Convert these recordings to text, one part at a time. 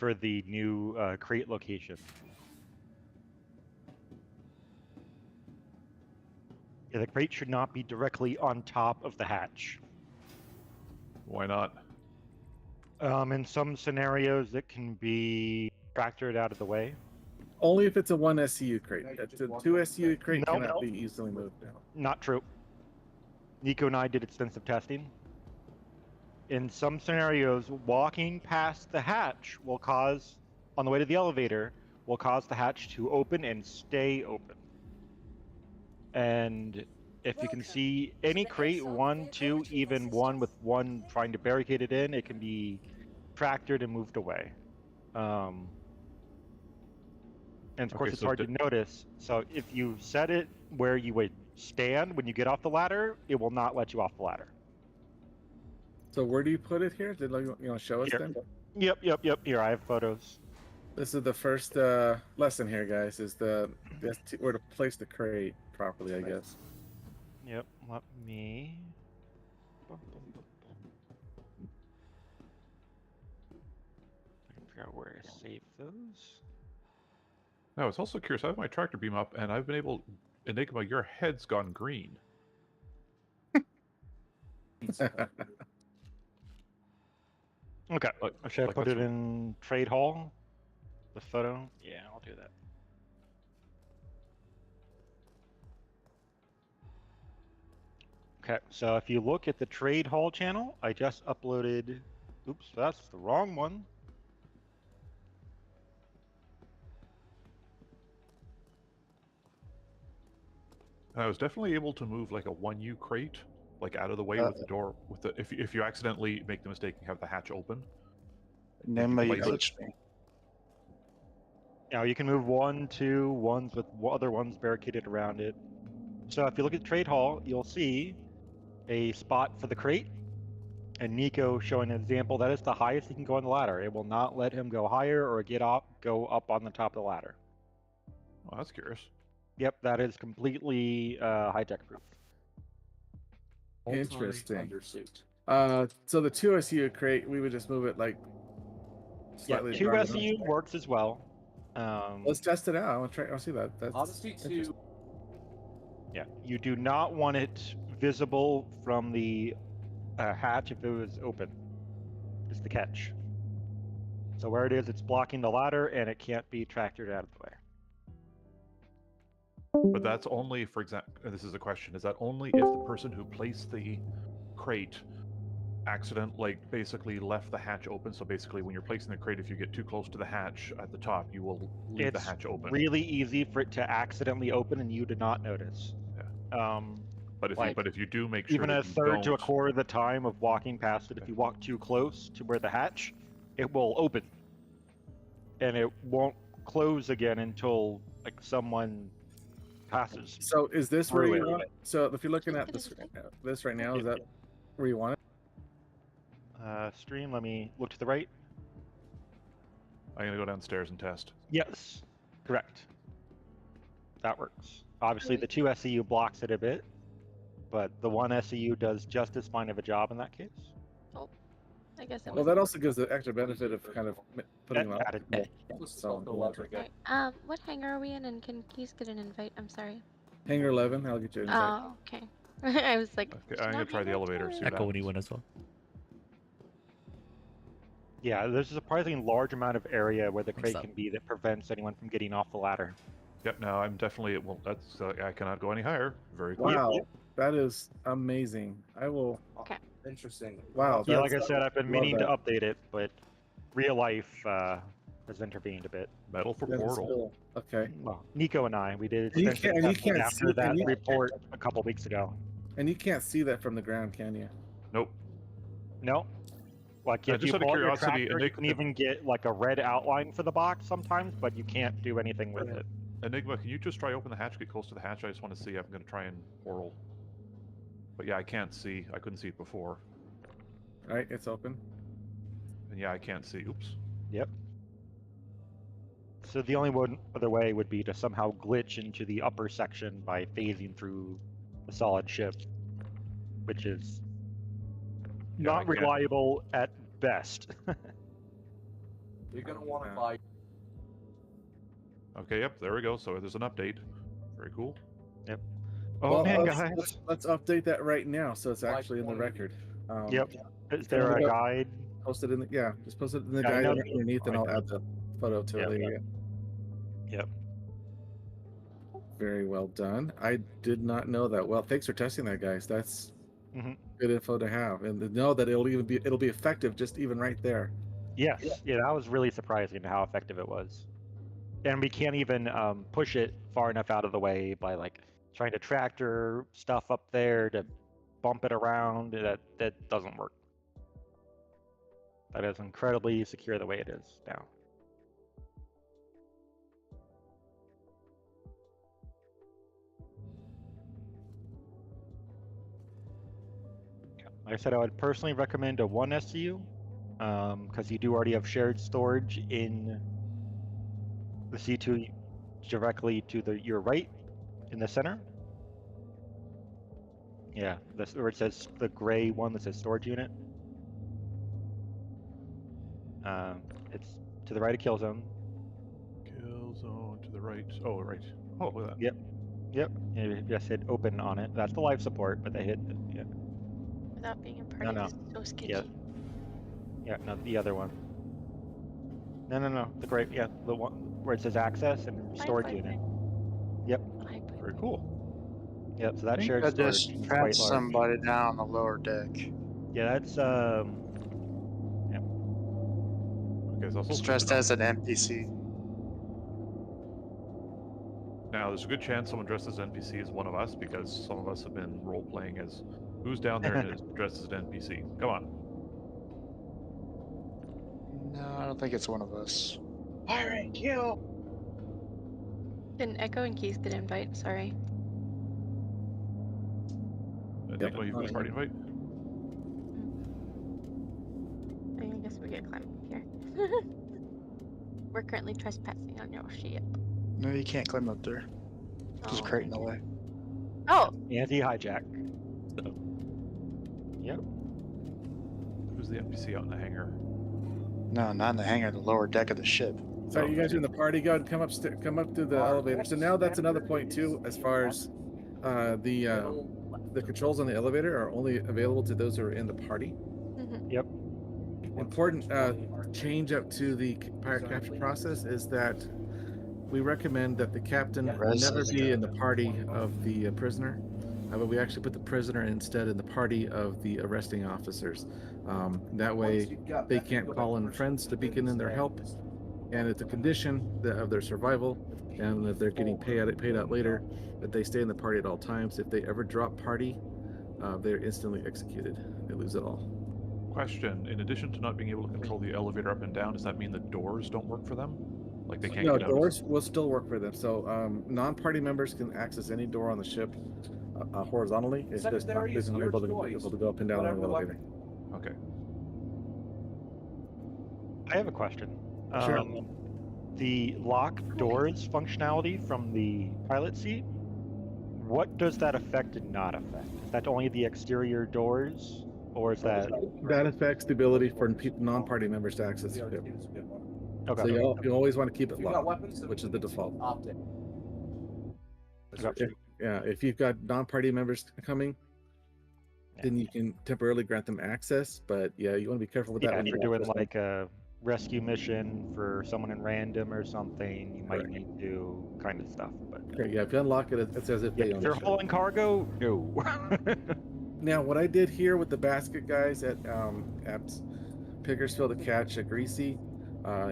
for the new crate location. Yeah, the crate should not be directly on top of the hatch. Why not? In some scenarios, it can be tractored out of the way. Only if it's a 1 SCU crate. It's a 2 SCU crate No, cannot be easily moved now. Not true. Nico and I did extensive testing. In some scenarios, walking past the hatch will cause, on the way to the elevator, will cause the hatch to open and stay open. And if you can see any crate, 1, 2, even one with one trying to barricade it in, it can be tractored and moved away. And of course, it's hard to notice. So if you set it where you would stand when you get off the ladder, it will not let you off the ladder. So where do you put it here? Did you show us Here. then? Yep. Here, I have photos. This is the first lesson here, guys. Is where to place the crate properly, I guess. Yep. Let me. I can figure out where to save those. No, I was also curious. I have my tractor beam up, and I've been able. Enigma, your head's gone green. Okay. Should I put it in trade hall? The photo? Yeah, I'll do that. Okay, so if you look at the trade hall channel, I just uploaded. Oops, that's the wrong one. I was definitely able to move like a 1U crate, like out of the way with the door. If you accidentally make the mistake and have the hatch open. Nemma, you glitched me. Now you can move 1, 2, ones with other ones barricaded around it. So if you look at trade hall, you'll see a spot for the crate, and Nico showing an example. That is the highest he can go on the ladder. It will not let him go higher or go up on the top of the ladder. Oh, that's curious. Yep, that is completely hijack proof. Interesting. So the 2 SCU crate, we would just move it like slightly. Yeah, 2 SCU works as well. Let's test it out. I want to try. I'll see that. That's I'll just do 2. Yeah, you do not want it visible from the hatch if it was open. Is the catch. So where it is, it's blocking the ladder, and it can't be tractored out of the way. But that's only, for example, this is a question, is that only if the person who placed the crate basically left the hatch open? So basically when you're placing the crate, if you get too close to the hatch at the top, you will leave the hatch open. It's really easy for it to accidentally open and you do not notice. Yeah. But if you do make sure even a third to a quarter of the time of walking past it, if you walk too close to where the hatch, it will open. And it won't close again until like someone passes. So is this where you want it? So if you're looking at this right now, is that where you want it? Stream, let me look to the right. I'm going to go downstairs and test. Yes, correct. That works. Obviously, the 2 SCU blocks it a bit, but the 1 SCU does just as fine of a job in that case. Oh, I guess it Well, that also gives the extra benefit of kind of putting them added. out. What hangar are we in, and can Keys get an invite? I'm sorry. Hangar 11, I'll get you an invite. Oh, okay. I was like, Okay, I'm going to try the elevator. See what Echo happens. anyone as well. Yeah, there's a surprisingly large amount of area where the crate so. can be that prevents anyone from getting off the ladder. Yep, no, I'm definitely, well, that's, I cannot go any higher. Very cool. Wow, that is amazing. I will. Okay. Interesting. Wow. Yeah, like I said, I've been love meaning to that. update it, but real life has intervened a bit. Metal for That is portal. cool. Okay. Well, Nico and I, we did And you extensive can't- and you testing can't after see- that and you- report a couple weeks ago. And you can't see that from the ground, can you? Nope. No? Like Yeah, if just you out of pull out your curiosity, tractor, you can even get like a red outline for the box sometimes, but you can't do anything with it. Enigma, can you just try open the hatch, get close to the hatch? I just want to see. I'm going to try and portal. But yeah, I can't see. I couldn't see it before. All right, it's open. And yeah, I can't see. Oops. Yep. So the only other way would be to somehow glitch into the upper section by phasing through the solid ship, which is Yeah, I not can't. reliable at best. You're gonna want to buy. Okay, yep, there we go. So there's an update. Very cool. Oh Well, man, let's, guys. let's update that right now, so it's actually in the record. Yep. Is can there we a go- guide? Post it in the just post it in the Yeah, I guide know- underneath, and I I'll know. add the photo to Yep. it later. Yep. Very well done. I did not know that. Well, thanks for testing that, guys. That's Mhm. good info to have, and to know that it'll be effective just even right there. Yes. Yeah, that was really surprising how effective it was. And we can't even push it far enough out of the way by like trying to tractor stuff up there to bump it around. That doesn't work. That is incredibly secure the way it is now. Like I said, I would personally recommend a 1 SCU because you do already have shared storage in the C2 directly to your right in the center. Yeah, where it says the gray one that says storage unit. It's to the right of kill zone. Kill zone to the right. Oh, right. Oh, look at that. Yep. And it just hit open on it. That's the life support, but they hit. Yeah. Without being a party, no. this is so sketchy. Yeah. Yeah. No, the other one. No. The gray. Yeah, the one where it says access and storage unit. Yep. Very cool. Yep. So that I shared storage just is quite trapped large. somebody down on the lower deck. Yeah, that's Okay, it's also It's good dressed to know. as an NPC. Now, there's a good chance someone dressed as NPC is one of us because some of us have been role playing as who's down there and is dressed as an NPC. Come on. No, I don't think it's one of us. Firing kill. Can Echo and Keys get an invite? Sorry. Nico, you've got a party invite? I guess we get climbed up here. We're currently trespassing on your ship. No, you can't climb up there. There's a crate in the way. Oh, anti-hijack. Yep. Who's the NPC out in the hangar? No, not in the hangar, the lower deck of the ship. So you guys are in the party. Go ahead and come up to the elevator. So now that's another point too, as far as the controls on the elevator are only available to those who are in the party. Yep. Important change up to the pirate capture process is that we recommend that the captain never be in the party of the prisoner, but we actually put the prisoner instead in the party of the arresting officers. That way they can't call in friends to beacon in their help, and it's a condition of their survival and that they're getting paid out later, that they stay in the party at all times. If they ever drop party, they're instantly executed. They lose it all. Question, in addition to not being able to control the elevator up and down, does that mean the doors don't work for them? Like they can't No, get out? doors will still work for them. So non-party members can access any door on the ship horizontally. It's just not able to go up and down on the elevator. Okay. I have a question. Sure. The lock doors functionality from the pilot seat, what does that affect and not affect? Is that only the exterior doors, or is that... That affects the ability for non-party members to access the ship. Okay. So you always want to keep it locked, which is the default. If you've got non-party members coming, then you can temporarily grant them access. But yeah, you want to be careful with that. Yeah, when if you're doing like a rescue mission for someone in random or something, you might need to kind of stuff. But okay, yeah, if you unlock it, it's as if yeah, they if own you're the ship. hauling cargo, no. Now, what I did here with the basket guys at Pickersfield to catch a greasy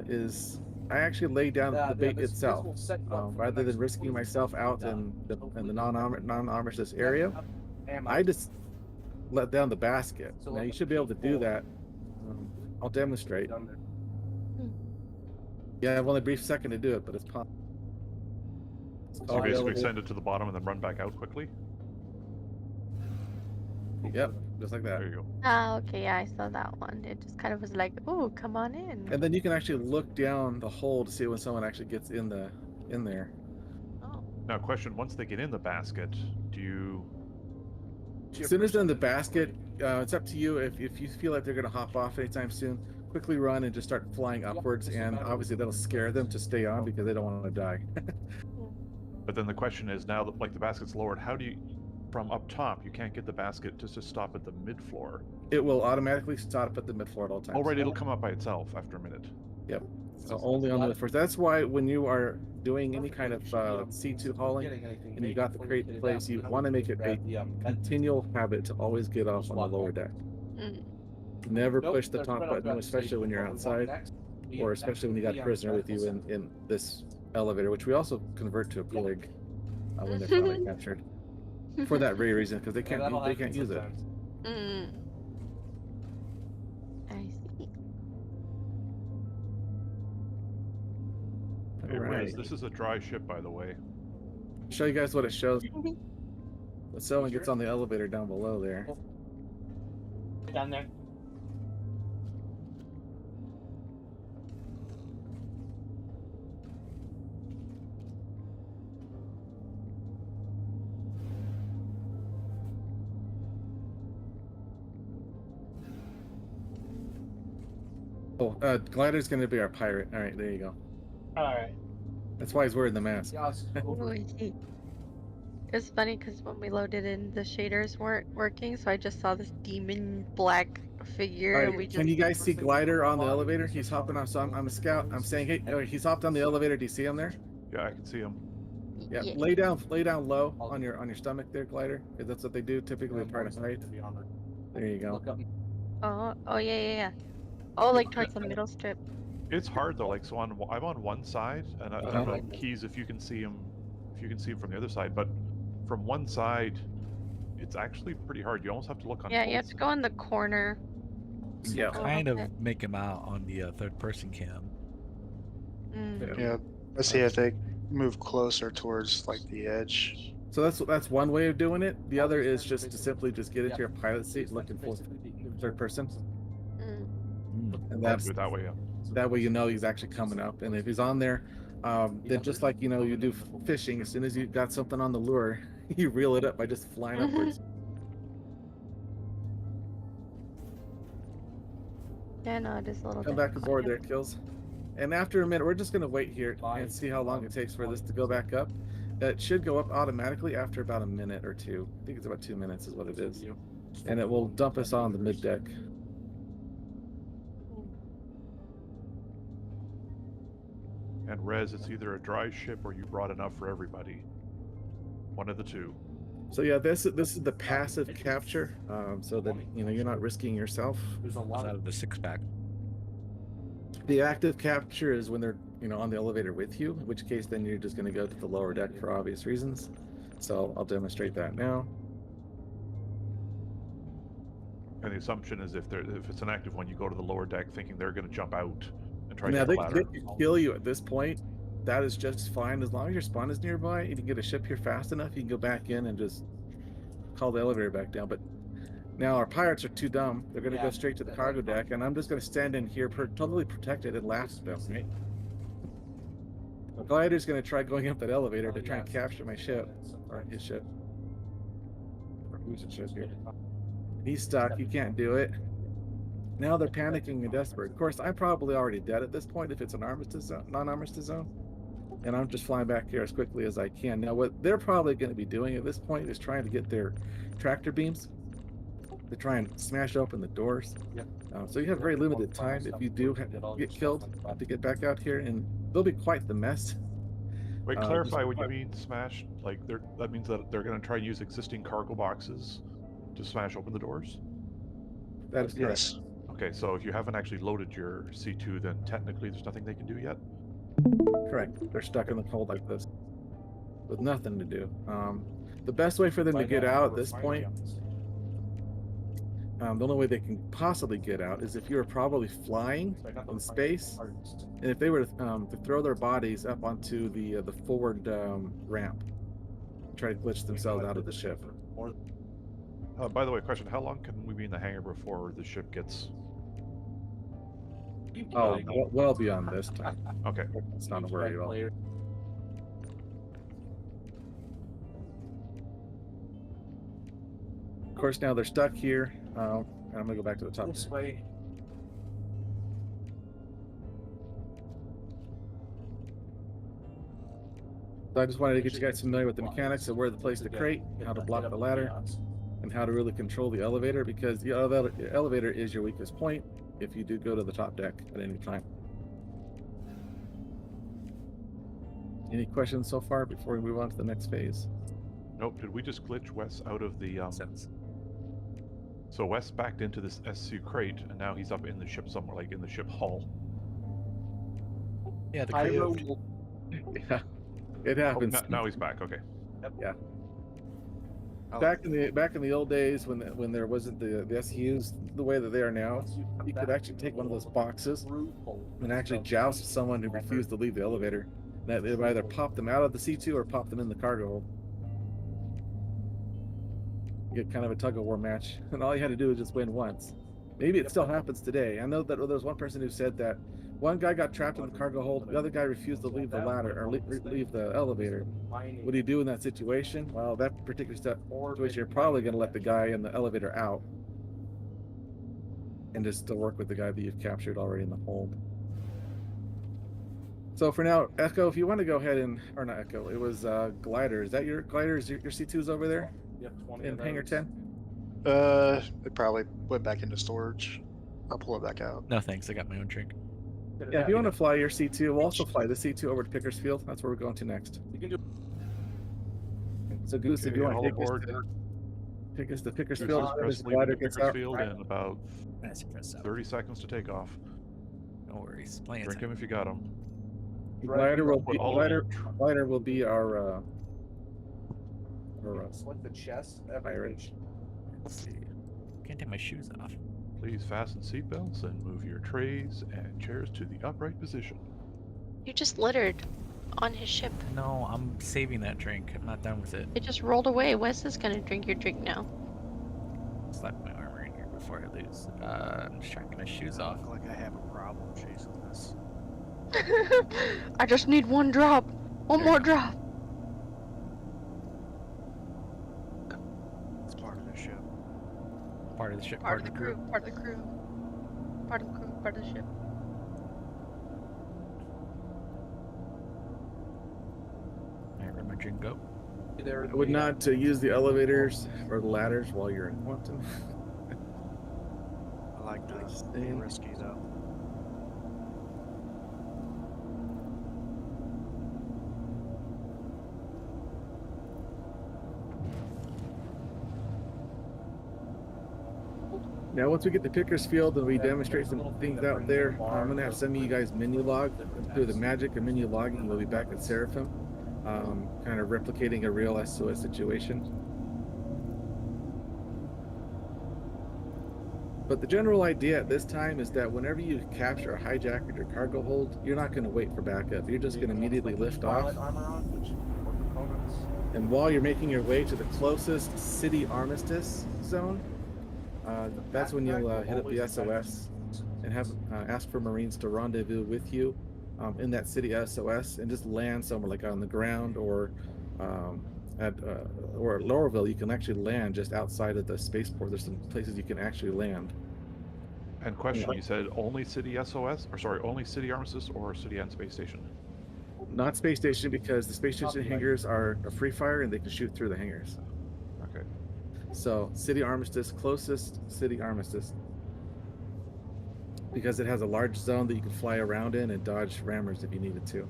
is I actually laid down the bait itself rather than risking myself out in the non-armistice area. I just let down the basket. Now you should be able to do that. I'll demonstrate. Yeah, I've only a brief second to do it, but it's possible. So you basically send it to the bottom and then run back out quickly? Yep, just like that. There you go. oh, okay, yeah, I saw that one. It just kind of was like, "Ooh, come on in." And then you can actually look down the hole to see when someone actually gets in there. Oh, Now, question, once they get in the basket, do you... As soon as they're in the basket, it's up to you. If you feel like they're going to hop off anytime soon, quickly run and just start flying upwards, and obviously that'll scare them to stay on because they don't want to die. But then the question is now that like the basket's lowered, how do you, from up top, you can't get the basket just to stop at the mid floor? It will automatically stop at the mid floor at all times. Oh, right, it'll come up by itself after a minute. Yep. So only on the first. That's why when you are doing any kind of C2 hauling and you got the crate in place, you want to make it a continual habit to always get off on the lower deck. Never push the top button, especially when you're outside, or especially when you got a prisoner with you in this elevator, which we also convert to a pig when they're finally captured. For that very reason, because they can't use it. I see. Hey, Alright. Riz, this is a dry ship, by the way. Show you guys what it shows. When someone gets on the elevator down below there. Down there. Oh, Glider's going to be our pirate. All right, there you go. Alright. That's why he's wearing the mask. Oh, I see. It was funny because when we loaded in, the shaders weren't working, so I just saw this demon black figure, All and we right, just. can you guys see Glider on the elevator? He's hopping on. So I'm a scout. I'm saying, hey, he's hopped on the elevator. Do you see him there? Yeah, I can see him. Yeah. Lay down low on your stomach there, Glider. 'Cause that's what they do typically part of height. There you go. Oh, yeah. Oh, like towards the middle strip. It's hard though. Like, so I'm on one side, and I don't know, Keys, if you can see him from the other side, but from one side, it's actually pretty hard. You almost have to look on. Yeah, both you have to go in the corner. Yeah. Kind of make him out on the third person cam. Yeah, I see if they move closer towards like the edge. So that's one way of doing it. The other is just to simply just get into your pilot seat, looking for third person, and I'll do it that way. Yeah. that way you know he's actually coming up. And if he's on there, then just like you do fishing, as soon as you got something on the lure, you reel it up by just flying upwards. Yeah, no, it is a little. Come back aboard there, Kills. And after a minute, we're just gonna wait here and see how long it takes for this to go back up. It should go up automatically after about a minute or two. I think it's about 2 minutes is what it is. And it will dump us on the mid deck. And Rez, it's either a dry ship or you brought enough for everybody. One of the two. So yeah, this is the passive capture, so that you're not risking yourself. Out of the 6-pack. The active capture is when they're on the elevator with you, in which case then you're just going to go to the lower deck for obvious reasons. So I'll demonstrate that now. And the assumption is if it's an active one, you go to the lower deck thinking they're going to jump out and try Now to they get the ladder. can kill you at this point. That is just fine as long as your spawn is nearby. If you can get a ship here fast enough, you can go back in and just call the elevator back down. But now our pirates are too dumb. They're going to go straight to the cargo deck, and I'm just going to stand in here totally protected and laugh at them, right? The glider's going to try going up that elevator to try and capture my ship, or his ship. Or who's the ship here? He's stuck. He can't do it. Now they're panicking and desperate. Of course, I'm probably already dead at this point if it's an armistice zone, non-armistice zone. And I'm just flying back here as quickly as I can. Now, what they're probably going to be doing at this point is trying to get their tractor beams to try and smash open the doors. So you have very limited time if you do get killed to get back out here, and they'll be quite the mess. Wait, clarify what you mean smash. Like that means that they're going to try and use existing cargo boxes to smash open the doors? That is correct. Yes. Okay, so if you haven't actually loaded your C2, then technically there's nothing they can do yet? Correct. They're stuck in the cold like this with nothing to do. The best way for them to get out at this point, the only way they can possibly get out is if you were probably flying in space, and if they were to throw their bodies up onto the forward ramp, try to glitch themselves out of the ship. By the way, question, how long can we be in the hangar before the ship gets... Oh, well beyond this time. Okay. It's not a worry at all. Of course, now they're stuck here. I'm gonna go back to the top. So I just wanted to get you guys familiar with the mechanics of where to place the crate, how to block the ladder, and how to really control the elevator, because the elevator is your weakest point if you do go to the top deck at any time. Any questions so far before we move on to the next phase? Nope. Did we just glitch Wes out of the Sense. So Wes backed into this SU crate, and now he's up in the ship somewhere, like in the ship hull. Yeah, the I crate wrote- moved. Yeah, it happens. Now he's back. Okay. Yeah. Oh, Back in the old days when there wasn't the SUs the way that they are now, you could actually take one of those boxes and actually joust someone who refused to leave the elevator. That they would either pop them out of the C2 or pop them in the cargo hold. You get kind of a tug of war match, and all you had to do was just win once. Maybe it still happens today. I know that there was one person who said that one guy got trapped in the cargo hold, the other guy refused to leave the ladder or leave the elevator. What do you do in that situation? Well, that particular situation, you're probably going to let the guy in the elevator out and just to work with the guy that you've captured already in the hold. So for now, Echo, if you want to go ahead and, or not Echo, it was Glider. Is that your Glider? Is your C2s over there in Hangar 10? It probably went back into storage. I'll pull it back out. No thanks, I got my own drink. Yeah, if you want to fly your C2, we'll also fly the C2 over to Pickersfield. That's where we're going to next. So Goose, if you want to take us to Pickersfield, Press this leave glider to gets out. Pickersfield in about Nice, press out. 30 seconds to take off. No worries. Playing Drink him if you got him. Glider will Put be all of glider will be our Split the chest. pirate. Let's see. Can't take my shoes off. Please fasten seatbelts and move your trays and chairs to the upright position. You just littered on his ship. No, I'm saving that drink. I'm not done with it. It just rolled away. Wes is gonna drink your drink now. Slap my armor in here before I lose. I'm just trying to get my shoes off. I look like I have a problem chasing this. I just need one drop. One more drop. It's part of the ship. Part of the ship, Part of the crew. Part of the crew. Part of the crew. Part of the ship. Alright, where'd my drink go? I would not use the elevators or the ladders while you're in Quantum. I like to be risky though. Now, once we get to Pickersfield and we demonstrate some things out there, I'm going to have some of you guys menu log through the magic of menu logging. We'll be back at Seraphim, kind of replicating a real SOS situation. But the general idea at this time is that whenever you capture a hijacker or cargo hold, you're not going to wait for backup. You're just going to immediately lift off. And while you're making your way to the closest city armistice zone, that's when you'll hit up the SOS and have ask for Marines to rendezvous with you in that city SOS and just land somewhere like on the ground or at Laurelville. You can actually land just outside of the spaceport. There's some places you can actually land. And question, you said only city SOS, or sorry, only city armistice or city and space station? Not space station, because the space station hangars are a free fire and they can shoot through the hangars. Okay. So city armistice, closest city armistice, because it has a large zone that you can fly around in and dodge rammers if you needed to.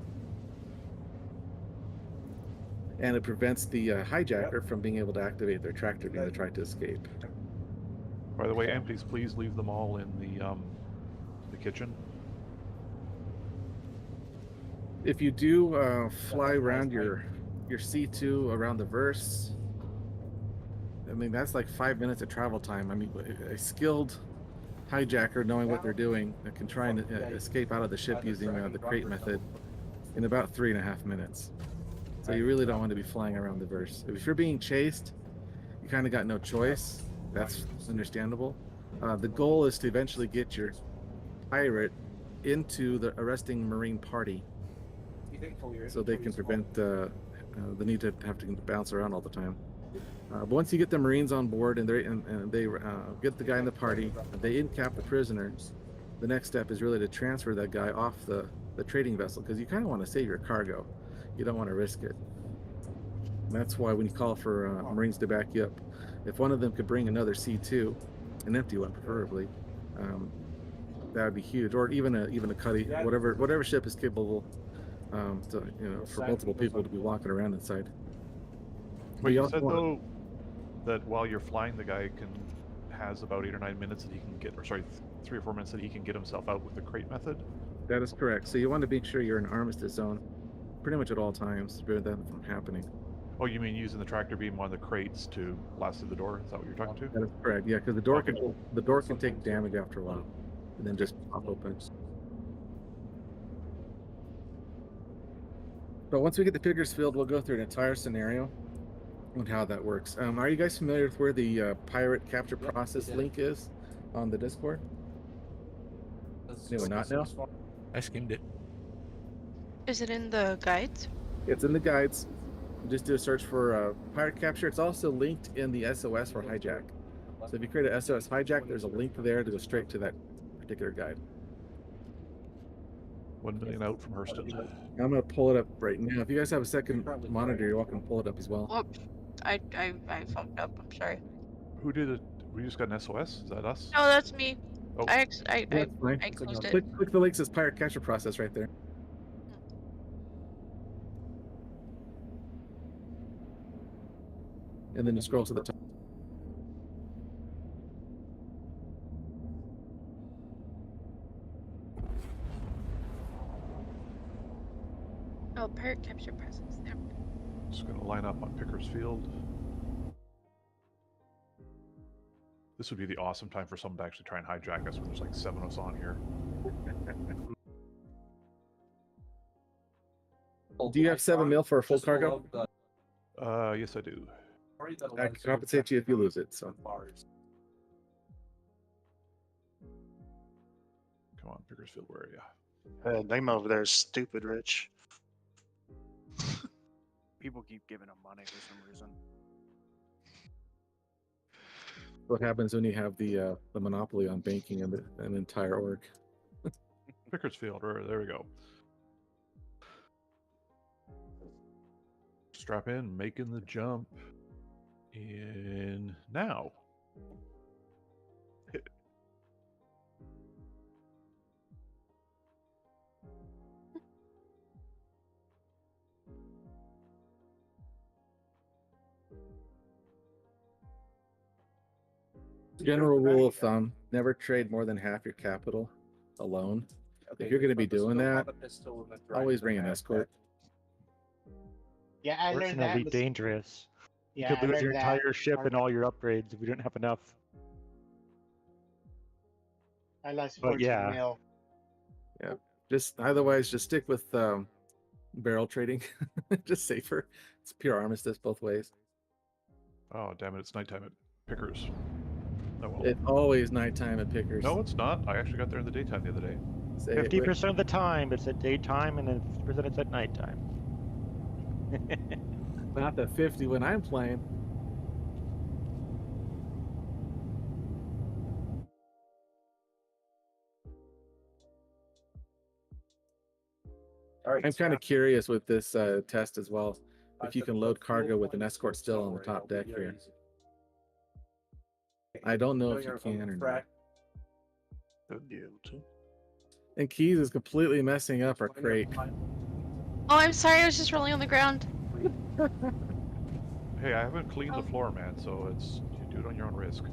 And it prevents the hijacker from being able to activate their tractor beam to try to escape. By the way, empties, please leave them all in the kitchen. If you do fly around your C2 around the verse, I mean, that's like 5 minutes of travel time. I mean, a skilled hijacker, knowing what they're doing, can try and escape out of the ship using the crate method in about 3.5 minutes. So you really don't want to be flying around the verse. If you're being chased, you kind of got no choice. That's understandable. The goal is to eventually get your pirate into the arresting Marine party, so they can prevent the need to have to bounce around all the time. But once you get the Marines on board and they get the guy in the party, they incap the prisoners, the next step is really to transfer that guy off the trading vessel, because you kind of want to save your cargo. You don't want to risk it. And that's why when you call for Marines to back you up, if one of them could bring another C2, an empty one preferably, that would be huge. Or even a cuddy, whatever ship is capable, for multiple people to be walking around inside. But you said though that while you're flying, the guy has about 8 or 9 minutes that he can get, or sorry, 3 or 4 minutes that he can get himself out with the crate method. That is correct. So you want to make sure you're in armistice zone, pretty much at all times, to prevent that from happening. Oh, you mean using the tractor beam on the crates to blast through the door? Is that what you're talking to? That is correct. Yeah, because the door can take damage after a while, and then just pop open. But once we get the figures filled, we'll go through an entire scenario on how that works. Are you guys familiar with where the pirate capture process link is on the Discord? Anyone not know? I skimmed it. Is it in the guides? It's in the guides. Just do a search for pirate capture. It's also linked in the SOS for hijack. So if you create an SOS hijack, there's a link there to go straight to that particular guide. 1 million out from Hurston. I'm gonna pull it up right now. If you guys have a second monitor, you're welcome to pull it up as well. Oh, I fucked up. I'm sorry. Who did it? We just got an SOS? Is that us? No, that's me. Oh. I That's fine. closed it. Click the link that says pirate capture process right there. And then you scroll to the top. Oh, pirate capture process. There we go. Just gonna line up on Pickers Field. This would be the awesome time for someone to actually try and hijack us when there's like 7 of us on here. Do you have 7 mil for a full cargo? Yes I do. I can compensate you if you lose it. So Come on, Pickers Field, where are you? Name over there is stupid rich. People keep giving him money for some reason. what happens when you have the monopoly on banking and an entire org? Pickersfield, there we go. Strap in, making the jump in now. General rule of thumb: never trade more than half your capital alone. If you're going to be doing that, always bring an escort. Yeah, I learned that. Fortunately dangerous. You Yeah, could I lose your learned that. entire ship and all your upgrades if you don't have enough. I lost But 14 yeah. mil. Just otherwise, just stick with barrel trading. Just safer. It's pure armistice both ways. Oh, damn it, it's nighttime at Pickers. Oh, well. It's always nighttime at Pickers. No, it's not. I actually got there in the daytime the other day. 50% of the time it's at daytime, and then 50% it's at nighttime. Not the 50 when I'm playing. I'm kind of curious with this test as well. If you can load cargo with an escort still on the top deck here. I don't know if you can or not. Would be able to. And Keys is completely messing up our crate. Oh, I'm sorry. I was just rolling on the ground. Hey, I haven't cleaned Oh. the floor, man, so you do it on your own risk.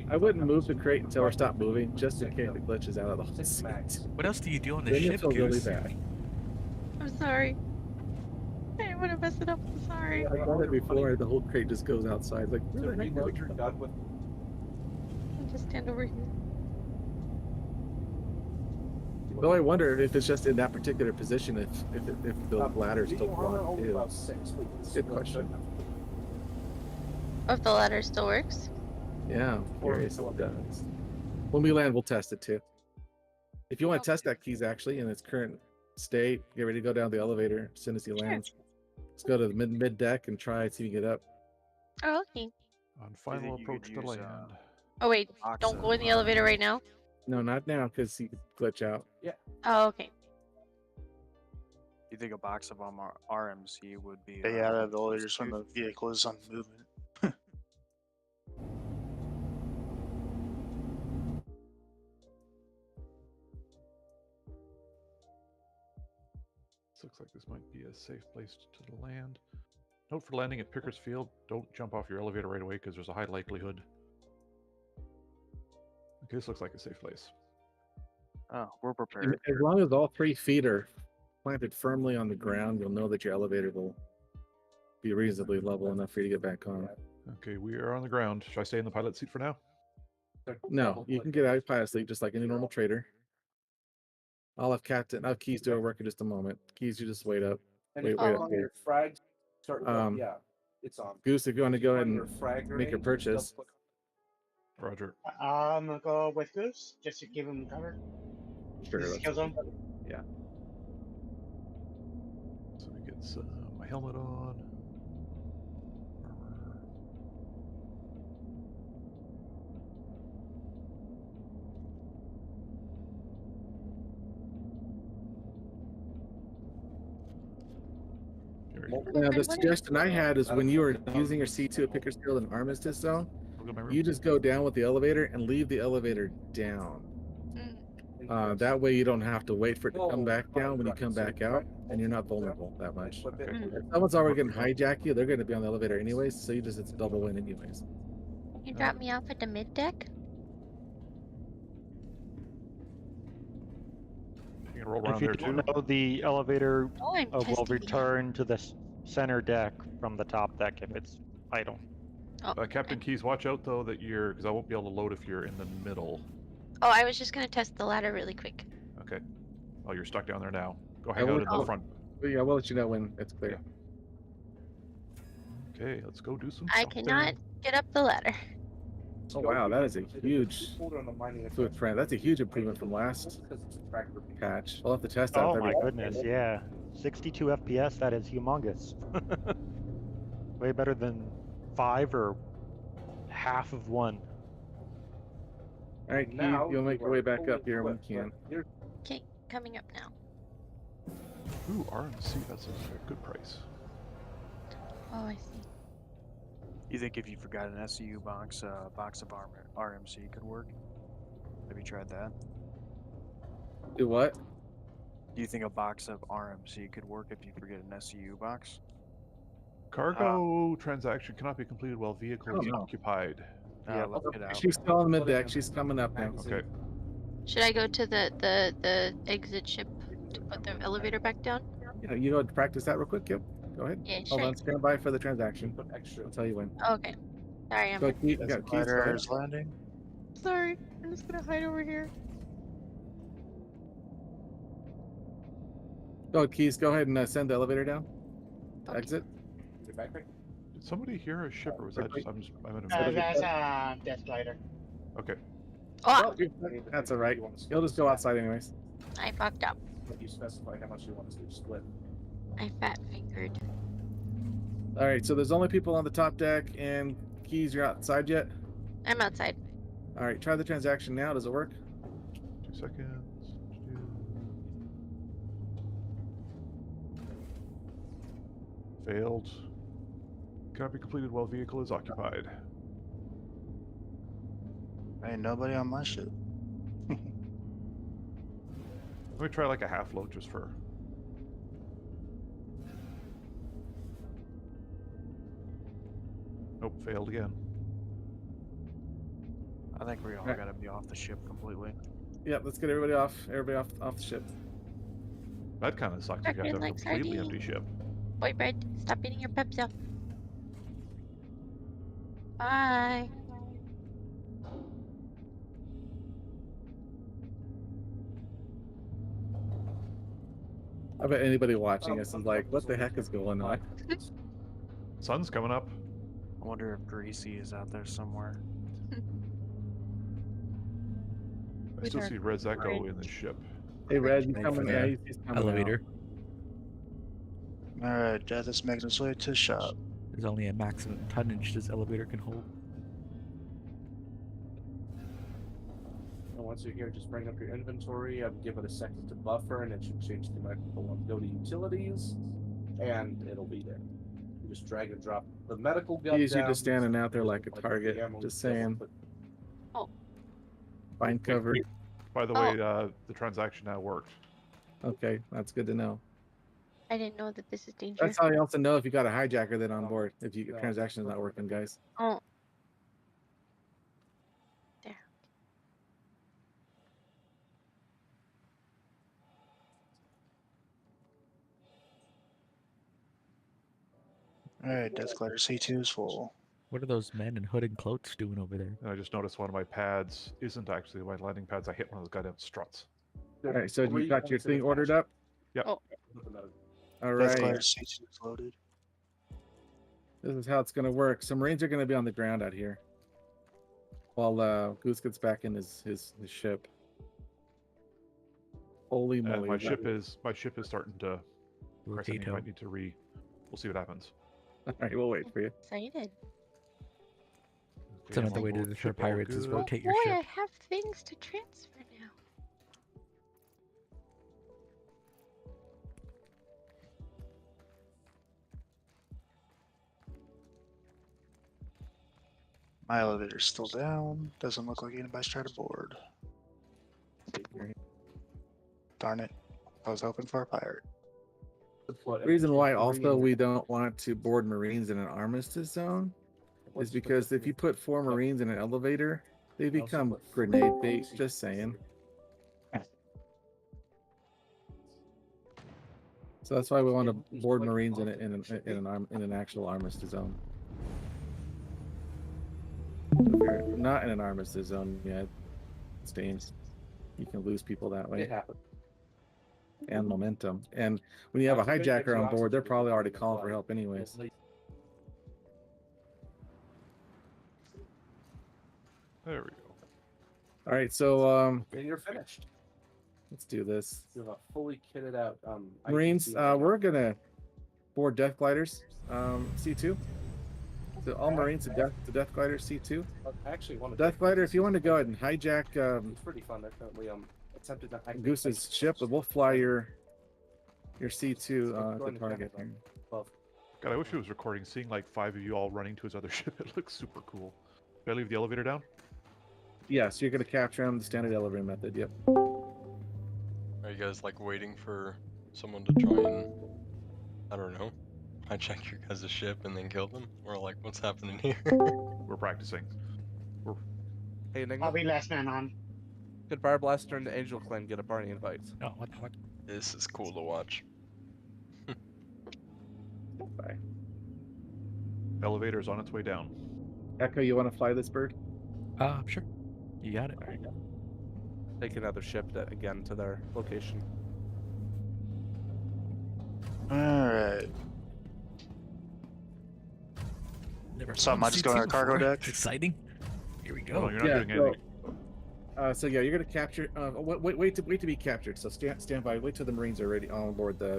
I wouldn't move the crate until we stop moving, just in case it glitches out of the whole seat. What else do you do on the Then you ship, feel really Goose? bad. I'm sorry. I didn't want to mess it up. I'm sorry. I've done it before, the whole crate just goes outside. Like, where the heck did it go? I'll just stand over here. Well, I wonder if it's just in that particular position, if the ladder's still blocked too. Good question. Oh, if the ladder still works. Yeah, I'm curious if it does. When we land, we'll test it too. If you want to test that Keys actually in its current state, get ready to go down the elevator as soon as he lands. Let's go to the mid deck and try and see if we can get up. Oh, okay. On final think you could approach to use, land. Oh wait, don't go in the elevator right now. No, not now, because he could glitch out. Oh, okay. You think a box of RMC would be? Stay out of elevators when the vehicle is on movement. This looks like this might be a safe place to land. Note for landing at Pickers Field, don't jump off your elevator right away because there's a high likelihood. Okay, this looks like a safe place. Oh, we're prepared. As long as all 3 feet are planted firmly on the ground, you'll know that your elevator will be reasonably level enough for you to get back on. Okay, we are on the ground. Should I stay in the pilot seat for now? No, you can get out of your pilot seat just like any normal trader. I'll have Keys do our work in just a moment. Keys, you just wait up. Wait up here. Yeah, it's on. Goose, if you want to go ahead and make your purchase. Roger. I'm gonna go with Goose just to give him cover. Sure. This kill zone. Yeah. So we get my helmet on. Armor. Now, the suggestion I had is when you were using your C2 at Pickersfield and Armistice Zone, you just go down with the elevator and leave the elevator down. That way you don't have to wait for it to come back down when you come back out, and you're not vulnerable that much. Okay. If someone's already going to hijack you, they're going to be on the elevator anyways, so it's a double win anyways. You drop me off at the mid deck? You can roll around If you there too. don't know, the elevator Oh, I'm will testing you. return to the center deck from the top deck if it's idle. Oh, Captain okay. Keys, watch out though that because I won't be able to load if you're in the middle. Oh, I was just gonna test the ladder really quick. Okay. Oh, you're stuck down there now. Go I hang out will- in the front. Yeah, we'll let you know when it's clear. Okay, let's go do some I shopping. cannot get up the ladder. Oh wow, that is a huge footprint. That's a huge improvement from last patch. We'll have to test that. Oh with my every- goodness, yeah. 62 FPS, that is humongous. Way better than 5 or half of 1. All right, Keys, you'll make your way back up here when you can. Okay, coming up now. Ooh, RMC, that's a good price. Oh, I see. You think if you forgot an SCU box, box of RMC could work? Have you tried that? Do what? Do you think a box of RMC could work if you forget an SCU box? Cargo transaction cannot be completed while vehicle is Oh, no. occupied. Yeah, let's get out. She's still on the mid deck. She's coming up now. Okay. Should I go to the exit ship to put the elevator back down? Yeah, you go and practice that real quick. Yep. Go ahead. Yeah, Hold sure. on. Stand by for the transaction. I'll tell you when. Okay. Sorry, I'm Go, Keys, got Keys, go Spider ahead. is landing. sorry. I'm just gonna hide over here. Go, Keys. Go ahead and send the elevator down. Okay. Exit. Did somebody hear a ship or was that just I'm in a That's death glider. Okay. Oh, That's all right. You'll just go outside anyways. I fucked up. You specify how much you want to split. I fat fingered. All right. So there's only people on the top deck, and Keys, you're outside yet? I'm outside. All right. Try the transaction now. Does it work? 2 seconds. Failed. Cannot be completed while vehicle is occupied. Ain't nobody on my ship. Let me try like a half load just for. Nope, failed again. I think we all Right. gotta be off the ship completely. Yep. Let's get everybody off. Everybody off the ship. That kind of sucks if you have to have a Like completely sardine. empty ship. Boy, Bread, stop eating your Pepsi. Bye. I bet anybody watching us is like, "What the heck is going on?" Sun's coming up. I wonder if Greasy is out there somewhere. I With still our see Red's Echo friend. in the ship. Hey, Red, you Wait coming? for Yeah, the he's coming elevator. Alright, Death is making his way to shop. There's only a maximum tonnage this elevator can hold. Out. And once you're here, just bring up your inventory and give it a second to buffer, and it should change the medical one. Go to utilities, and it'll be there. You just drag and drop the medical gun He's you down. just standing out there like a target. Just saying. Oh. Find cover. By the way, the transaction now worked. Okay, that's good to know. I didn't know that this is dangerous. That's how you also know if you got a hijacker then on board. If your transaction is not working, guys. Oh. There. Alright, Death Glider C2 is full. What are those men in hood and cloaks doing over there? And I just noticed one of my pads isn't actually my landing pads. I hit one of those goddamn struts. Alright, so you got your thing ordered up? Yep. Oh. All Death Glider right. C2 is loaded. This is how it's going to work. Some Marines are going to be on the ground out here while Goose gets back in his ship. Holy moly! And my ship is starting to. I think I Rotato. might need to We'll see what happens. All right, we'll wait for you. Excited. It's another way to deter Ship all pirates is good. rotate Boy, your I ship. have things to transfer now. My elevator's still down. Doesn't look like anybody's tried to board. Darn it. I was hoping for a pirate. The reason why also we don't want to board Marines in an armistice zone is because if you put 4 Marines in an elevator, they become grenade bait. Just saying. So that's why we want to board Marines in an actual armistice zone. If you're not in an armistice zone yet, stains, you can lose people that way. It happened. And momentum. And when you have a hijacker on board, they're probably already calling for help anyways. There we go. All right, so And you're finished. let's do this. You have a fully kitted out Marines, ITC. we're gonna board Death Gliders, C2. So all Marines to Death Glider C2. Actually, one of Death Glider, if you want to go ahead and hijack it's pretty fun. They're currently attempted to hijack Goose's ship, but we'll fly your C2 Go to in the target. camera, Here. above. God, I wish it was recording. Seeing like 5 of you all running to his other ship, it looks super cool. Did I leave the elevator down? Yeah, so you're gonna capture him the standard elevator method. Yep. Are you guys like waiting for someone to try and, I don't know, hijack your guys' ship and then kill them? Or like, what's happening here? We're practicing. Hey, Enigma. I'll be last man on. Could Fire Blaster and the Angel Clan get a party invite? Oh, what the fuck? This is cool to watch. Bye. Elevator's on its way down. Echo, you want to fly this bird? Sure. You got it. Take another ship again to their location. Alright. Never So am flown I just going on C2 the cargo before. deck? It's exciting. Here we No, go. you're not Yeah, doing anything. So yeah, you're gonna capture. Wait to be captured. So stand by. Wait till the Marines are ready on board the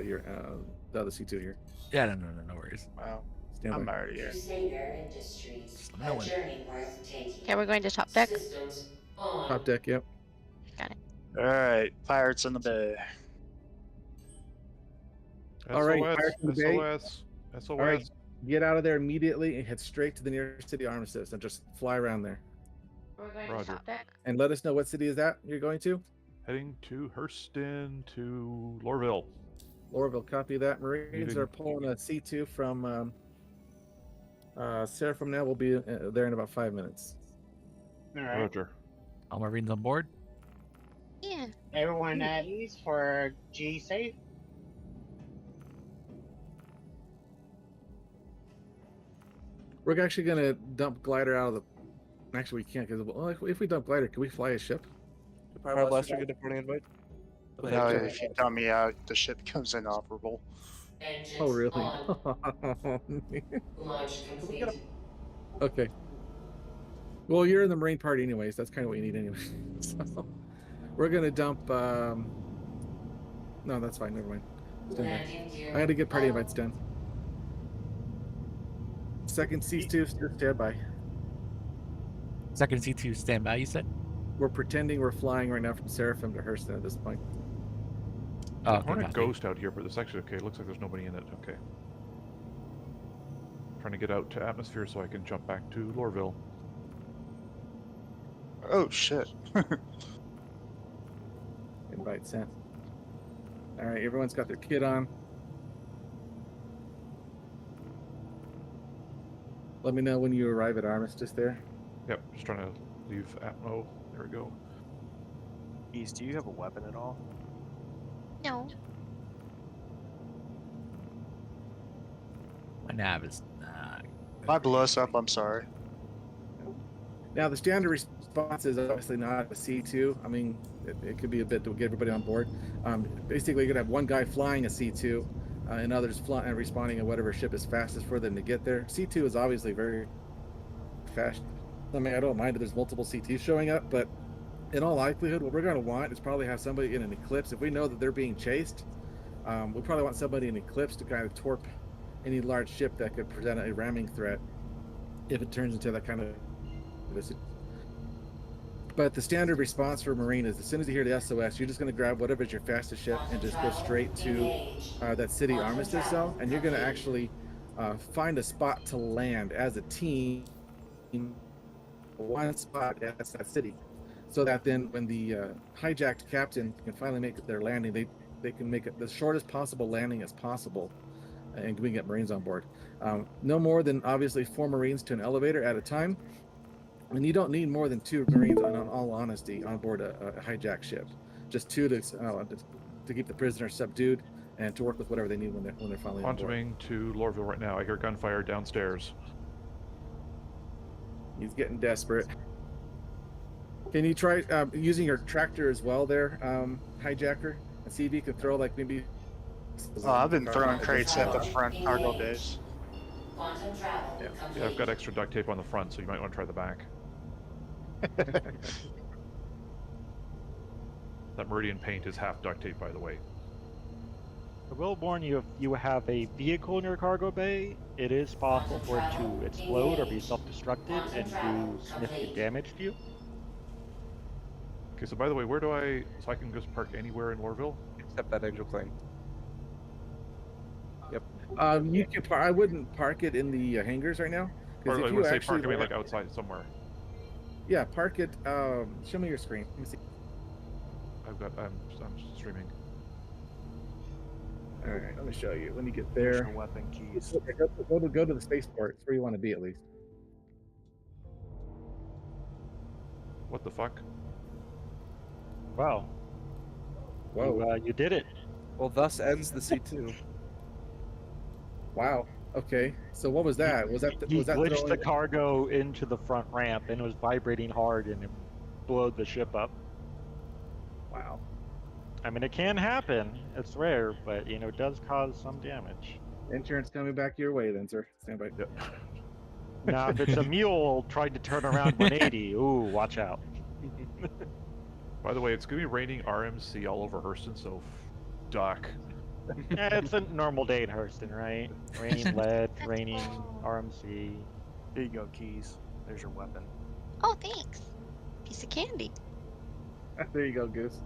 other C2 here. Yeah, no worries. Wow. Stand I'm by. already here. Just let me know when. Okay, we're going to top deck. Top deck. Yep. Alright, pirates in the bay. All right, SOS, Pirates in the Bay. SOS. All right, get out of there immediately and head straight to the nearest city armistice and just fly around there. We're going Roger. to top deck. And let us know what city is that you're going to. Heading to Hurston to Lorville. Lorville, copy that. Marines Meeting. are pulling a C2 from Seraphim now. We'll be there in about 5 minutes. All right. Roger. All Marines on board? Yeah. Everyone at ease for G safe. We're actually going to dump glider out of the. Actually, we can't because if we dump glider, can we fly a ship? Could Fire Blaster get a party invite? No, if you dump me out, the ship becomes inoperable. Oh, really? Okay. Well, you're in the Marine party anyways. That's kind of what you need anyway. So, we're going to dump. No, that's fine. Never mind. Stand by. I had to get party invites done. Second C2, stand by. Second C2 standby, you said? we're pretending we're flying right now from Seraphim to Hurston at this point. Oh, Hornet Ghost out here, but this actually okay. Looks like there's nobody in it. Okay. Trying to get out to atmosphere so I can jump back to Lorville. Oh shit. Invite sent. All right, everyone's got their kit on. Let me know when you arrive at Armistice there. Yep, just trying to leave Atmo. There we go. East, do you have a weapon at all? No. My nav is. If I blow us up, I'm sorry. Now, the standard response is obviously not a C2. I mean, it could be a bit to get everybody on board. Basically, you're going to have one guy flying a C2 and others flying, responding at whatever ship is fastest for them to get there. C2 is obviously very fast. I mean, I don't mind if there's multiple C2s showing up, but in all likelihood, what we're going to want is probably have somebody in an eclipse. If we know that they're being chased, we probably want somebody in eclipse to kind of torp any large ship that could present a ramming threat if it turns into that kind of. But the standard response for Marine is as soon as you hear the SOS, you're just going to grab whatever's your fastest ship and just go straight to that city armistice zone, and you're going to actually find a spot to land as a team, one spot at that city, so that then when the hijacked captain can finally make their landing, they can make it the shortest possible landing as possible, and we can get Marines on board. No more than obviously 4 Marines to an elevator at a time. And you don't need more than 2 Marines, in all honesty, on board a hijack ship. Just 2 to keep the prisoner subdued and to work with whatever they need when they're finally on board. Quantuming to Lorville right now. I hear gunfire downstairs. He's getting desperate. Can you try using your tractor as well there, hijacker, and see if you can throw like maybe. Oh, I've been throwing crates at the front cargo bays. Yeah, I've got extra duct tape on the front, so you might want to try the back. That Meridian paint is half duct tape, by the way. I will warn you, if you have a vehicle in your cargo bay, it is possible for it to explode or be self-destructed and do significant damage to you. Okay, so by the way, where do so I can just park anywhere in Lorville? Except that Angel claim. Yep. You can I wouldn't park it in the hangars right now. Or if like, you when I say actually park, I mean like outside somewhere. Yeah, park it. Show me your screen. Let me see. I'm streaming. All right, let me show you. When you get there, Your weapon keys. go to the spaceport. It's where you want to be at least. What the fuck? Wow. Whoa. You did it. Well, thus ends the C2. Wow. Okay. So what was that? Was that He was that glitched throwing- the cargo into the front ramp and it was vibrating hard and it blew the ship up. Wow. I mean, it can happen. It's rare, but you know, it does cause some damage. Insurance coming back your way, then, sir. Stand by. Yep. Now, if it's a mule trying to turn around 180, ooh, watch out. By the way, it's gonna be raining RMC all over Hurston, so duck. Yeah, it's a normal day in Hurston, right? Raining lead, raining RMC. There you go, keys. There's your weapon. Oh, thanks. Piece of candy. There you go, Goose.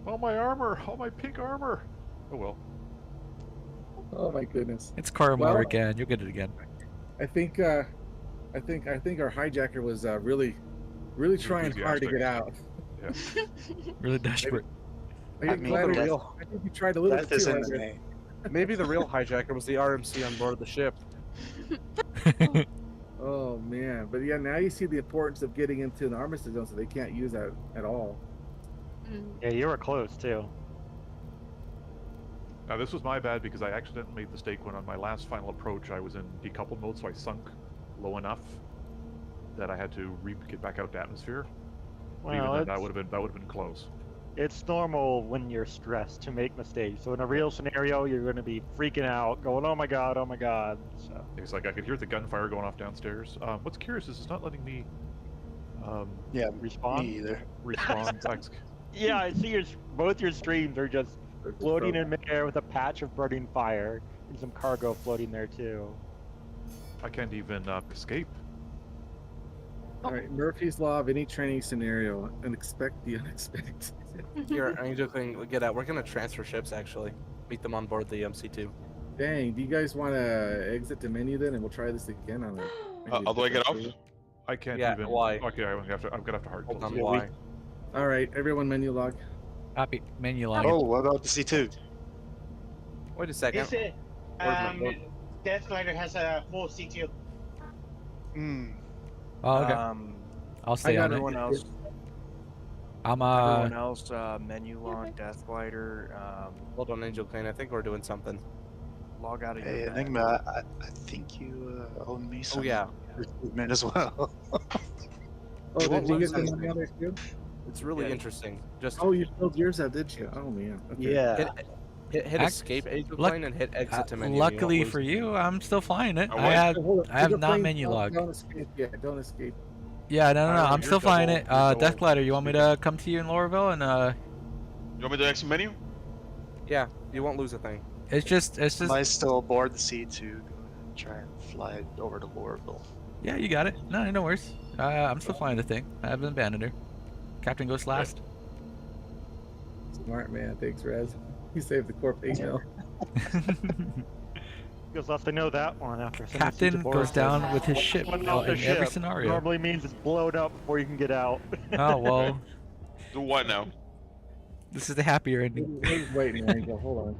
Oh, my armor! Oh, my pink armor! Oh well. Oh my goodness. It's Karmar Well- again. You'll get it again. I think our hijacker was really trying hard to get out. Yeah. Really desperate. I mean, glad the he- real- I think you tried a little Death bit is too in his hard. name. Maybe the real hijacker was the RMC on board the ship. Oh man, but yeah, now you see the importance of getting into an armistice zone, so they can't use that at all. Yeah, you were close too. Now this was my bad because I accidentally made the mistake when on my last final approach I was in decoupled mode, so I sunk low enough that I had to get back out to atmosphere. But even Well, then, that would have been close. it's normal when you're stressed to make mistakes. So in a real scenario, you're going to be freaking out, going, "Oh my god, oh my god!" So It's like I could hear the gunfire going off downstairs. What's curious is it's not letting me Yeah, respawn. me either. respawn. Thanks. Yeah, I see both your streams are just They're just floating frozen. in midair with a patch of burning fire and some cargo floating there too. I can't even escape. All right, Murphy's Law of any training scenario, and expect the unexpected. Here, Angel Queen, get out. We're gonna transfer ships actually. Meet them on board the MC2. Dang, do you guys want to exit the menu then, and we'll try this again on a. How do I get off? I can't Yeah, even. why? Okay, I'm gonna have to hard Hold close on, it. why? All right, everyone, menu log. Copy. Menu log. Oh, what about the C2? Wait a second. This is, Death Glider has a full C2. Hmm. Oh, okay. I'll I stay got on it. everyone else. I'm Everyone else, menu log, Death Glider, Hold on, Angel Queen. I think we're doing something. log out of Hey, your Enigma, I think you owe me some yeah. recruitment as well. Oh, You won't did you lose get the anything. money on there too? It's really Yeah. interesting. Just Oh, you filled yours out, did you? Oh man. Okay. hit escape, Angel Luck- Queen, and hit exit to menu. luckily for you, I'm still flying it. Oh, I wait. have Hold on, I have the not plane, menu log. Don't escape. Yeah, don't escape. Yeah, no, Alright, I'm you're still flying double- it. you're Death double Glider, you want me to come to you in Laurelville and You want me to exit menu? Yeah, you won't lose a thing. it's just Am I still aboard the C2? Go ahead and try and fly it over to Laurelville. yeah, you got it. No worries. I'm still flying the thing. I haven't abandoned her. Captain goes last. Smart man, thanks, Rez. You saved the corp email. Because left to know that one after sending Captain Siege goes aboard. down with his ship One in off the every ship scenario. normally means it's blown up before you can get out. Oh well, Do what now? this is the happier ending. Wait, Angel, hold on.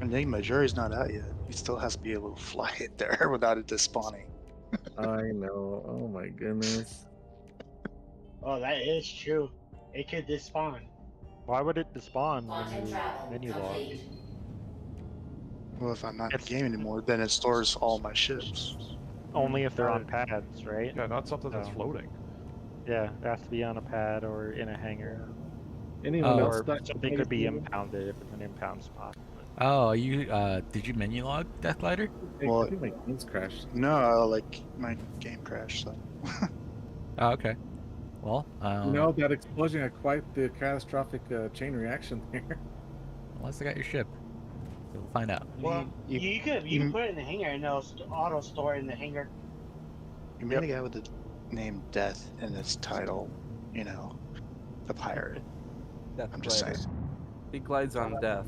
Enigma, jury's not out yet. He still has to be able to fly it there without it despawning. I know. Oh my goodness. Oh, that is true. It could despawn. Why would it despawn when you menu log? Well, if I'm not in It's- the game anymore, then it stores all my ships. Only if they're on pads, right? Yeah, not something that's Oh. floating. Yeah, it has to be on a pad or in a hangar. Anyone else Or stuck something could be impounded if it's an impound spot. Oh, you did you menu log Death Glider? Well, I think my game's crashed. No, like my game crashed. So Oh, okay. Well, You know, that explosion had quite the catastrophic chain reaction there. unless I got your ship, we'll find out. Well, you can put it in the hangar and it'll auto store in the hangar. you mean the guy with the name Death in its title? You know, the pirate. Death I'm just Glider. saying. He glides on death,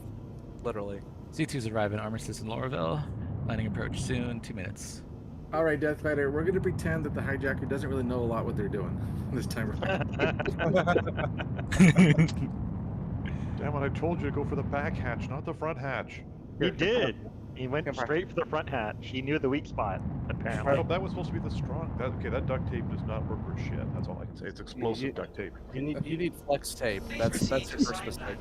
literally. C2's arriving armistice in Laurelville. Landing approach soon. 2 minutes. All right, Death Glider, we're gonna pretend that the hijacker doesn't really know a lot what they're doing this time around. Damn it! I told you to go for the back hatch, not the front hatch. He did. He went straight for the front hatch. He knew the weak spot, apparently. Oh, that was supposed to be the strong. That duct tape does not work for shit. That's all I can say. It's explosive duct tape. You need flex tape. That's your first mistake.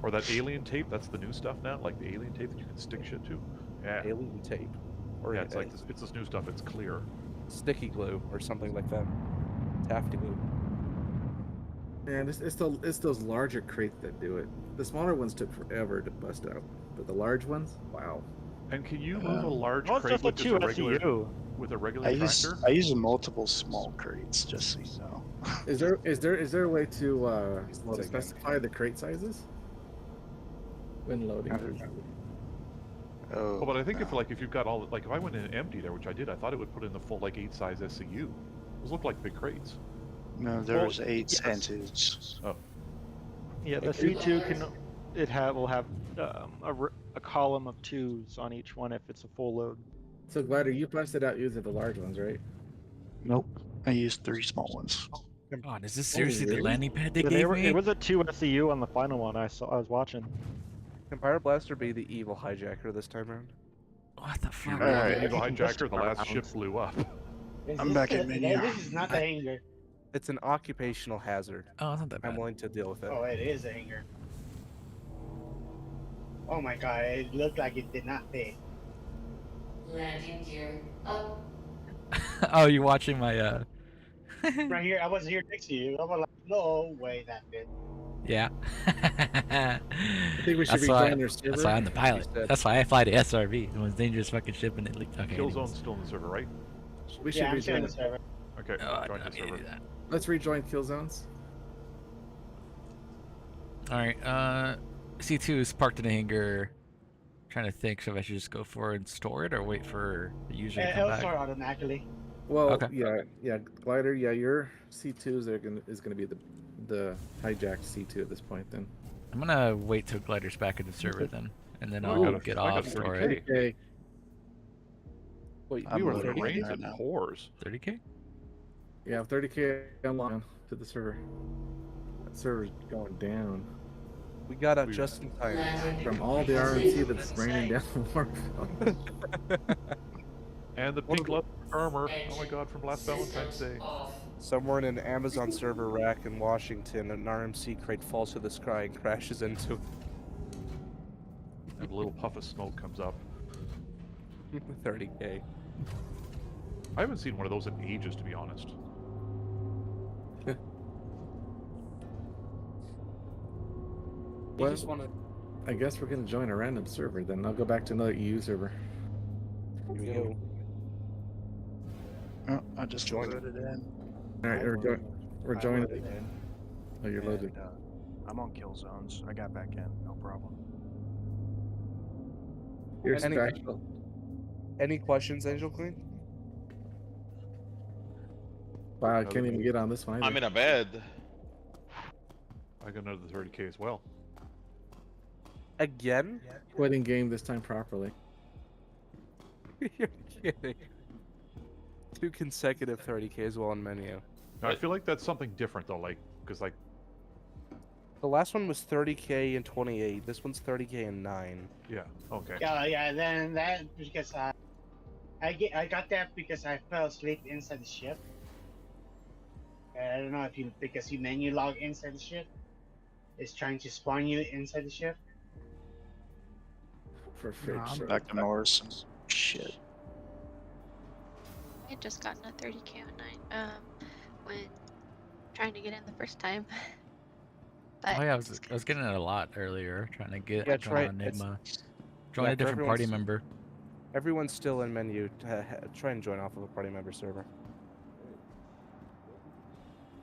Or that alien tape. That's the new stuff now. Like the alien tape that you can stick shit to. Yeah. Alien tape. Or Yeah, it's like it's this new stuff. It's clear. sticky glue or something like that. Taffy glue. Man, it's those larger crates that do it. The smaller ones took forever to bust out, but the large ones, wow. And can you move a large Well, it's crate just a with just a 2 regular SEU. with a regular I use tractor? multiple small crates, just so you know. Is there a way to specify the crate sizes when loading? Oh, Well, but I think if you've got all if I went in empty there, which I did, I thought it would put in the full 8 size SCU. Those look like big crates. no, there's 8s yes. and 2s. Oh. Yeah, the C2 will have a column of 2s on each one if it's a full load. So Glider, you busted out using the large ones, right? Nope, I used 3 small ones. God, is this seriously the landing pad they Yeah, gave me? It was a 2 SEU on the final one I was watching. Can Pyro Blaster be the evil hijacker this time around? What the fuck? Alright. Evil hijacker, the last ship blew up. I'm back at menu. This is not the hangar. It's an occupational hazard. Oh, it's not that I'm bad. willing to deal with it. Oh, it is a hangar. Oh my god, it looked like it did not fit. Landing gear up. Oh, you watching my Right here, I was here next to you. I was like, no way that fit. Yeah. I think we should That's why, rejoin their server. that's why I'm the pilot. That's why I fly the SRV, the most dangerous fucking ship in it. Okay. Killzone's anyways. still in the server, right? We should Yeah, I'm rejoin still it. the server. Okay, Oh, I join did the not mean to server. do that. Let's rejoin kill zones. Alright, C2 is parked in a hangar. Trying to think if I should just go for it and store it or wait for the user to come It'll back. start automatically. Well, Okay. yeah, glider. Yeah, your C2s is gonna be the hijacked C2 at this point. Then I'm gonna wait till Glider's back in the server then, and then Oh, I'll I got get I got off for 30K. it. 30K. Wait, we I'm were loading 30. in Rains right and now. pours. 30K? Yeah, 30K unlocked to the server. That server's going down We got out just in time. Landing from all the gear RNC two that's in raining sight. down Warfield. And the pink leather armor. Oh my god, from last Valentine's Systems Day. off. Somewhere in an Amazon server rack in Washington, an RMC crate falls to the sky and crashes into it. And a little puff of smoke comes up. 30K. I haven't seen one of those in ages, to be honest. Well, just want to. I guess we're gonna join a random server. Then I'll go back to another EU server. Here we go. Oh, I just Join. loaded in. All right, we're I joining. loaded in, Oh, you're loaded. and, I'm on kill zones. I got back in, no problem. Here's Any- special. Any questions, Angel Queen? Wow, I can't even get on this one. I'm Either. in a bed. I got another 30K as well. Again? Quitting game this time properly. You're kidding. 2 consecutive 30Ks while on menu. Now, I feel like that's something different though, like, because like, The last one was 30K and 28. This one's 30K and 9. yeah, okay. Yeah. Then that because I got that because I fell asleep inside the ship. I don't know if you because you menu log inside the ship. It's trying to spawn you inside the ship. For fake I'm sure. back to Norse. Shit. I had just gotten a 30K on 9 when trying to get in the first time. But Oh yeah, I was getting it a lot earlier, trying to get Yeah, join try- Enigma. Join yeah, a for different party everyone's- member. Everyone's still in menu. Try and join off of a party member server.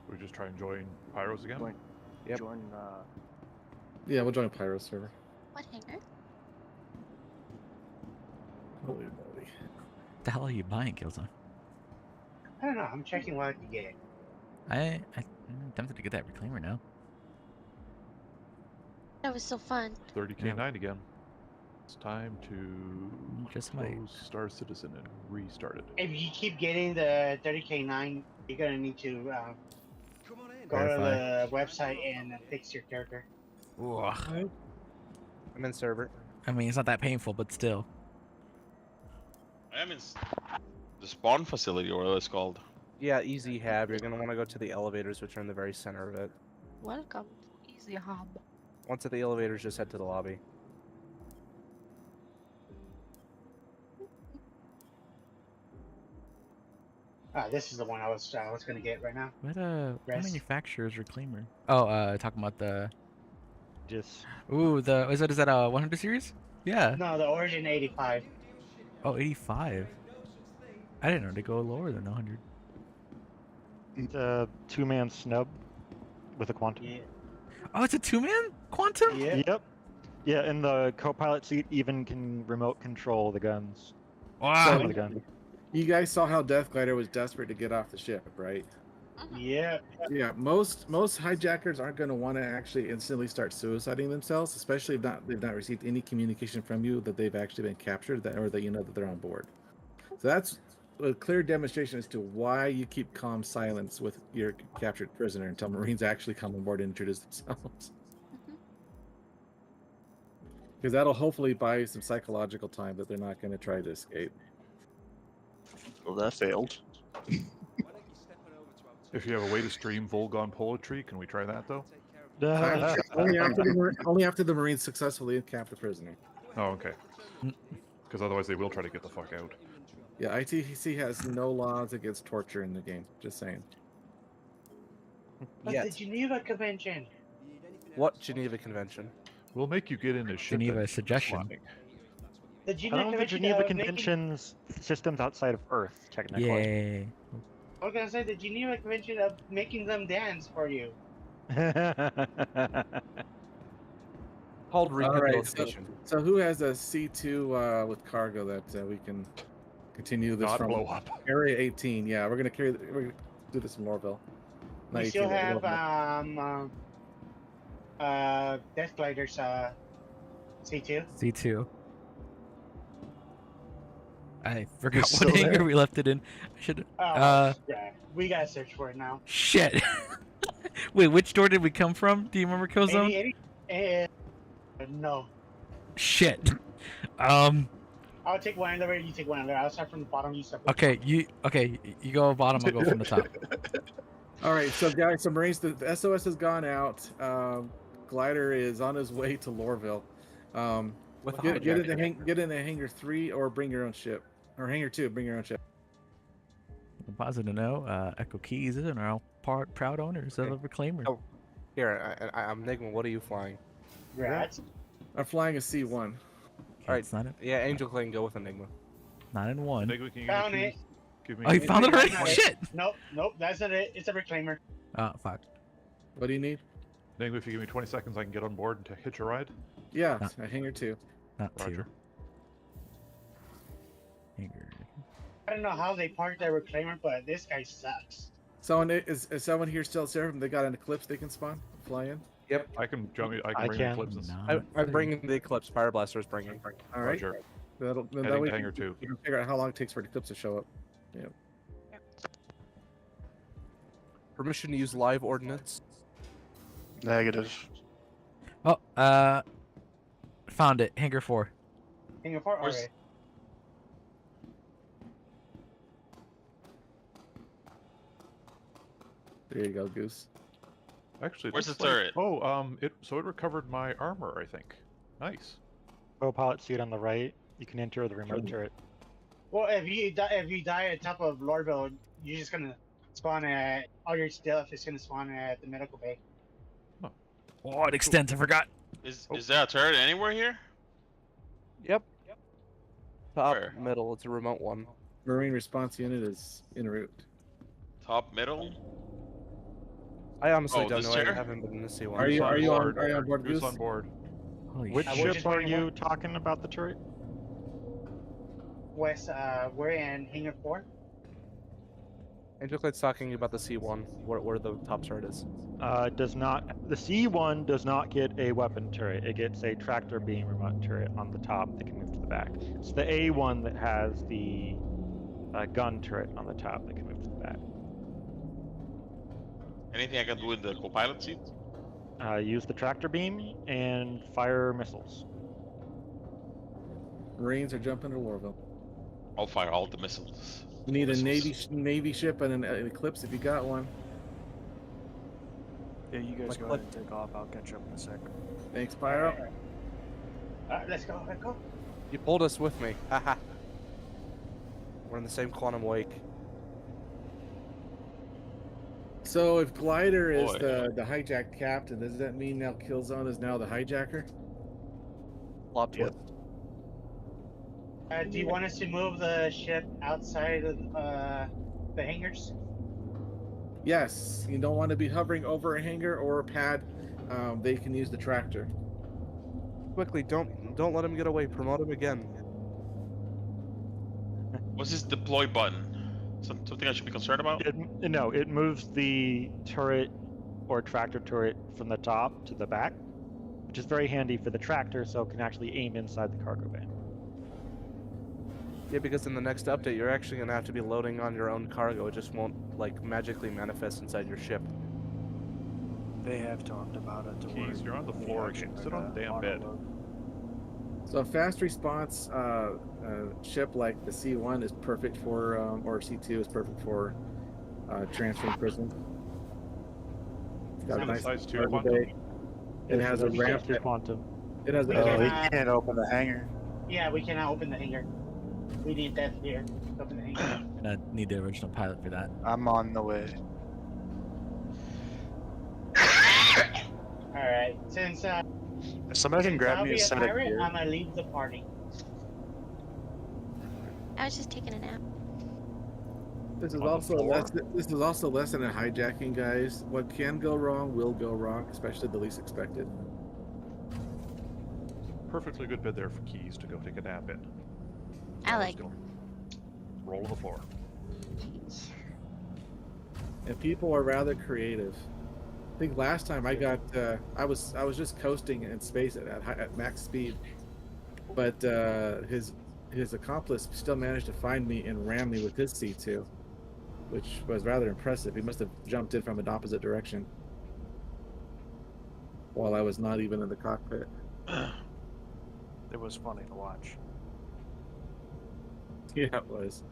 We just try and join Pyros again. Join. Yep. Join. Yeah, we'll join a Pyro server. what hangar? Holy moly. What the hell are you buying, Killzone? I don't know. I'm checking what I can get. I'm tempted to get that reclaimer now. That was so fun. 30K9 again. It's time to Just might. close Star Citizen and restart it. If you keep getting the 30K9, you're gonna need to go Verify. to the website and fix your character. Ugh. I'm in server. I mean, it's not that painful, but still. I am in the spawn facility, or what it's called. Yeah, easy hab. You're gonna want to go to the elevators, which are in the very center of it. Welcome, easy hob. Once at the elevators, just head to the lobby. This is the one I was gonna get right now. What Rest. manufacturer's reclaimer? Oh, talking about the. Just Ooh, is that a 100 series? Yeah. No, the Origin 85. Oh, 85. I didn't know they go lower than 100. it's a two-man snub with a quantum. Yeah. Oh, it's a 2-man quantum? Yeah. Yep. Yeah, and the co-pilot seat even can remote control the guns. Wow. Some of the guns. You guys saw how Death Glider was desperate to get off the ship, right? Yeah. Yeah, most hijackers aren't going to want to actually instantly start suiciding themselves, especially if they've not received any communication from you that they've actually been captured, or that you know that they're on board. So that's a clear demonstration as to why you keep calm silence with your captured prisoner until Marines actually come on board and introduce themselves. Because that'll hopefully buy you some psychological time that they're not going to try to escape. Well, that failed. If you have a way to stream Volgon poetry, can we try that though? only after the Marines successfully cap the prisoner. Oh, okay. Because otherwise they will try to get the fuck out. Yeah, ITC has no laws against torture in the game. Just saying. But the Geneva Convention. What Geneva Convention? We'll make you get in a ship. Geneva that's suggestion. flying. The I Geneva don't think Convention. Geneva making- Convention's systems outside of Earth, technically. Yay. I was gonna say the Geneva Convention of making them dance for you. Called All right, rehabilitation. so who has a C2 with cargo that we can continue this Not from blow up. Area 18. Yeah, we're gonna do this in Lorville. Not We still 18, but have Lorville. Death Gliders C2. C2. I forgot what still hangar there? we left it in. I should. Oh, yeah, we gotta search for it now. Shit. Wait, which door did we come from? Do you remember, Killzone? 80, no. Shit. I'll take one under, you take one under. I'll start from the bottom, you start from the Okay, you go bottom, I'll go from the top. All right, so guys, so Marines, the SOS has gone out. Glider is on his way to Lorville. Get in the hangar 3 or bring your own ship, or hangar 2. Bring your own ship. I'm positive to know, Echo Keys and are all proud owners of a Reclaimer. Oh, here, I'm Nigma. What are you flying? Rats. I'm flying a C1. All right, It's not it. yeah, Angel Clay can go with Enigma. Not in one. Enigma, can you Found it. give me Oh, you found it already? That's not it. Shit! Nope, that's not it. It's a Reclaimer. Fuck. What do you need? Enigma, if you give me 20 seconds, I can get on board and hitch a ride. Yeah, No. a hangar 2. Not Roger. 2. Hangar. I don't know how they parked their Reclaimer, but this guy sucks. Someone is someone here still Seraphim? They got an Eclipse they can spawn, fly in. Yep, I can jump. I can I bring can. Eclipses. I'm bringing the Eclipse. Fire Blaster's bringing. All right. Roger. That Heading way to hangar 2. you can figure out how long it takes for the Eclipse to show up. Yeah. Permission to use live ordnance. Negative. Oh, found it. Hangar 4. Hangar 4? Where's- Okay. There you go, Goose. Actually, it Where's looks the turret? So it recovered my armor, I think. Nice. Co-pilot seat on the right. You can enter the remote turret. Well, if you die at the top of Lorville, you're just gonna spawn at all your stuff is gonna spawn at the medical bay. Oh, it extends. I forgot. Is there a turret anywhere here? Yep. Top Where? middle. It's a remote one. Marine response unit is en route. Top middle? I honestly Oh, don't this know. I chair? haven't been to see one. Are you on board, Goose Goose? on board. Holy Which shit. ship are you talking about the turret? West, we're in Hangar 4. Angel Clay's talking about the C1, where the top turret is. Does not. The C1 does not get a weapon turret. It gets a tractor beam remote turret on the top that can move to the back. It's the A1 that has the gun turret on the top that can move to the back. Anything I can do in the co-pilot seat? Use the tractor beam and fire missiles. Marines are jumping to Lorville. I'll fire all the missiles. You need a Missiles. Navy ship and an Eclipse if you got one. Yeah, you guys go ahead and take off. I'll catch up in a sec. Thanks, Pyro. Let's go, let's go. You pulled us with me. Haha. We're in the same quantum wake. So if Glider is Boy. the hijack captain, does that mean now Killzone is now the hijacker? Plot twist. Do you want us to move the ship outside of the hangars? Yes. You don't want to be hovering over a hangar or a pad. They can use the tractor. Quickly, don't let him get away. Promote him again. What's this deploy button? Something I should be concerned about? No, it moves the turret or tractor turret from the top to the back, which is very handy for the tractor, so it can actually aim inside the cargo bay. Yeah, because in the next update, you're actually gonna have to be loading on your own cargo. It just won't like magically manifest inside your ship. They have talked about it. To Keys, where you're on the they floor actually again. Sit like on the a damn bed. auto-load. So a fast response ship like the C1 is perfect for, or C2 is perfect for transferring prisoners. It's got a Is it nice size 2 cargo quantum? bay. It has a ramp. Size 2 quantum. It has We a Oh, he cannot- can't open the hangar. Yeah, we cannot open the hangar. We need that here to open the hangar. And I need the original pilot for that. I'm on the way. Alright, since If somebody can since grab I'll me be a a set of pirate, gear. I'm gonna leave the party. I was just taking a nap. This is On the also floor? a lesson in hijacking, guys. What can go wrong will go wrong, especially the least expected. Perfectly good bed there for Keys to go take a nap in. I like Let's go. roll on the floor. And people are rather creative. I think last time I got, I was just coasting in space at max speed, but his accomplice still managed to find me and ram me with his C2, which was rather impressive. He must have jumped in from an opposite direction while I was not even in the cockpit. It was funny to watch. Yeah, it was.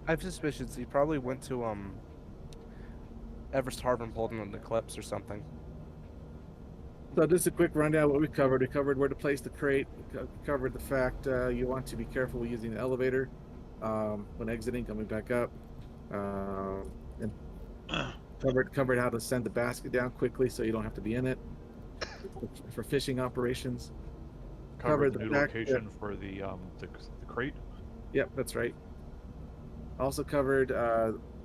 I have suspicions he probably went to Everest Harbor and pulled in an eclipse or something. So just a quick rundown of what we covered. We covered where to place the crate. We covered the fact you want to be careful using the elevator when exiting, coming back up. And covered how to send the basket down quickly so you don't have to be in it for fishing operations. Covered the new location for the crate. Yep, that's right. Also covered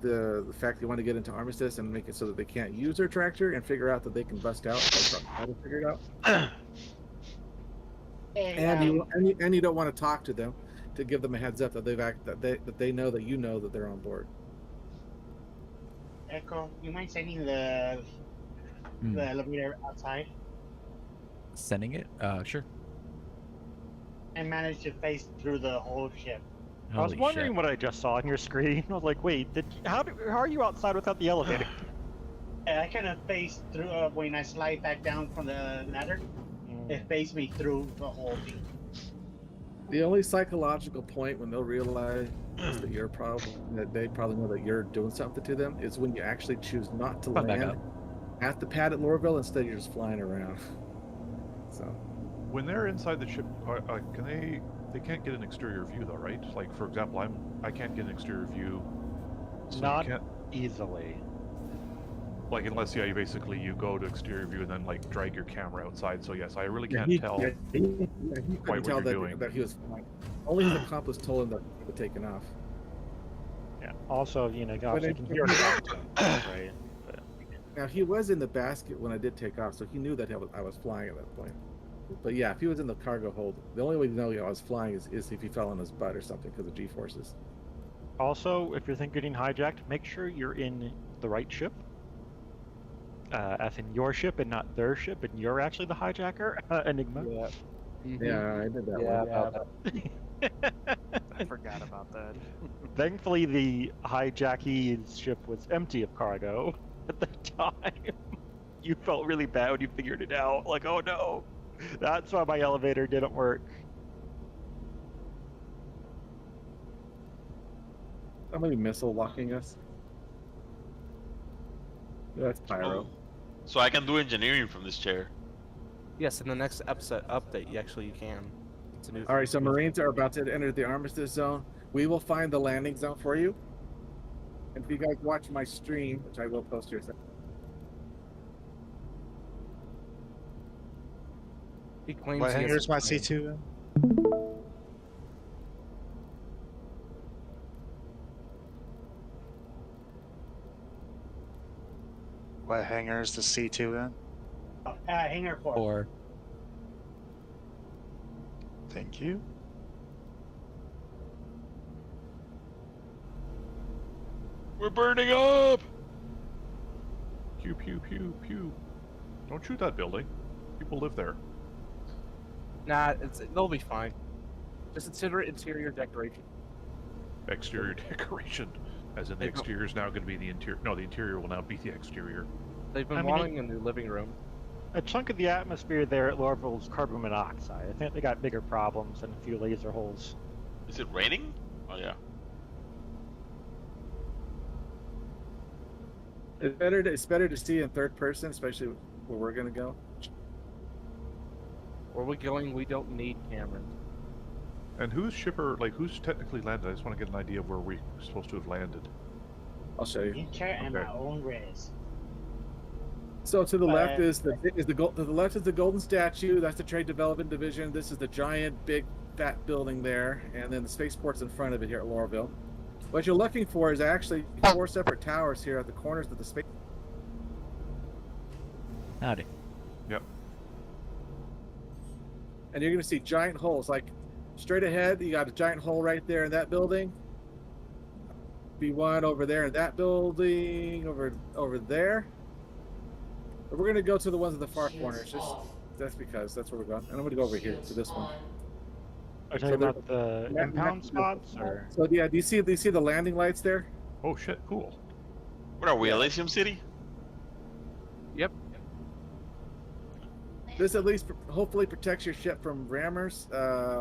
the fact you want to get into Armistice and make it so that they can't use their tractor and figure out that they can bust out. How to figure it out. And you don't want to talk to them to give them a heads up that they know that you know that they're on board. Echo, you mind sending the elevator outside? Sending it? Sure. And managed to face through the whole ship. I was wondering what I just saw on your screen. I was like, wait, how are you outside without the elevator? Yeah, I kind of phased through when I slide back down from the ladder. It phased me through the whole thing. The only psychological point when they'll realize that you're that they probably know that you're doing something to them is when you actually choose not to land at the pad at Lorville. Instead, you're just flying around. So when they're inside the ship, can they can't get an exterior view though, right? Like for example, I can't get an exterior view. So not easily. Like unless you basically you go to exterior view and then like drag your camera outside. So yes, I really can't tell he quite what you're doing. That he was flying. Only his accomplice told him that he was taken off. Yeah. Also, you know, gosh, you can hear it, right? But... Now he was in the basket when I did take off, so he knew that I was flying at that point. But yeah, if he was in the cargo hold, the only way to know I was flying is if he fell on his butt or something because of G-forces. Also, if you're thinking hijacked, make sure you're in the right ship. As in your ship and not their ship, and you're actually the hijacker, Enigma. Yeah, yeah, I did that I forgot about that. Thankfully, the hijackee's ship was empty of cargo at the time. You felt really bad when you figured it out. Like, oh no, that's why my elevator didn't work. Somebody missile locking us. That's pyro. So I can do engineering from this chair. Yes, in the next episode update, you can. It's a new. All right, so Marines are about to enter the Armistice Zone. We will find the landing zone for you. And if you guys watch my stream, which I will post here, he claims. Well, here's my C2. What hangar is the C2 in? Hangar 4. Thank you. We're burning up! Pew, pew, pew, pew. Don't shoot that building. People live there. Nah, they'll be fine. Just consider it interior decoration. Exterior decoration. As in the exterior is now going to be the interior. No, the interior will now be the exterior. They've been wanting a new living room. A chunk of the atmosphere there at Lorville is carbon monoxide. I think they got bigger problems than a few laser holes. Is it raining? Oh yeah. It's better to see in third person, especially where we're gonna go. Where we're going, we don't need cameras. And who's technically landed? I just want to get an idea of where we're supposed to have landed. I'll show you. In chair and my own res. So to the left is the golden statue. That's the Trade Development Division. This is the giant, big, fat building there, and then the spaceport's in front of it here at Laurelville. What you're looking for is actually 4 separate towers here at the corners of the space. Howdy. Yep. And you're going to see giant holes. Like straight ahead, you got a giant hole right there in that building. be one over there in that building, over there. But we're gonna go to the ones in the far corners. That's because that's where we're going. And I'm gonna go over here to this one. Are you talking about the impound spots, or? So yeah, do you see the landing lights there? Oh shit! Cool. What are we, Elysium City? Yep. This at least hopefully protects your ship from rammers.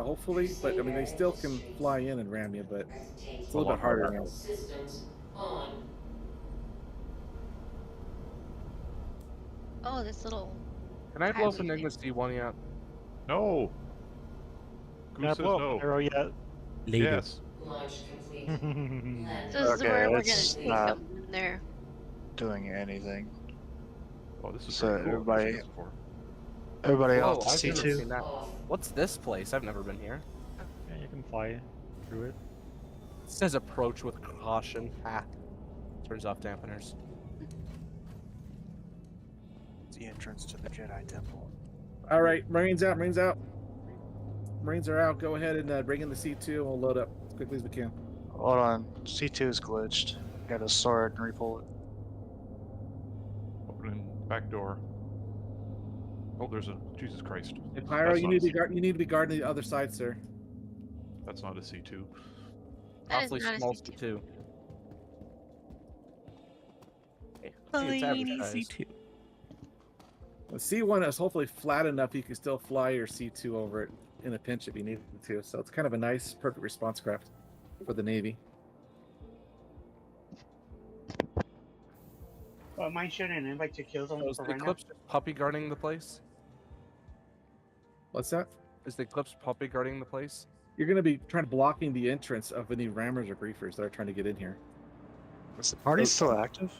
Hopefully, but I mean they still can fly in and ram you, but it's a little bit harder now. Systems on. Oh, this little. Can I blow up Enigma C1 yet? No. Can I blow up arrow yet? Yes. Launch complete. This is where we're it's gonna not come in there. doing anything. Oh, this is So pretty cool. everybody Whoa, off to I've never C2. seen that. What's this place? I've never been here. Yeah, you can fly through it. It says approach with caution. Ah. Turns off dampeners. It's the entrance to the Jedi Temple. All right, Marines out. Marines out. Marines are out. Go ahead and bring in the C2, and we'll load up as quickly as we can. Hold on, C2 is glitched. Got to sword and repull it. Opening back door. Oh, there's a Jesus Christ. Hey, Pyro, That's you not need a to guard. You need to be guarding the other side, sir. That's not a C2. That is Awfully not a small C2. C2. Hey, Tiny it's advertised. C2. The C1 is hopefully flat enough you can still fly your C2 over it in a pinch if you needed to. So it's kind of a nice, perfect response craft for the Navy. Well, mind shooting an invite to kill zone Is for the right now? Eclipse puppy guarding the place? What's that? Is the Eclipse puppy guarding the place? You're going to be trying to blocking the entrance of any rammers or griefers that are trying to get in here. Is the party still active?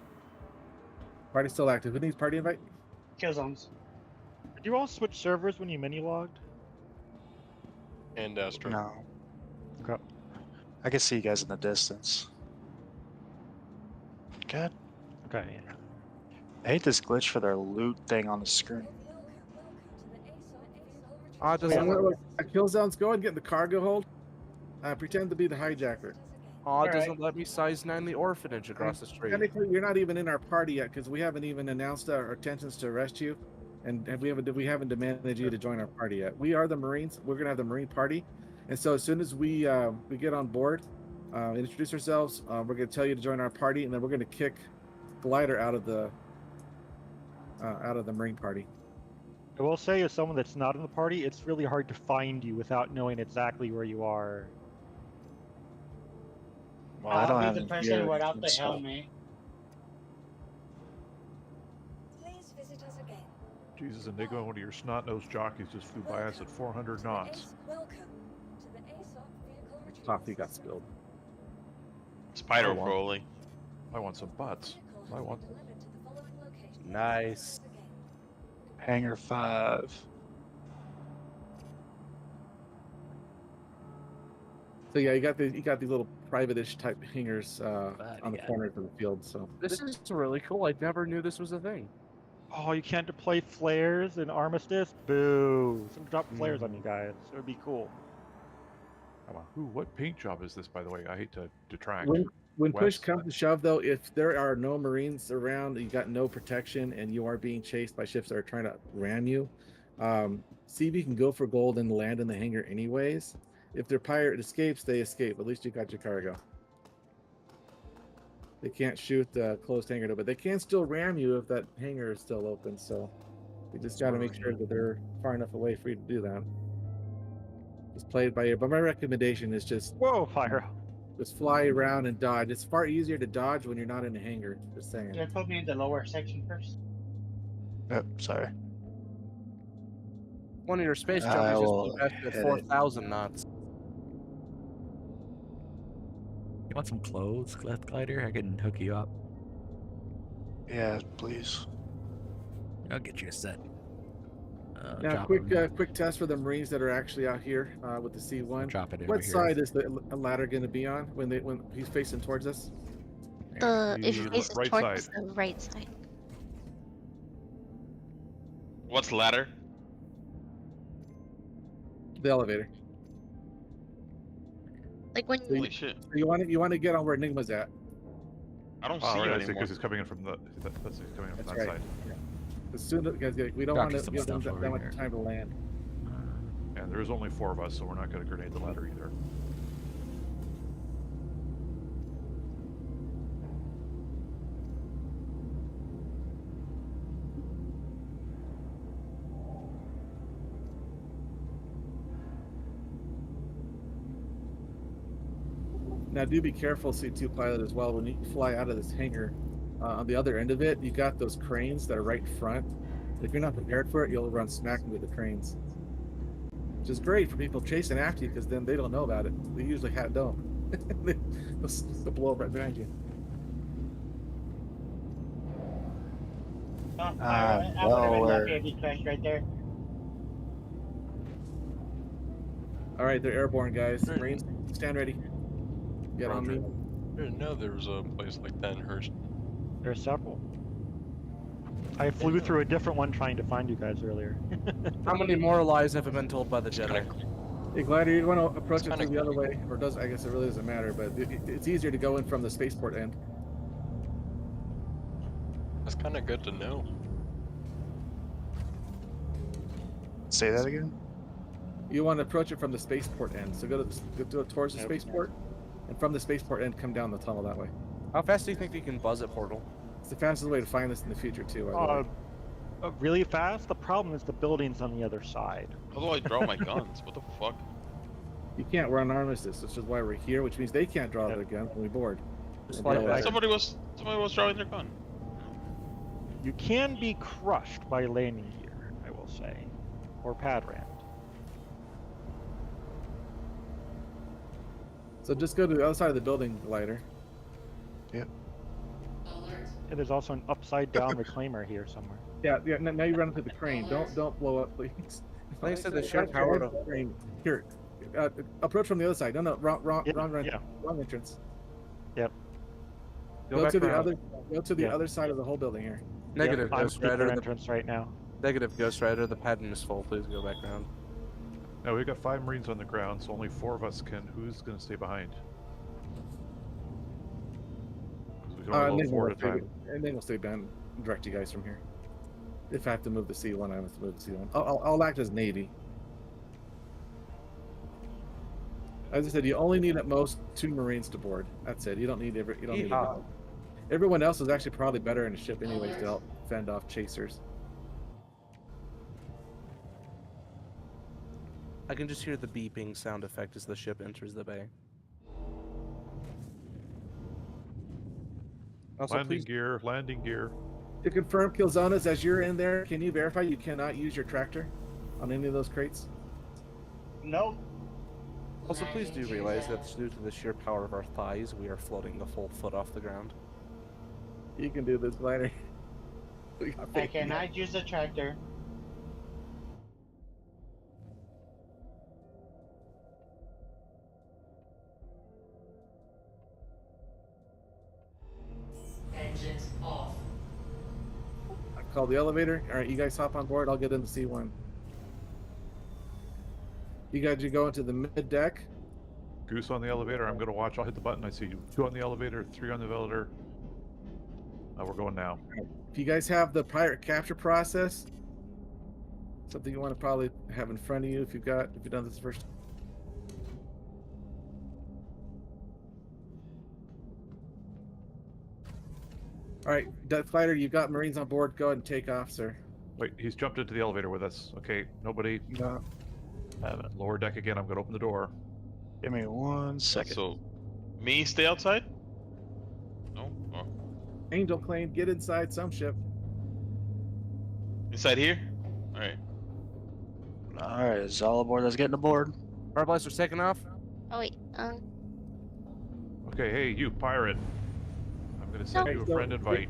Party's still active. Who needs party invite? Kill zones. Did you all switch servers when you menu logged? And Astro. No. Okay. I can see you guys in the distance. God, Okay. Yeah. I hate this glitch for their loot thing on the screen. Ah, it doesn't Wait, let kill zones. Go and get the cargo hold. Pretend to be the hijacker. Oh, it doesn't let me size 9 the orphanage across the street. Technically, you're not even in our party yet because we haven't even announced our intentions to arrest you, and we haven't demanded you to join our party yet. We are the Marines. We're gonna have the Marine party, and so as soon as we get on board, introduce ourselves, we're gonna tell you to join our party, and then we're gonna kick Glider out of the Marine party. I will say, as someone that's not in the party, it's really hard to find you without knowing exactly where you are. Well, I don't I'll have be the any person gear without and the stuff. helmet. Please visit us again. Jesus, Enigma, one of your snot-nosed jockeys just flew by us at 400 knots. Welcome to the ASOC vehicle. Coffee got spilled. Spider I want- Crowley. I want some butts. I want. Nice. Hangar 5. So yeah, you got these little private-ish type hangars on the corners of the field. So This is really cool. I never knew this was a thing. Oh, you can't deploy flares in Armistice? Boo! Some drop flares on you guys. It would be cool. Ooh, what paint job is this, by the way? I hate to detract. When push West. comes to shove, though, if there are no Marines around, you got no protection, and you are being chased by ships that are trying to ram you, see if you can go for gold and land in the hangar anyways. If their pirate escapes, they escape. At least you got your cargo. They can't shoot the closed hangar, but they can still ram you if that hangar is still open. So you just got to make sure that they're far enough away for you to do that. Just play it by ear. But my recommendation is just Pyro. Just fly around and dodge. It's far easier to dodge when you're not in a hangar. Just saying. Can I put me in the lower section first? Yep, sorry. One of your space I jumpers will just flew past hit at it. 4,000 knots. You want some clothes, Glider? I can hook you up. Yeah, please. I'll get you a set. Now, drop quick 'em. quick test for the Marines that are actually out here with the C1. Drop it over What here. side is the ladder going to be on when he's facing towards us? If he The faces right towards side. the right side. What's ladder? The elevator. Like when So Holy shit. you want to get on where Enigma's at. I don't Oh, see right, you I see, anymore. because he's coming in from the. That's he's coming in from That's that right. side. Yeah. As soon as because we don't Got want to some give them stuff that over much here. time to land. And there's only 4 of us, so we're not going to grenade the ladder either. Now, do be careful, C2 pilot, as well. When you fly out of this hangar, on the other end of it, you got those cranes that are right in front. If you're not prepared for it, you'll run smack into the cranes. Which is great for people chasing after you, because then they don't know about it. They usually don't. They'll blow up right behind you. Oh, I would have been lucky if he crashed right there. All right, they're airborne, guys. Marines, stand ready. Get on me. I didn't know there was a place like that in Hurst. There's several. I flew through a different one trying to find you guys earlier. How many more lies have been told by the Jedi? Hey, Glider, you want to approach it through the other way, or does I guess it really doesn't matter, but it's easier to go in from the spaceport end. That's kind of good to know. Say that again. You want to approach it from the spaceport end, so go towards the spaceport, and from the spaceport end, come down the tunnel that way. How fast do you think you can buzz at Portal? It's the fastest way to find this in the future too. Really fast. The problem is the building's on the other side. How do I draw my guns? What the fuck? You can't. We're on armistice, which is why we're here, which means they can't draw their gun when we board. Somebody was drawing their gun. You can be crushed by landing gear, I will say, or pad rammed. So just go to the other side of the building, Glider. Yep. And there's also an upside down reclaimer here somewhere. Yeah. Now you run into the crane. Don't blow up, please. Like I said, the share power to crane. Here, approach from the other side. No, wrong entrance. Yep. Go to the other. Go to the other side of the whole building here. Negative, I'm Ghost at Rider. their entrance right now. Negative, Ghost Rider. The pattern is full. Please go back around. No, we've got 5 Marines on the ground, so only 4 of us can. Who's going to stay behind? So we can only load 4 at a time. And then we'll stay down and direct you guys from here. If I have to move the C1, I have to move the C1. I'll act as Navy. As I said, you only need at most 2 Marines to board. That's it. You don't need everyone else is actually probably better in a ship anyways to help fend off chasers. I can just hear the beeping sound effect as the ship enters the bay. Also, Landing gear. To confirm, Killzonas, as you're in there, can you verify you cannot use your tractor on any of those crates? Nope. Also, please do realize that due to the sheer power of our thighs, we are floating the full foot off the ground. You can do this, Glider. I cannot use the tractor. Engines off. I call the elevator. All right, you guys hop on board. I'll get in the C1. You guys, you go into the mid deck. Goose on the elevator. I'm going to watch. I'll hit the button. I see you. 2 on the elevator, 3 on the elevator. We're going now. If you guys have the pirate capture process, something you want to probably have in front of you if you've done this first. All right, Death Fighter, you've got Marines on board. Go ahead and take off, sir. Wait, he's jumped into the elevator with us. Okay, nobody. No. Lower deck again. I'm going to open the door. Give me 1 second. So, me stay outside? No? Oh. Angel Claim, get inside some ship. Inside here? Alright. Alright, it's all aboard. Let's get aboard. Power blaster's taking off. Oh wait, Okay, hey, you pirate. I'm going to send you a friend invite.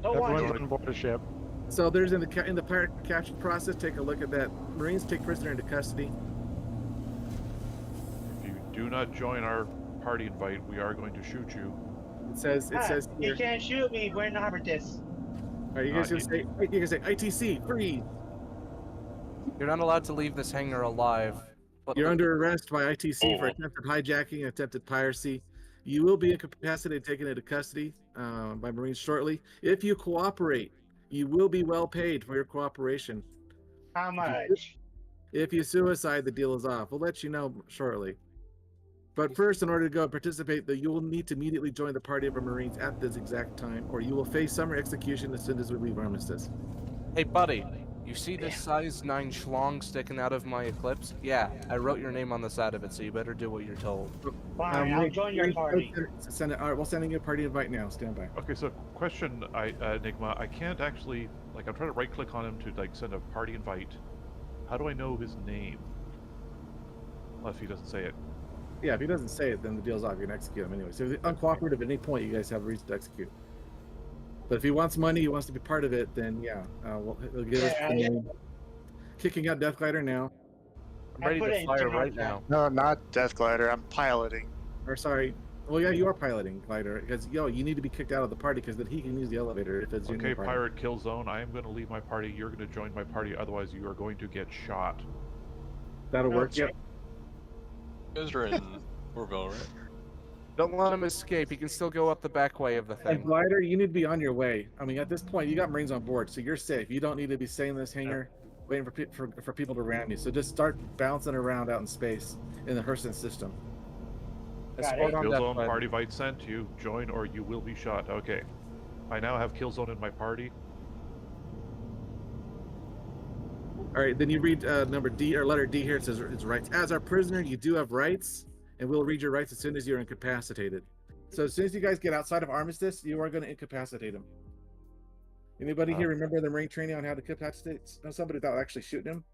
Everyone's on board the ship. So there's in the pirate capture process. Take a look at that. Marines take prisoner into custody. If you do not join our party invite, we are going to shoot you. It says here. You can't shoot me. We're in the Armistice. All right, you guys gonna say ITC free. You're not allowed to leave this hangar alive. You're under arrest by ITC for attempted hijacking and attempted piracy. You will be incapacitated, taken into custody by Marines shortly. If you cooperate, you will be well paid for your cooperation. How much? If you suicide, the deal is off. We'll let you know shortly. But first, in order to go and participate, you will need to immediately join the party of our Marines at this exact time, or you will face summary execution as soon as we leave armistice. Hey, buddy, you see this size 9 schlong sticking out of my Eclipse? Yeah, I wrote your name on the side of it, so you better do what you're told. Fine, I'll join your party. We're sending you a party invite now. Stand by. Okay, so question, Enigma, I can't actually, like, I'm trying to right-click on him to, like, send a party invite. How do I know his name? Unless he doesn't say it. Yeah, if he doesn't say it, then the deal's off. You're gonna execute him anyway. So if he's uncooperative at any point, you guys have a reason to execute. But if he wants money, he wants to be part of it, then yeah, he'll give us the name. Kicking out Death Glider now. I'm ready to fire right now. No, not Death Glider. I'm piloting. Or sorry. Well, yeah, you are piloting Glider because you need to be kicked out of the party because then he can use the elevator if it's your Okay, new party. Pirate Kill Zone, I am going to leave my party. You're going to join my party. Otherwise, you are going to get shot. That'll work. Yep. You guys are in Orville, right? Don't let him escape. He can still go up the back way of the And thing. Glider, you need to be on your way. I mean, at this point, you got Marines on board, so you're safe. You don't need to be staying in this hangar, waiting for people to ram you. So just start bouncing around out in space in the Hurston system. Killzone party invite sent. You join or you will be shot. Okay. I now have Killzone in my party. All right, then you read number D or letter D here. It says it's rights. As our prisoner, you do have rights, and we'll read your rights as soon as you're incapacitated. So as soon as you guys get outside of armistice, you are going to incapacitate him. Anybody here remember the Marine training on how to incapacitate somebody without actually shooting him?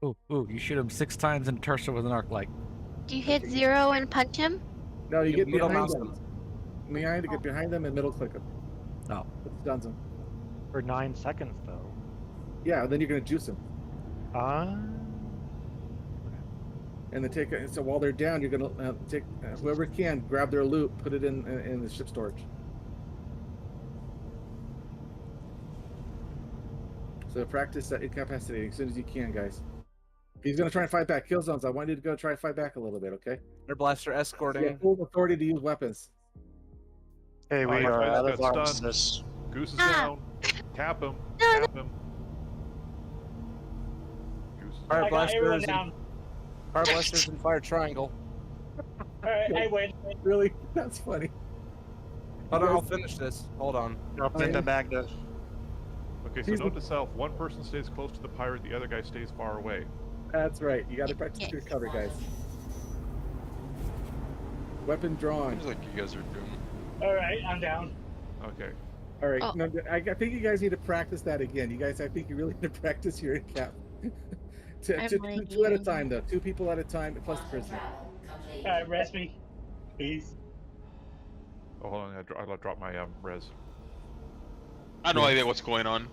Ooh, you shoot him 6 times in the torso with an arc light. Do you hit 0 and punch him? No, you get middle behind mouse them. Get behind them and middle click them. Oh. It stuns them. For 9 seconds, though. Yeah, then you're going to juice them. And then take so while they're down, you're gonna take whoever can grab their loot, put it in the ship storage. So practice incapacitating as soon as you can, guys. He's gonna try and fight back. Kill zones. I want you to go try and fight back a little bit, okay? Air blaster escorting. You have full authority to use weapons. Hey, we are out of got armistice. Goose is down. Cap him. Cap him. Fire blasters. Down. Fire blasters and fire triangle. Alright, I win. Really? That's funny. Hold on, I'll finish this. Hold on. Drop into Magda. Okay, so note to self: one person stays close to the pirate, the other guy stays far away. That's right. You got to practice your cover, guys. Weapon drawn. Seems like you guys are doomed. Alright, I'm down. Okay. All right. No, I think you guys need to practice that again. You guys, I think you really need to practice your incap. Two at a time, though. 2 people at a time, plus the prisoner. Alright, rest me, please. Oh, hold on, I dropped my res. I have no idea what's going on.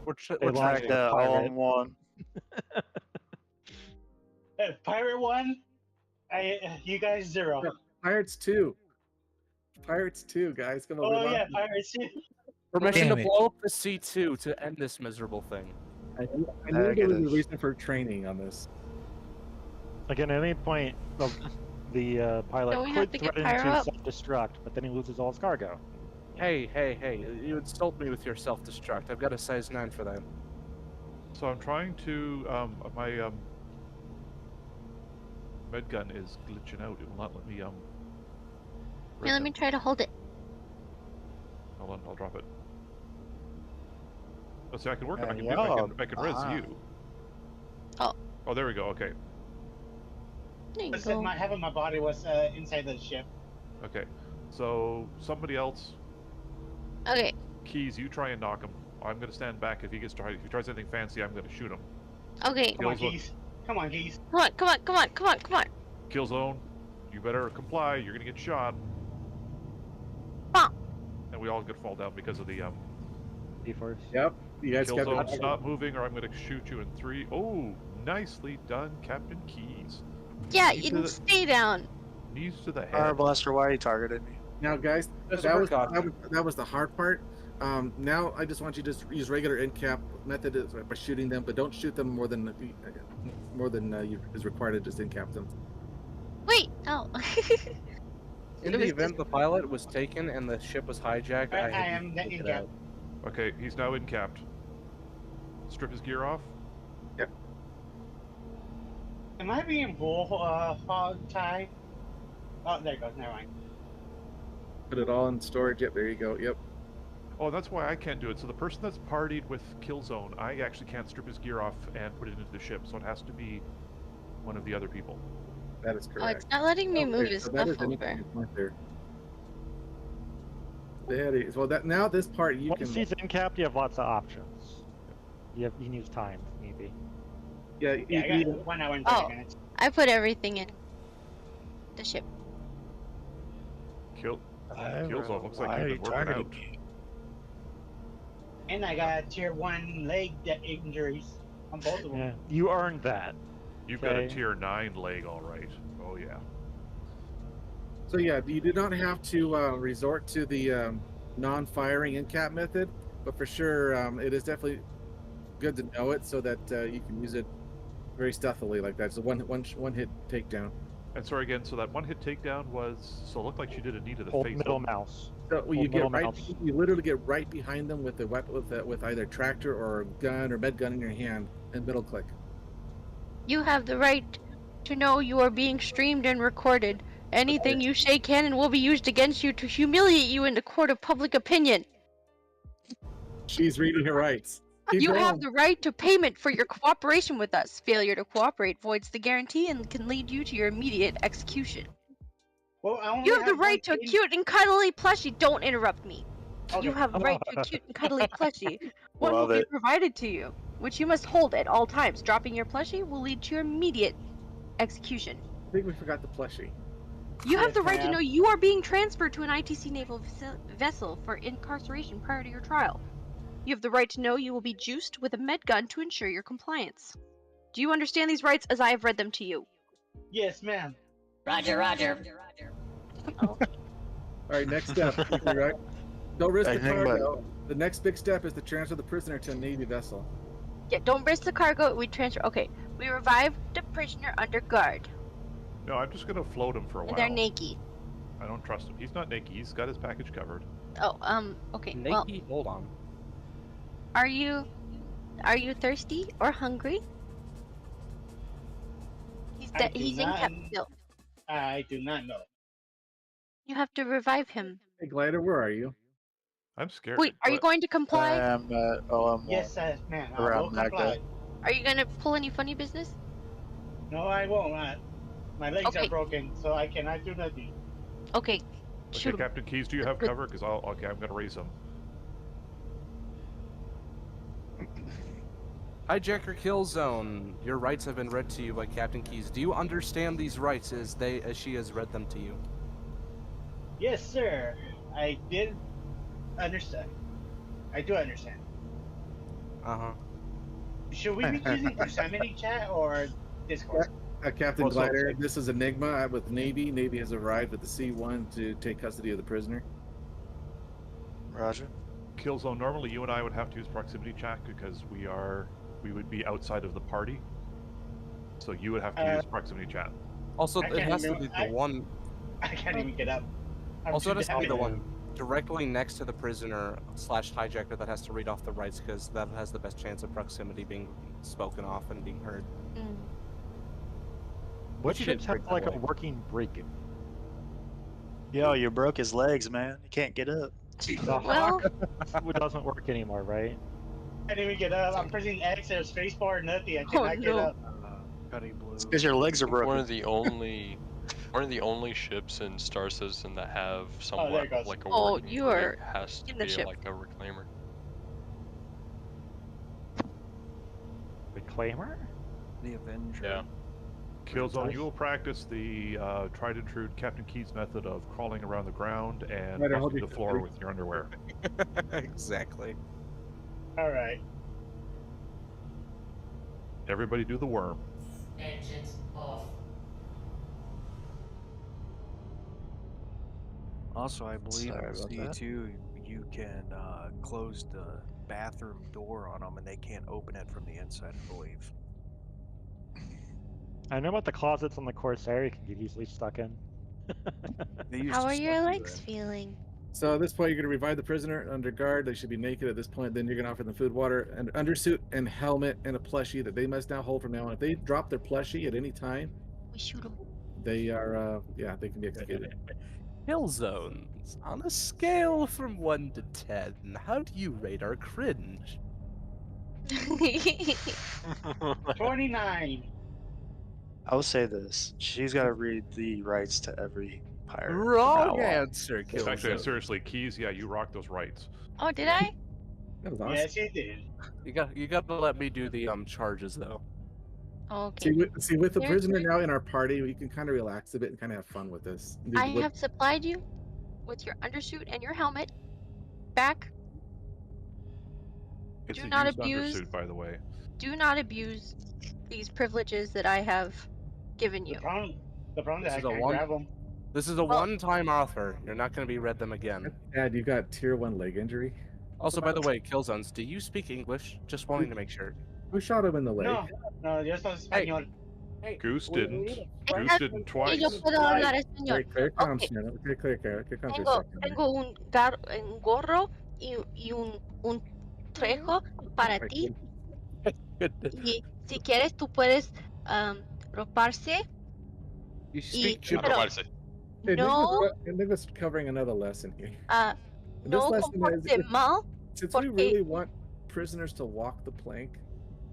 We're trying to all in one. Pirate 1, you guys 0. No, Pirates 2. Pirates 2, guys. Come on. Oh yeah, Pirates 2. Permission to blow up the C2 to end this miserable thing. I knew there was a reason for training on this. Again, at any point, the pilot Don't we have could to get threaten Pyro to up? self-destruct, but then he loses all his cargo. Hey, you insult me with your self-destruct. I've got a size 9 for that. So I'm trying to, my med gun is glitching out. It will not let me, Here, let me try to hold it. Hold on, I'll drop it. Oh, see, I can work it. I can, I can res you. Oh. Oh, there we go. Okay. There you I said go. half of my body was inside the ship. Okay. So somebody else. Okay. Keys, you try and knock him. I'm gonna stand back. If he tries anything fancy, I'm gonna shoot him. Okay. Come on, Keys. Come on, Keys. Come on. Kill zone. You better comply. You're gonna get shot. Bump. And we all could fall down because of the D-force. Yep. You guys Kill got zone. Stop moving, or I'm gonna shoot you in 3. Oh, nicely done, Captain Keys. Yeah, Knees you to can the- stay down. Knees to the Fire head. blaster, why you targeted me? Now, guys, that was the hard part. Now I just want you to just use regular incap method by shooting them, but don't shoot them more than is required to just incap them. Wait. Oh. In the event the pilot was taken and the ship was hijacked, I had am you the take it in-cap. out. Okay, he's now in-capped. Strip his gear off. Am I being hog tied? Oh, there it goes. Never mind. Put it all in storage. Yep, there you go. Yep. Oh, that's why I can't do it. So the person that's partied with Killzone, I actually can't strip his gear off and put it into the ship. So it has to be one of the other people. That is Oh, correct. it's not letting me move his so that stuff is an over. interesting point there. That is well. That now this part you Once can. he's in-capped, you have lots of options. You can use time, maybe. Yeah, Yeah, I you, got 1 hour and 30 minutes. I put everything in the ship. Killzone looks Why like are you've you been working targeting out. me? And I got tier 1 leg injuries on both of them. Yeah, you earned that. You've got a Okay. tier 9 leg, all right. Oh yeah. So yeah, you did not have to resort to the non-firing in-cap method, but for sure it is definitely good to know it so that you can use it very stealthily like that. So one hit takedown. And sorry again. So that one hit takedown was. So it looked like she did a knee to the Hold face. middle mouse. So Hold you middle get right, mouse. you literally get right behind them with the weapon with either tractor or gun or med gun in your hand and middle click. You have the right to know you are being streamed and recorded. Anything you say can and will be used against you to humiliate you in the court of public opinion. She's reading her rights. Keep You going. have the right to payment for your cooperation with us. Failure to cooperate voids the guarantee and can lead you to your immediate execution. Well, I only You have the one right to a pin- cute and cuddly plushie. Don't interrupt me. Okay. You have the right to a cute and cuddly plushie. One Love will be it. provided to you, which you must hold at all times. Dropping your plushie will lead to your immediate execution. I think we forgot the plushie. You have Yes, the right to ma'am. know you are being transferred to an ITC naval vessel for incarceration prior to your trial. You have the right to know you will be juiced with a med gun to ensure your compliance. Do you understand these rights as I have read them to you? Yes, ma'am. Roger, roger. All right, next step. Right? Don't risk the Anything but- cargo. The next big step is to transfer the prisoner to a Navy vessel. Yeah, don't risk the cargo. We transfer. Okay, we revive the prisoner under guard. No, I'm just gonna float him for a while. And they're naked. I don't trust him. He's not naked. He's got his package covered. Oh, okay. Well, Naked? Hold on. are you thirsty or hungry? He's in cap still. I do not know. You have to revive him. Hey, Glider, where are you? I'm scared. Wait, are you going to comply? I'm Yes, ma'am. I around will comply. Magda. Are you gonna pull any funny business? No, I won't. My legs Okay. are broken, so I cannot do nothing. Okay. Okay, Shoot him. Captain Keys, do you have cover? Because okay, I'm gonna raise him. Hijacker kill zone. Your rights have been read to you by Captain Keys. Do you understand these rights as she has read them to you? Yes, sir. I did understand. I do understand. Uh-huh. Should we be using proximity chat or Discord? Captain Well, so- Glider, this is Enigma with Navy. Navy has arrived with the C-1 to take custody of the prisoner. Roger. Killzone. Normally, you and I would have to use proximity chat because we would be outside of the party. So you would have to use proximity chat. Also, I it can't has to even- be the one. I can't even get up. I'm Also, it too has to be the damaged. one directly next to the prisoner / hijacker that has to read off the rights, because that has the best chance of proximity being spoken off and being heard. Mm. What you ships did have break like the a leg. working brake? Yo, you broke his legs, man. He can't get up. The Well- Hawk doesn't work anymore, right? I can't even get up. I'm pressing X or spacebar, nothing. I cannot get no. up. Cutty blue. Because your legs are One broken. of the only ships in Star Citizen that have there somewhat it goes. like a Oh, working you brake are has to in the be ship. like a reclaimer. Reclaimer? The Avenger. Yeah. Killzone, you will practice the tried and true Captain Keys method of crawling around the ground and Right, hold busting your the floor finger. with your underwear. Exactly. All right. Everybody do the worm. Engines off. Also, I believe Sorry in about that. C2 you can close the bathroom door on them and they can't open it from the inside, I believe. I know about the closets on the Corsair you can get easily stuck in. They used How to are your stuff you legs in. feeling? So at this point, you're going to revive the prisoner under guard. They should be naked at this point. Then you're going to offer them food, water, an undersuit, and helmet, and a plushie that they must now hold from now on. If they drop their plushie at any time, We shoot them. they are, yeah, they can be executed. Kill zones. On a scale from 1 to 10, how do you rate our cringe? 29. I will say this: she's got to read the rights to every pirate. from Wrong now on. answer, Kill Actually, Zone. seriously, Keys, yeah, you rock those rights. Oh, did I? That was awesome. Yes, you did. You got to let me do the charges though. Okay. See, with the There's- prisoner now in our party, we can kind of relax a bit and kind of have fun with this. I have supplied you with your undersuit and your helmet. Back. It's Do a not used abuse- undersuit, by the way. Do not abuse these privileges that I have given you. The problem This is I is a can't one- grab them. This is a one-time offer. You're not going to be read them again. Dad, you've got tier 1 leg injury. Also, by the way, Killzones, do you speak English? Just wanting to make sure. Who shot him in the leg? No, yo soy español. Goose didn't. Goose Estás- didn't Y twice. yo puedo hablar Very español. clear Ok. comms, man. Very clear comms. Tengo un gorro y un trejo para ti. Y si quieres, tú puedes roparse. You speak pero- gibberish. No, Enigma's covering another lesson here. This no lesson is, comporte mal. since we really want prisoners to walk the plank,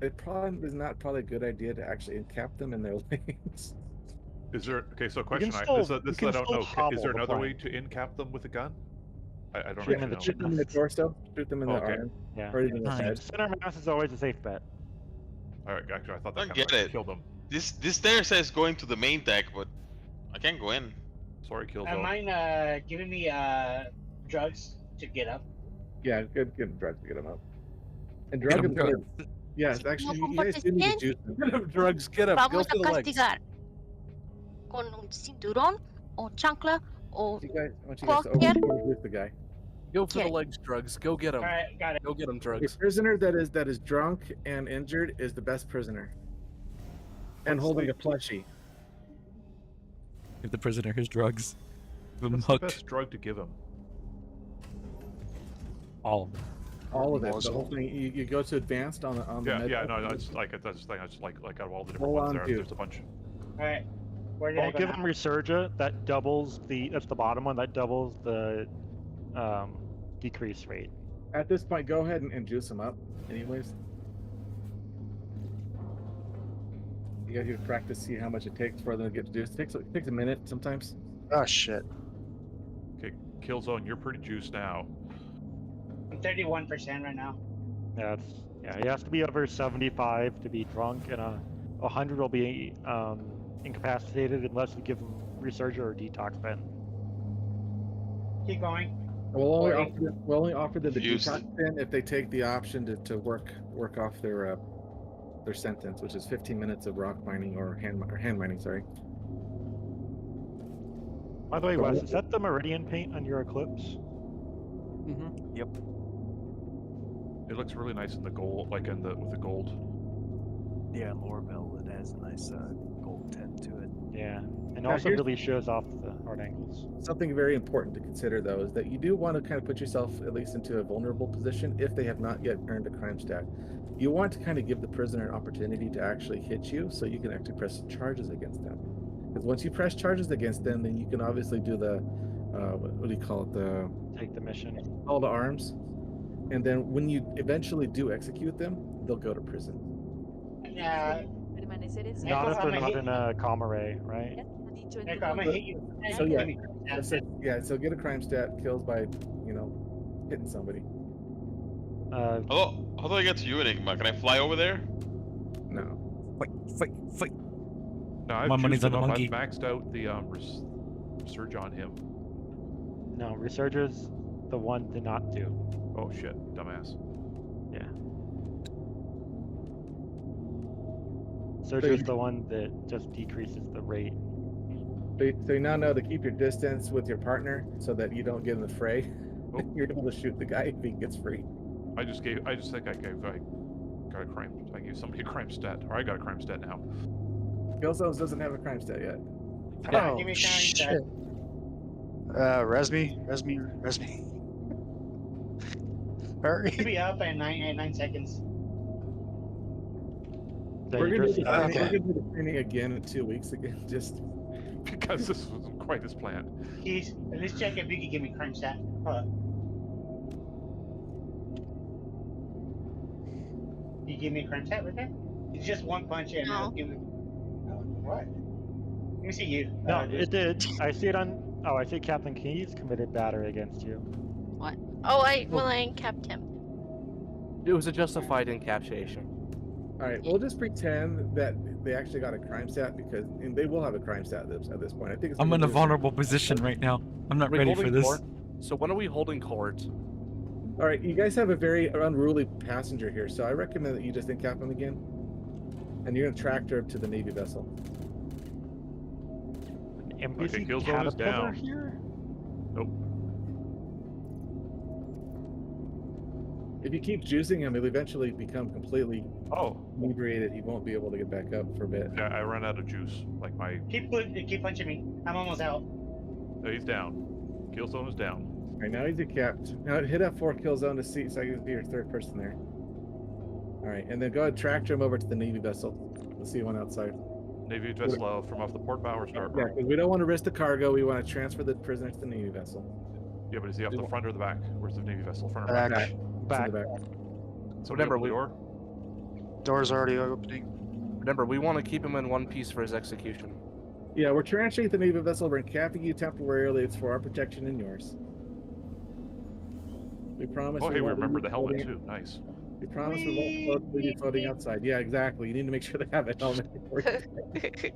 it probably is not probably a good idea to actually encap them in their lanes. Is there okay? So, You question. can This still- you I can don't still know. Is hobble there the another way plank. to incap them with a gun? I don't Shoot them actually in the know. Shoot them in the torso, shoot them in the Okay. arm, Yeah. or even the Nice. head. Center mass is always a safe bet. All right, actually, I thought I that don't kind get of it. killed them. This there says going to the main deck, but I can't go in. Sorry, Am Killzone. mine giving me drugs to get up? Yeah, good drugs to get them up. And drug them good. Yes, actually, you guys do need to juice them. Drugs, get up. Go Vamos for a the legs. castigar con un cinturón o chancla o You guys, I want you guys to cualquier. overjuice the guy. Go for the Okay. legs, drugs. Go get them. All right, got it. Go get them, A drugs. prisoner that is drunk and injured is the best prisoner. And holding a plushie. If the prisoner has drugs, give him What's the hooked. best drug to give him? All of them. All of it. The Muzzle. whole thing. You go to advanced on the Yeah, med- yeah, no, it's like that's the thing. I just like out of all the different Hold ones on, there, dude. there's a bunch. All right. Where did I Don't go give now? them Resurga. That doubles that's the bottom one. That doubles the decrease rate. At this point, go ahead and juice them up. Anyways. You guys need to practice, see how much it takes for them to get juiced. It takes a minute sometimes. Oh shit! Okay, Killzone, you're pretty juiced now. I'm 31% right now. Yeah, it has to be over 75 to be drunk, and 100 will be incapacitated unless you give them Resurga or Detox Pen. Keep going. We'll only Forty. offer them the Use detox pen if they take the option to work off their sentence, which is 15 minutes of rock mining or hand mining. Sorry. By the way, Wes, is that the Meridian paint on your Eclipse? Mm-hmm. Yep. It looks really nice in the gold, like with the gold. Yeah, Lorville, it has a nice gold tint to it. Yeah, and Now, also here's- really shows off the hard angles. Something very important to consider, though, is that you do want to kind of put yourself at least into a vulnerable position if they have not yet earned a crime stat. You want to kind of give the prisoner an opportunity to actually hit you so you can actually press charges against them. Because once you press charges against them, then you can obviously do the, what do you call it, the Take the mission. call to arms. And then when you eventually do execute them, they'll go to prison. Yeah. Permanecer en Not if I'm they're a not hit- in a comma ray, right? ha dicho en Nick, tu I'm gonna nombre. hit you. So yeah, That's it. so get a crime stat, kills by, hitting somebody. How do I get to you, Enigma? Can I fly over there? No. Fight. No, I've My money's juiced on him the up. monkey. I've maxed out the surge on him. No, Resurga's the one to not do. Oh shit, dumbass. Yeah. Surga's the one that just decreases the rate. So you now know to keep your distance with your partner so that you don't get in the fray. Oh. You're able to shoot the guy if he gets free. I just think I got a crime. I gave somebody a crime stat, or I got a crime stat now. Killzones doesn't have a crime stat yet. Oh, give me time, shit. Chad. Res me. Hurry. It'll be up in 9 seconds. We're gonna do the training. Okay. We're gonna do the training again in 2 weeks again. Just Because this wasn't quite as planned. Keys, let's check if you can give me crime stat. Hold up. You give me a crime stat right there? It's just one punch and I'll give me. What? Let me see you. No, it did. I see it on. Oh, I see Captain Keys committed battery against you. What? Oh, I encapped him. It was a justified encapsulation. all right. We'll just pretend that they actually got a crime stat because and they will have a crime stat at this point. I think it's I'm gonna in a be- vulnerable position right now. I'm not ready for this. Court? So when are we holding court? All right, you guys have a very unruly passenger here, so I recommend that you just encap him again, and you're gonna tractor him to the Navy vessel. NPC Killzone is caterpillar down. here? Nope. If you keep juicing him, he'll eventually become completely Oh, inebriated. He won't be able to get back up for a bit. yeah, I ran out of juice. Like my. Keep punching me. I'm almost out. Oh, he's down. Killzone is down. All right, now he's capped. Now hit F4 kill zone to see so I can see your third person there. All right, and then go ahead tractor him over to the Navy vessel. Let's see one outside. Navy vessel from off the port bow or start bow? Yeah, because we don't want to risk the cargo. We want to transfer the prisoner to the Navy vessel. Yeah, but is he off the front or the back? Where's the Navy vessel? Front or Back. back? It's in Back. the back. So Remember, open the door? Door's already opening. Remember, we want to keep him in one piece for his execution. Yeah, we're transferring the Navy vessel. We're encapping you temporarily. It's for our protection and yours. We promise. Oh, hey, we won't remember leave the you floating. floating- too. Nice. We promise we won't leave you floating outside. Yeah, exactly. You need to make sure they have a helmet. before you-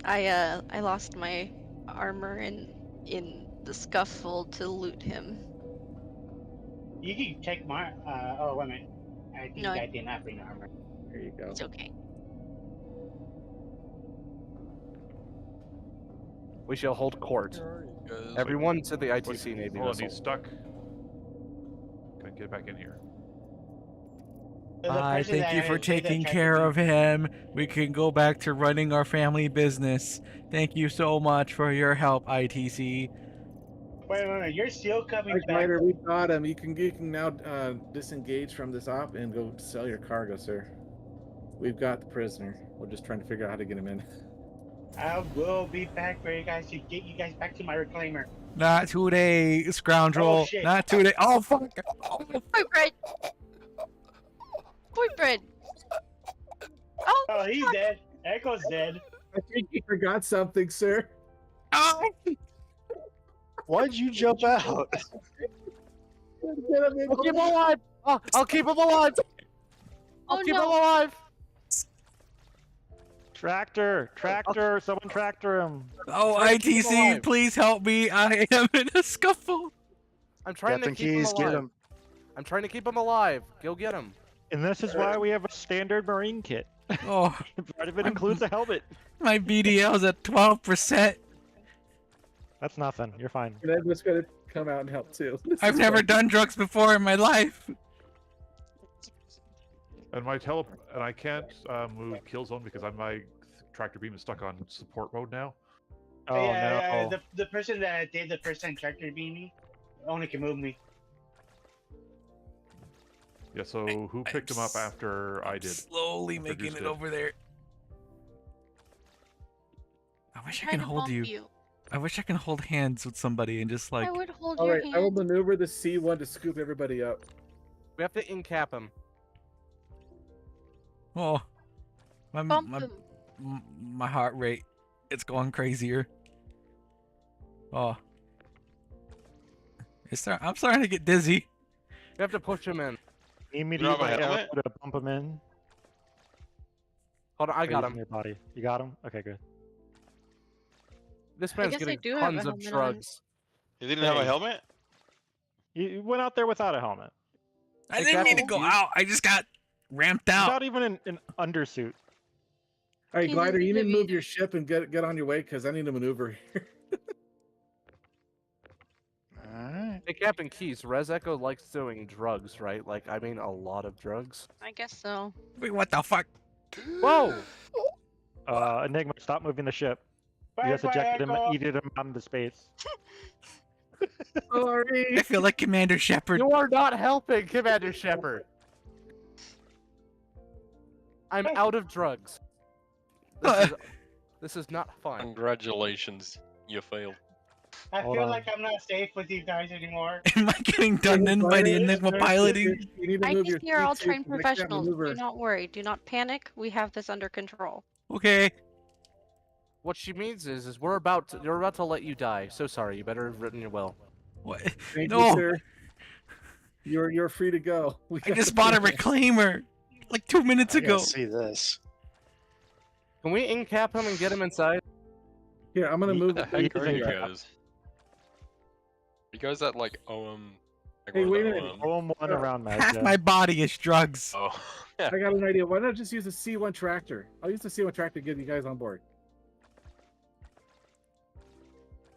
I lost my armor in the scuffle to loot him. You can check my. Oh, wait a minute. I think No, I did not bring armor. There you go. It's okay. We shall hold court. Everyone to the ITC Navy Hold on, vessel. he's stuck. Can I get back in here? Bye, thank you for taking care of him. We can go back to running our family business. Thank you so much for your help, ITC. Wait, you're still coming Alright, back. Ryder, we got him. You can now disengage from this op and go sell your cargo, sir. We've got the prisoner. We're just trying to figure out how to get him in. I will be back for you guys to get you guys back to my reclaimer. Not today, scoundrel. Oh, shit. Not today. Oh, fuck. Oh, Boyfriend! Boyfriend! Oh, he's dead. Echo's dead. I think you forgot something, sir. oh. Why'd you jump out? I'll keep him alive! I'll keep him alive! I'll keep him alive! Tractor! Someone tractor him! Oh, Try to keep him ITC, alive. please help me. I am in a scuffle. I'm trying Captain to keep Keys, him get alive. him. I'm trying to keep him alive. Go get him. And this is why we have a standard Marine kit. Oh, Part of it includes a helmet. my BDL's at 12%. That's nothing. You're fine. And I'm just gonna come out and help too. I've never done drugs before in my life. And and I can't move Killzone because my tractor beam is stuck on support mode now. Oh yeah, no. the person that did the first time tractor beam me only can move me. Yeah, so who picked him up after I did? Slowly making Produced it over there. I wish I can hold you. I wish I can hold hands with somebody and just like. I would hold All your right, I will hand. maneuver the C1 to scoop everybody up. We have to incap him. Oh, Bump him. my heart rate, it's going crazier. Oh, I'm starting to get dizzy. We have to push him in. Need me to You use have a my arrow helmet? to bump him in? Hold on, I Or got using him. Your body. You got him? Okay, good. This I man's guess I getting do have a tons of helmet on. drugs. You didn't have a Hey. helmet? You went out there without a helmet. I didn't mean to go out. I just got ramped out. Without even an undersuit. All right, He's Glider, you need to move intimidated. your ship and get on your way because I need to maneuver here. Alright. Hey, Captain Keys, Res Echo likes doing drugs, right? Like, I mean, a lot of drugs. I guess so. Wait, what the fuck? Whoa! Enigma, stop moving the ship. You just ejected him, Echo. yeeted him out into space. Sorry. I feel like Commander Shepard. You are not helping, Commander Shepard. I'm out of drugs. This is not fun. Congratulations, you failed. I Hold feel on. like I'm not safe with you guys anymore. Am I getting done in by the Enigma piloting? You need to move your ITC are all seat trained to make that professionals. Do maneuver. not worry. Do not panic. We have this under control. Okay. What she means is you're about to let you die. So sorry. You better have written your will. What? Thank No. you, sir. You're free to go. I just bought a reclaimer like 2 minutes I ago. gotta see this. Can we in-cap him and get him inside? Here, I'm gonna move. What the heck are you guys? You guys at like OM? Like Hey, one of wait the a minute. OM one around Mad Half Jeff. my body is drugs. Oh. I got an idea. Why not just use a C1 tractor? I'll use the C1 tractor to get you guys on board.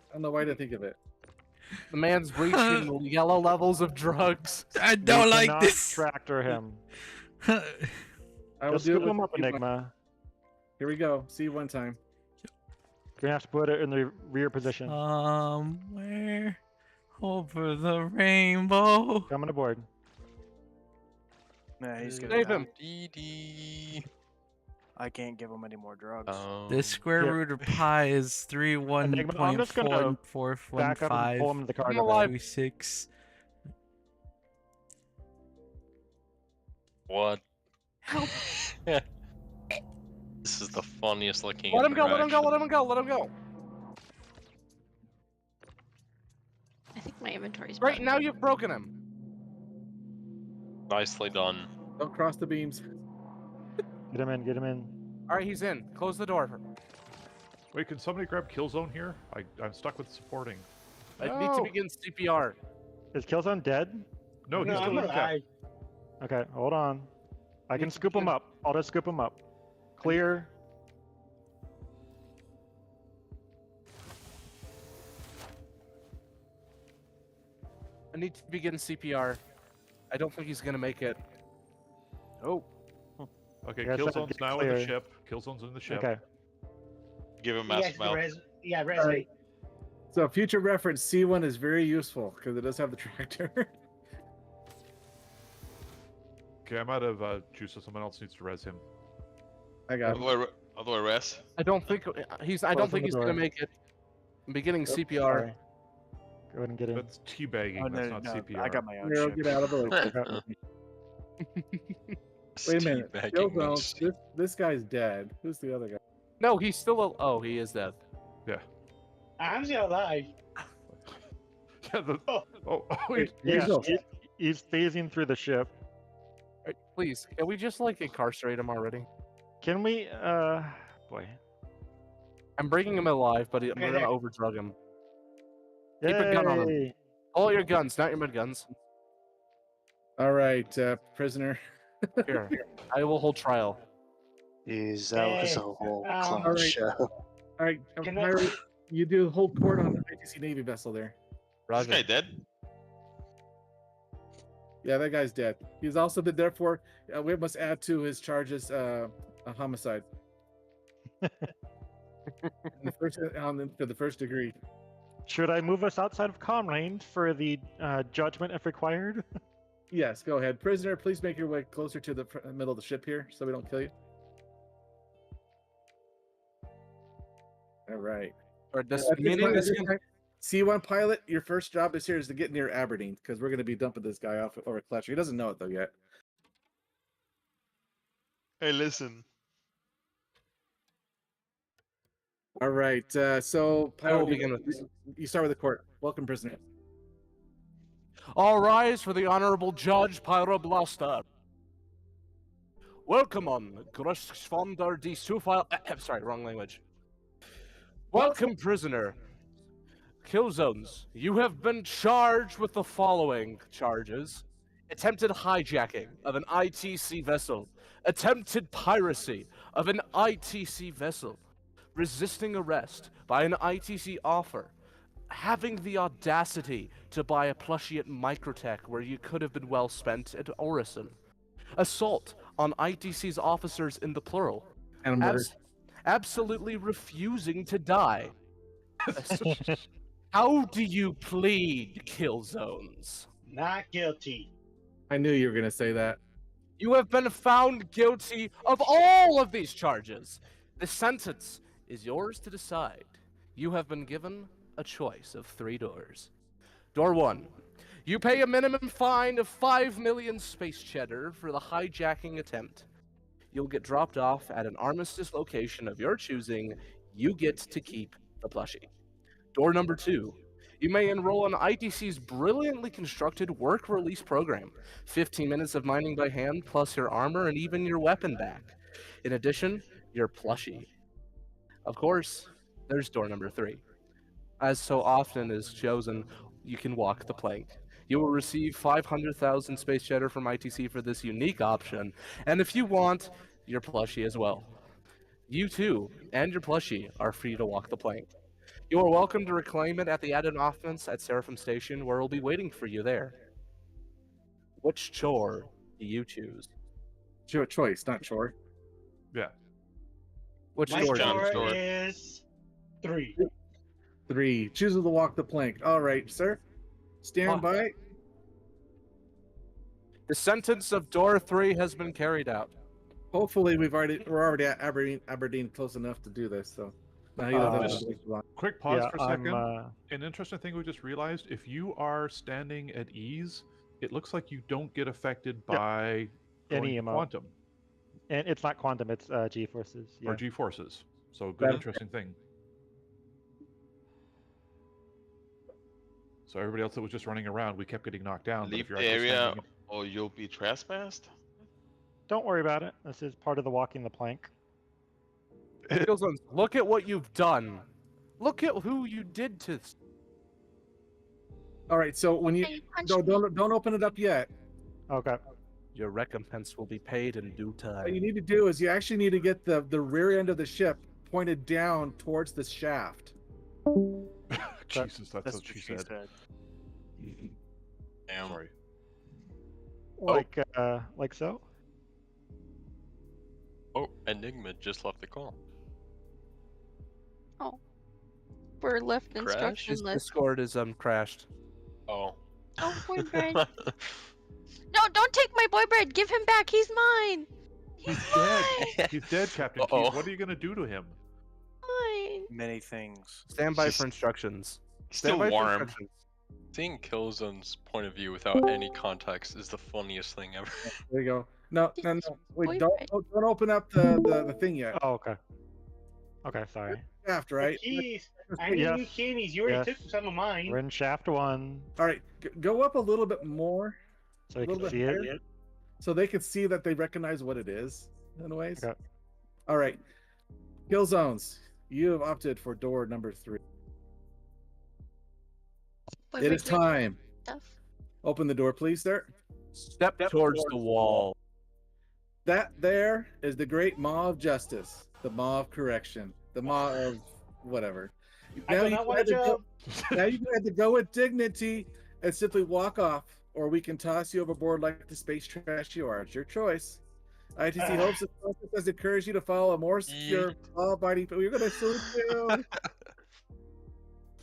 I don't know why I didn't think of it. The man's reaching yellow levels of drugs. I don't We like cannot this. Tractor him. I will Just do it scoop him with up, C1. Enigma. Here we go. C1 time. You're gonna have to put it in the rear position. Where over the rainbow. Coming aboard. Nah, he's good. Save now. him. DD. I can't give him any more drugs. The square Yeah. root of pi is Enigma, I'm just gonna back up and pull him 31.415. to the car. I'm alive. 36. What? Help. This is the funniest looking. Let him go. Let him go. interaction. Let him go. Let him go. I think my inventory's Right broken. now, you've broken him. Nicely done. Don't cross the beams. Get him in. Get him in. All right, he's in. Close the door. Wait, can somebody grab Killzone here? I'm stuck with supporting. I need to No. begin CPR. Is Killzone dead? No, he's No, still I'm in cap. alive. Okay, hold on. I Need can to scoop him begin- up. I'll just scoop him up. Clear. I need to begin CPR. I don't think he's gonna make it. Oh, Okay, Yes, Killzone's get now in the clear. ship. Killzone's in the ship. Okay. Give him Yes, massive mouth. res All me. right. So future reference, C1 is very useful because it does have the tractor. Okay, I'm out of juice, so someone else needs to res him. I got it. How do I rest? I don't think he's. I Close don't on think the he's gonna door. make it. I'm beginning Oops, CPR. sorry. Go ahead and get in. That's teabagging. Oh, That's no, not no, CPR. I got my own Nero, ship. get out of the way. Wait a minute. Teabagging Killzone, means- this guy's dead. Who's the other guy? No, he's still. Oh, he is dead. I'm still alive. Yeah, oh, wait. Here Yeah, you go. he's phasing through the ship. Right, please, can we just like incarcerate him already? Can we? Boy. I'm bringing him alive, but I'm Okay, gonna there. overdrug him. Keep a gun on him. Yay! All your guns, not your mid guns. All right, prisoner. Here, I will hold trial. Jeez, that was a Hey, whole um, clown All right. show. All right, Can I- pirate, you do hold court on the ITC Navy vessel there. This Roger. guy dead? Yeah, that guy's dead. He's also been, therefore, we must add to his charges a homicide. For the first degree. Should I move us outside of comm range for the judgment if required? Yes, go ahead. Prisoner, please make your way closer to the middle of the ship here so we don't kill you. All right. Or this At this meeting point, is at this time, C1 pilot, your first job is here is to get near Aberdeen because we're going to be dumping this guy off over Fletcher. He doesn't know it though yet. Hey, listen. All right. So, I will pilot, begin with this. you start with the court. Welcome, prisoner. All rise for the Honorable Judge Pyroblaster. Welcome on Grossfonder die Sufile. Sorry, wrong language. Welcome, prisoner. Killzones, you have been charged with the following charges: attempted hijacking of an ITC vessel, attempted piracy of an ITC vessel, resisting arrest by an ITC offer, having the audacity to buy a plushie at Microtech where you could have been well spent at Orison, assault on ITC's officers in the plural, And murder. absolutely refusing to die. How do you plead, Killzones? Not guilty. I knew you were gonna say that. You have been found guilty of all of these charges. The sentence is yours to decide. You have been given a choice of 3 doors. Door 1. You pay a minimum fine of 5 million space cheddar for the hijacking attempt. You'll get dropped off at an armistice location of your choosing. You get to keep the plushie. Door number 2. You may enroll in ITC's brilliantly constructed work release program. 15 minutes of mining by hand, plus your armor and even your weapon back. In addition, your plushie. Of course, there's door number 3. As so often is chosen, you can walk the plank. You will receive 500,000 space cheddar from ITC for this unique option, and if you want, your plushie as well. You too, and your plushie, are free to walk the plank. You are welcome to reclaim it at the added offense at Seraphim Station, where we'll be waiting for you there. Which chore do you choose? Choice, not chore. Yeah. Which My door? score is 3. 3. Chooses to walk the plank. All right, sir. Stand by. The sentence of door 3 has been carried out. Hopefully, we're already at Aberdeen close enough to do this. So now you don't have to wait too long. Quick pause Yeah, for a second. I'm, An interesting thing we just realized: if you are standing at ease, it looks like you don't get affected by Any going amount. quantum And it's not quantum, it's G-forces. Yeah. or G-forces. So good, interesting thing. So everybody else that was just running around, we kept getting knocked down. But Leave if you're the actually area standing or you'll be trespassed. Don't worry about it. This is part of the walking the plank. Killzones, look at what you've done. Look at who you did to. All right. So when you don't open it up yet. Okay. Your recompense will be paid in due time. What you need to do is you actually need to get the rear end of the ship pointed down towards the shaft. Jesus, that's what she said. Damn. Sorry. Like so. Oh, Enigma just left the call. Oh. We're left Crash? instructionless. His Discord is crashed. Oh. Oh, boy bread. No, don't take my boy bread. Give him back. He's mine. He's dead. He's dead, Captain Keith. Uh-oh. What are you gonna do to him? Mine. Many things. Stand by Just- for instructions. Still Stand by for warm. instructions. Seeing Killzone's point of view without any context is the funniest thing ever. There you go. No. Wait, Boyfriend. don't open up the thing yet. Oh, okay. Okay, sorry. Shaft, right? Keys. I need new keys. You already took some of mine. We're in shaft 1, All right. Go up a little bit more. so you a little can bit see higher, it. so they can see that they recognize what it is. Anyways. Okay. All right. Kill zones. You have opted for door number 3. Boy It bread is time. stuff. Open the door, please, sir. Step towards the wall. That there is the great maw of justice, the maw of correction, the maw of whatever. I do not want a job. Now you had to go with dignity and simply walk off, or we can toss you overboard like the space trash you are. It's your choice. ITC hopes this process has encouraged you to follow a more secure, law-abiding. But we're going to salute you.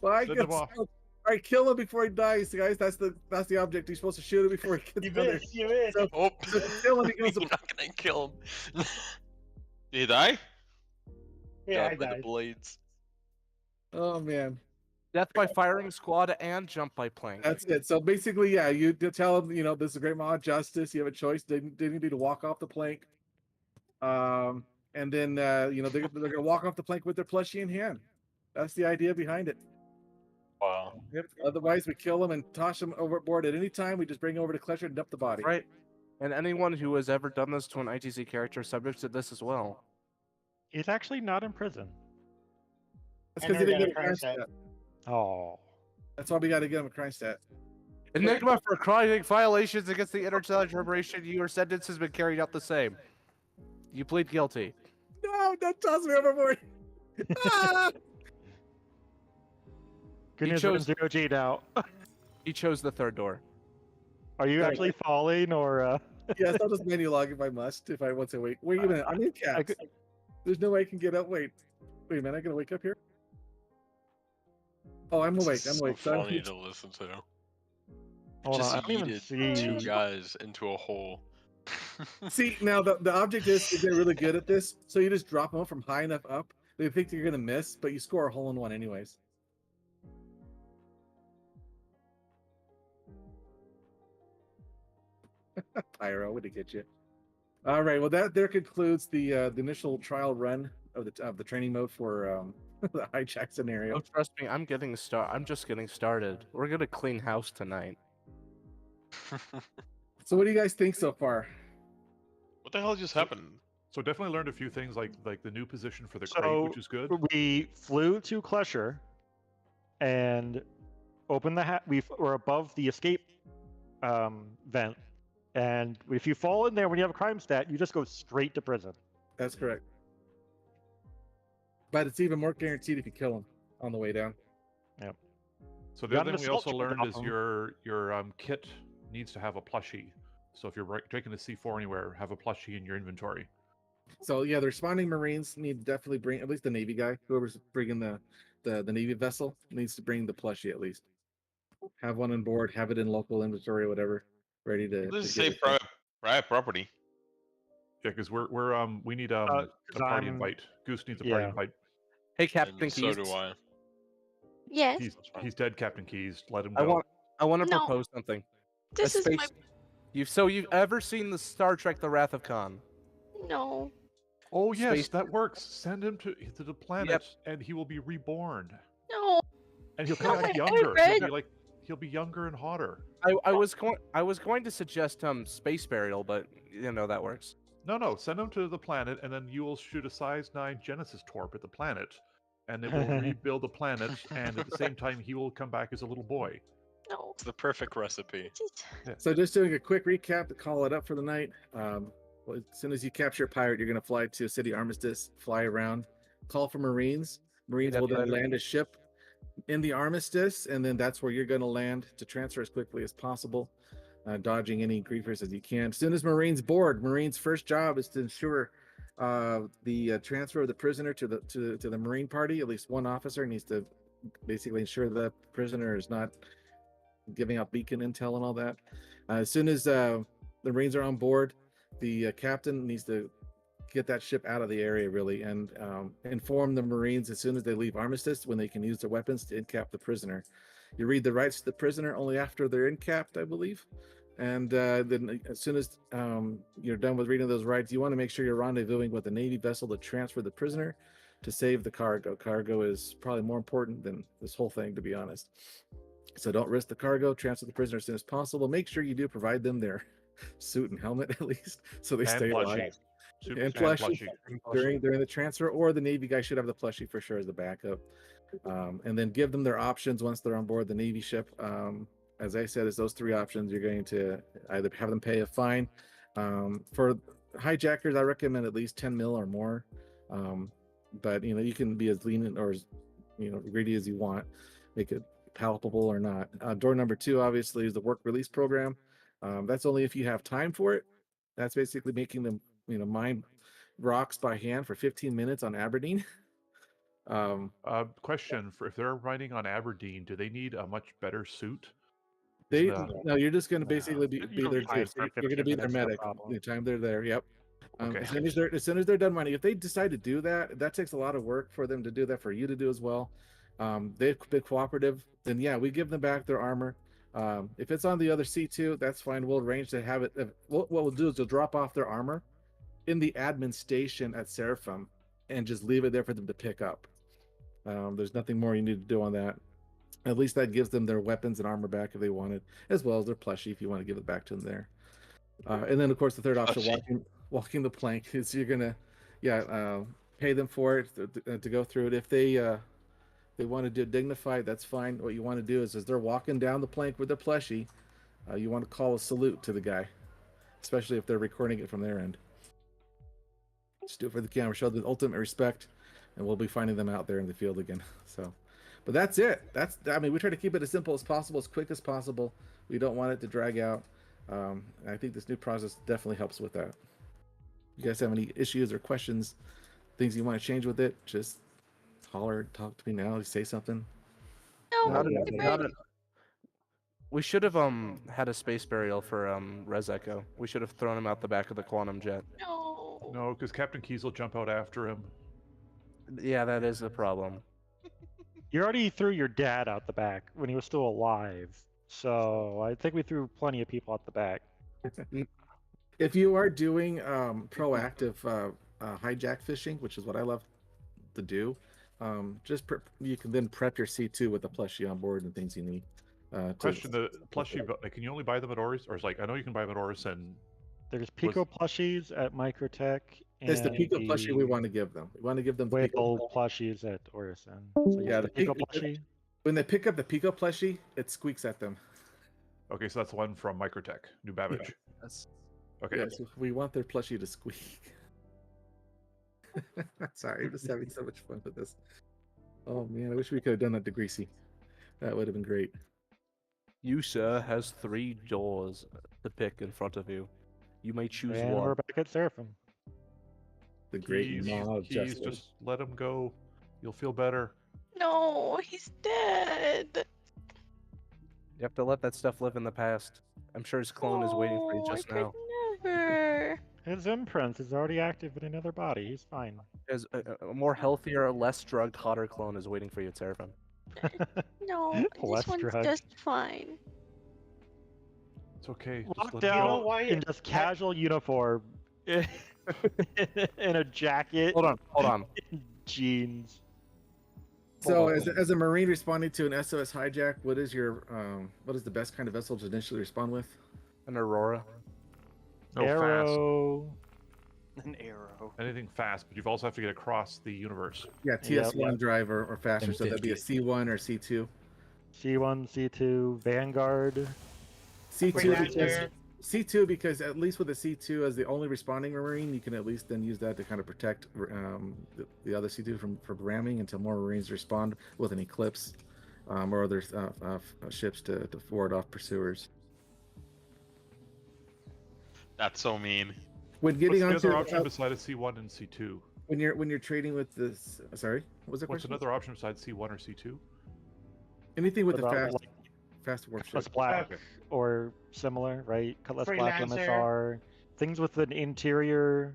Bye, Send good him off. stuff. All right, kill him before he dies, guys. That's the object. You're supposed to shoot him before he gets You down there. missed. You missed. So, Oh, so kill him. He goes. you're not gonna kill him. Did he die? Yeah, I Got by the died. blades. Oh man, Death by firing squad and jump by plank. that's it. So basically, yeah, you tell him, this is a great maw of justice. You have a choice. They need to walk off the plank. And then they're gonna walk off the plank with their plushie in hand. That's the idea behind it. Wow. Yep. Otherwise, we kill them and toss them overboard at any time. We just bring over to Clutcher and dump the body. Right. And anyone who has ever done this to an ITC character is subject to this as well. He's actually not in prison. That's I because he never didn't got get a a crime crime stat. Oh. That's why we got to get him a crime stat. Enigma for chronic violations against the Interstellar Corporation, your sentence has been carried out the same. You plead guilty. No, don't toss me overboard. Ah! Good He news, we're in chose- 0G now. He chose the third door. Are you Sorry. actually falling or? Yes, I'll just menu log if I must. If I want to wait. Wait a minute. I'm in caps. There's no way I can get up. Wait a minute. I gotta wake up here. Oh, I'm awake. I'm So awake. So funny to listen to. Hold Just on, I don't even yeeted two see. guys into a hole. See, now the object is to get really good at this, so you just drop them from high enough up. They think you're gonna miss, but you score a hole in one anyways. Pyro, way to get you. All right, well that there concludes the initial trial run of the training mode for the hijack scenario. Oh, trust me, I'm just getting started. We're gonna clean house tonight. So what do you guys think so far? What the hell just happened? So definitely learned a few things like the new position for the So crate, which is good. we flew to Klesher and opened the we were above the escape vent, and if you fall in there when you have a crime stat, you just go straight to prison. That's correct. But it's even more guaranteed if you kill him on the way down. Yep. So the other thing we also learned is your kit needs to have a plushie. So if you're taking a C4 anywhere, have a plushie in your inventory. So yeah, the responding Marines need to definitely bring, at least the Navy guy, whoever's bringing the Navy vessel needs to bring the plushie at least. Have one on board, have it in local inventory or whatever, ready to. This is get say it done. private property. Yeah, because we need a party invite. Goose needs a party invite. Hey, Captain And Keys. so do I. Yes. He's dead, Captain Keys. Let him go. I want to No. propose something. This is my... You've ever seen the Star Trek: The Wrath of Khan? No. Oh yes, that works. Send him to the planet, and he will be reborn. No. And he'll come back I younger. read- He'll be younger and hotter. I was going to suggest space burial, but you know that works. No, send him to the planet, and then you will shoot a size 9 Genesis torp at the planet, and it will rebuild the planet. And at the same time, he will come back as a little boy. No. It's the perfect recipe. So just doing a quick recap to call it up for the night. Well, as soon as you capture a pirate, you're going to fly to City Armistice, fly around, call for Marines. Marines will then land a ship in the Armistice, and then that's where you're going to land to transfer as quickly as possible, dodging any griefers as you can. As soon as Marines board, Marines' first job is to ensure the transfer of the prisoner to the Marine party. At least one officer needs to basically ensure the prisoner is not giving out beacon intel and all that. As soon as the Marines are on board, the captain needs to get that ship out of the area really, and inform the Marines as soon as they leave Armistice when they can use their weapons to incap the prisoner. You read the rights to the prisoner only after they're incapped, I believe. And then as soon as you're done with reading those rights, you want to make sure you're rendezvousing with a Navy vessel to transfer the prisoner to save the cargo. Cargo is probably more important than this whole thing, to be honest. So don't risk the cargo, transfer the prisoner as soon as possible. Make sure you do provide them their suit and helmet at least, so they stay alive. And plushie during the transfer, or the Navy guy should have the plushie for sure as a backup. And then give them their options once they're on board the Navy ship. As I said, it's those three options. You're going to either have them pay a fine. For hijackers, I recommend at least 10 mil or more. But you can be as lenient or as greedy as you want. Make it palpable or not. Door number 2 obviously is the work release program. That's only if you have time for it. That's basically making them mine rocks by hand for 15 minutes on Aberdeen. Question: for if they're riding on Aberdeen, do they need a much better suit? No, you're just going to basically be there too. So you're going to be their medic the time they're there. Yep. Okay. As soon as they're done mining, if they decide to do that, that takes a lot of work for them to do that, for you to do as well. They've been cooperative, then yeah, we give them back their armor. If it's on the other C2, that's fine. We'll arrange to have it. What we'll do is we'll drop off their armor in the admin station at Seraphim and just leave it there for them to pick up. There's nothing more you need to do on that. At least that gives them their weapons and armor back if they want it, as well as their plushie if you want to give it back to them there. And then of course the third option, walking the plank, is you're gonna pay them for it to go through it. If they want to do it dignified, that's fine. What you want to do is as they're walking down the plank with their plushie, you want to call a salute to the guy, especially if they're recording it from their end. Just do it for the camera, show the ultimate respect, and we'll be finding them out there in the field again. So, but that's it. We try to keep it as simple as possible, as quick as possible. We don't want it to drag out. I think this new process definitely helps with that. You guys have any issues or questions things you want to change with it, just holler, talk to me now, say something. No, Not Yeah, an- not an- We should have had a space burial for Res Echo. We should have thrown him out the back of the quantum jet. no. No, because Captain Keys will jump out after him. Yeah, that is the problem. You already threw your dad out the back when he was still alive. So I think we threw plenty of people out the back. If you are doing proactive hijack fishing, which is what I love to do, you can then prep your C2 with a plushie on board and things you need. Question: the plushie, can you only buy them at Oris, or is like I know you can buy them at Oris and There's Pico plushies at Microtech. It's the and Pico plushie we want to give them. We want to give them the Pico whale plushies at Orison. So Yeah, the Pico plushie. When they pick up the Pico plushie, it squeaks at them. Okay, so that's the one from Microtech, New Babbage. Okay. Yes, we want their plushie to squeak. Sorry, I'm just having so much fun with this. Oh man, I wish we could have done that to Greasy. That would have been great. You, sir, has 3 doors to pick in front of you. You may choose And one. we're back at Seraphim. The great Keys, maw of Keys, justice. just let him go. You'll feel better. No, he's dead. You have to let that stuff live in the past. I'm sure his clone is waiting for you just I now. could never. His imprint is already active in another body. He's fine. As a more healthier, less drugged, hotter clone is waiting for you at Seraphim. No, Less this one's drugged. just fine. It's okay. Just Locked let him out go. why in just casual uniform. In a jacket. Hold on. Jeans. So, as a Marine responding to an SOS hijack, what is the best kind of vessel to initially respond with? An Aurora. No, Arrow. An arrow. Anything fast, but you also have to get across the universe. Yeah, TS1 drive or faster, so that'd be a C1 or C2. C1, C2, Vanguard. C2 because at least with the C2 as the only responding Marine, you can at least then use that to kind of protect the other C2 from ramming until more Marines respond with an Eclipse or other ships to ward off pursuers. That's so mean. When getting What's onto the other option besides C1 and C2? when you're trading with this, sorry, what was the What's question? another option besides C1 or C2? Anything with What the about, fast warp Cutlass ship. Black or similar, right? Cutlass Black Freelancer. MSR. Things with an interior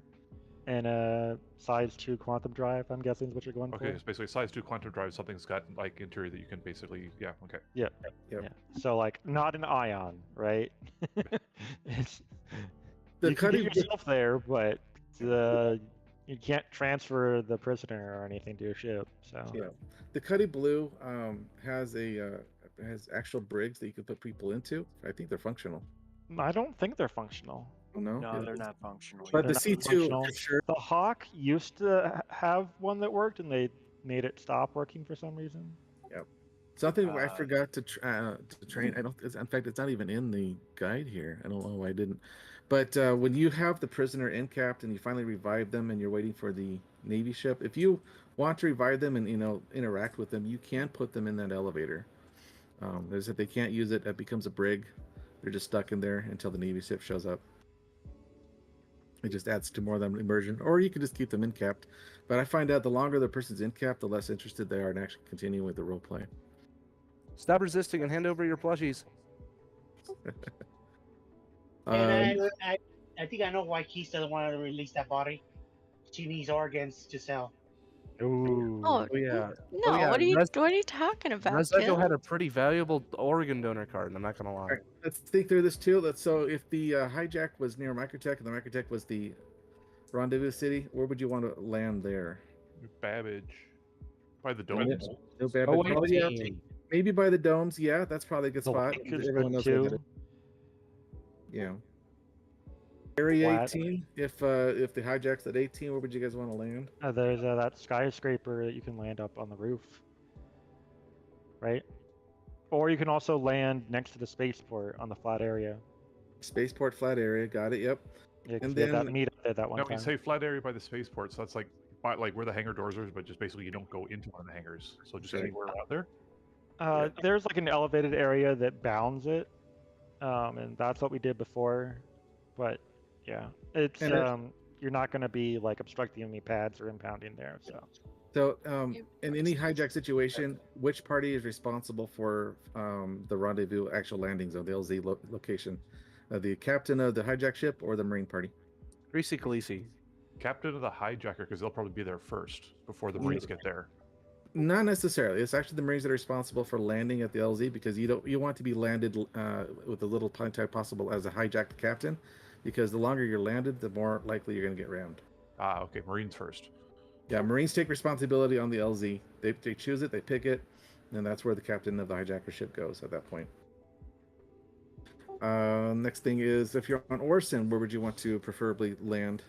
and a size 2 quantum drive, I'm guessing is what you're going Okay, for. it's basically size 2 quantum drive. Something's got like interior that you can basically, yeah, okay. Yeah. Yep. Yeah. So like not an ion, right? It's, The you can cutting get yourself there, but you can't transfer the prisoner or anything to your ship. So Yeah, the Cuddy Blue has actual brigs that you can put people into. I think they're functional. I don't think they're functional. Oh, no, No, they're not functional. But They're the not C2 functional. for sure. The Hawk used to have one that worked, and they made it stop working for some reason. Yep. Something I forgot to train. I don't. In fact, it's not even in the guide here. I don't know why I didn't. But when you have the prisoner incapped and you finally revive them, and you're waiting for the Navy ship, if you want to revive them and interact with them, you can put them in that elevator. There's if they can't use it, it becomes a brig. They're just stuck in there until the Navy ship shows up. It just adds to more of them immersion, or you can just keep them incapped. But I find out the longer the person's incapped, the less interested they are in actually continuing with the role play. Stop resisting and hand over your plushies. And I think I know why Keys doesn't want to release that body. She needs organs to sell. Ooh. Oh, yeah. no! Oh, yeah, What are you talking about, Res Echo Kill? had a pretty valuable organ donor card. I'm not gonna lie. All right, let's think through this too. So if the hijack was near Microtech and the Microtech was the rendezvous city, where would you want to land there? Babbage. By the domes. No bad. Oh, Probably, yeah, 18. maybe by the domes. Yeah, that's probably a good The spot. lake is Everyone good knows where to too. get it. Yeah. Area Flat. 18. If the hijack's at 18, where would you guys want to land? There's that skyscraper that you can land up on the roof, right? Or you can also land next to the spaceport on the flat area. Spaceport flat area. Got it. Yep. Yeah, 'cause And we had that then- meet up there that one Now we time. say flat area by the spaceport, so that's like where the hangar doors are, but just basically you don't go into one of the hangars. So just Okay. anywhere out there. There's like an elevated area that bounds it, and that's what we did before. But yeah, it's And you're not going to be like obstructing any pads or impounding there. So, in any hijack situation, which party is responsible for the rendezvous actual landing zone, the LZ location? The captain of the hijack ship or the Marine party? Greasy Khaleesi. Captain of the hijacker, because they'll probably be there first before the Marines get there. Not necessarily. It's actually the Marines that are responsible for landing at the LZ, because you want to be landed with a little time possible as a hijacked captain, because the longer you're landed, the more likely you're going to get rammed. Ah, okay. Marines first. Yeah, Marines take responsibility on the LZ. They choose it, they pick it, and that's where the captain of the hijacker ship goes at that point. Next thing is, if you're on Orson, where would you want to preferably land?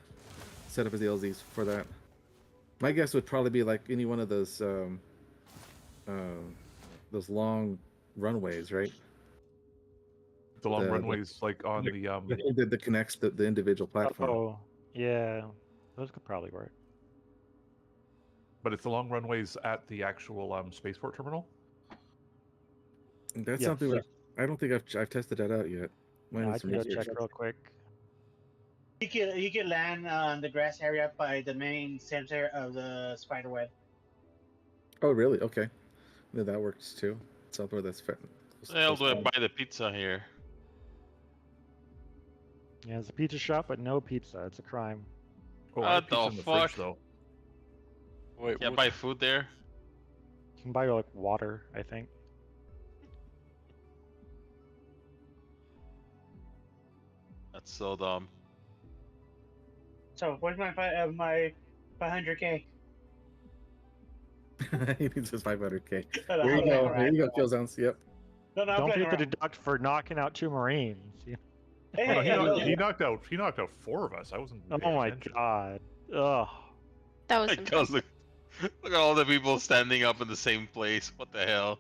Set up as the LZs for that. My guess would probably be like any one of those long runways, right? The long runways, like on that connects the individual platform. Oh, yeah, those could probably work. But it's the long runways at the actual spaceport terminal. That's something that I don't think I've tested that out yet. I can go check real quick. You can land on the grass area by the main center of the spider web. Oh, really? Okay. Yeah, that works too. Somewhere that's fair. They'll do it by the pizza here. Yeah, it's a pizza shop, but no pizza. It's a crime. Oh, what the fuck? Though. Wait, can't buy food there? You can buy like water, I think. That's so dumb. So where's my 500K? He needs his 500K. No, There you go. There you go, kill zones. Yep. No, Don't forget to deduct for knocking out 2 Marines. He knocked out 4 of us. I wasn't. Oh my god. Ugh. That was Because look at all the people standing up in the same place. What the hell?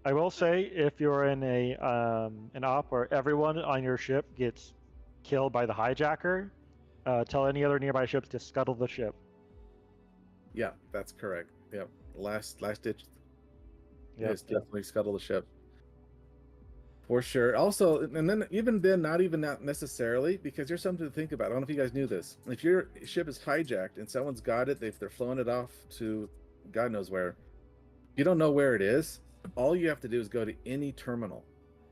I will say, if you're in an op where everyone on your ship gets killed by the hijacker, tell any other nearby ships to scuttle the ship. Yeah, that's correct. Yep. Last ditch. Yep. Yes, definitely scuttle the ship. For sure. Also, and then even then, not necessarily, because there's something to think about. I don't know if you guys knew this. If your ship is hijacked and someone's got it, if they're flowing it off to God knows where, you don't know where it is. All you have to do is go to any terminal,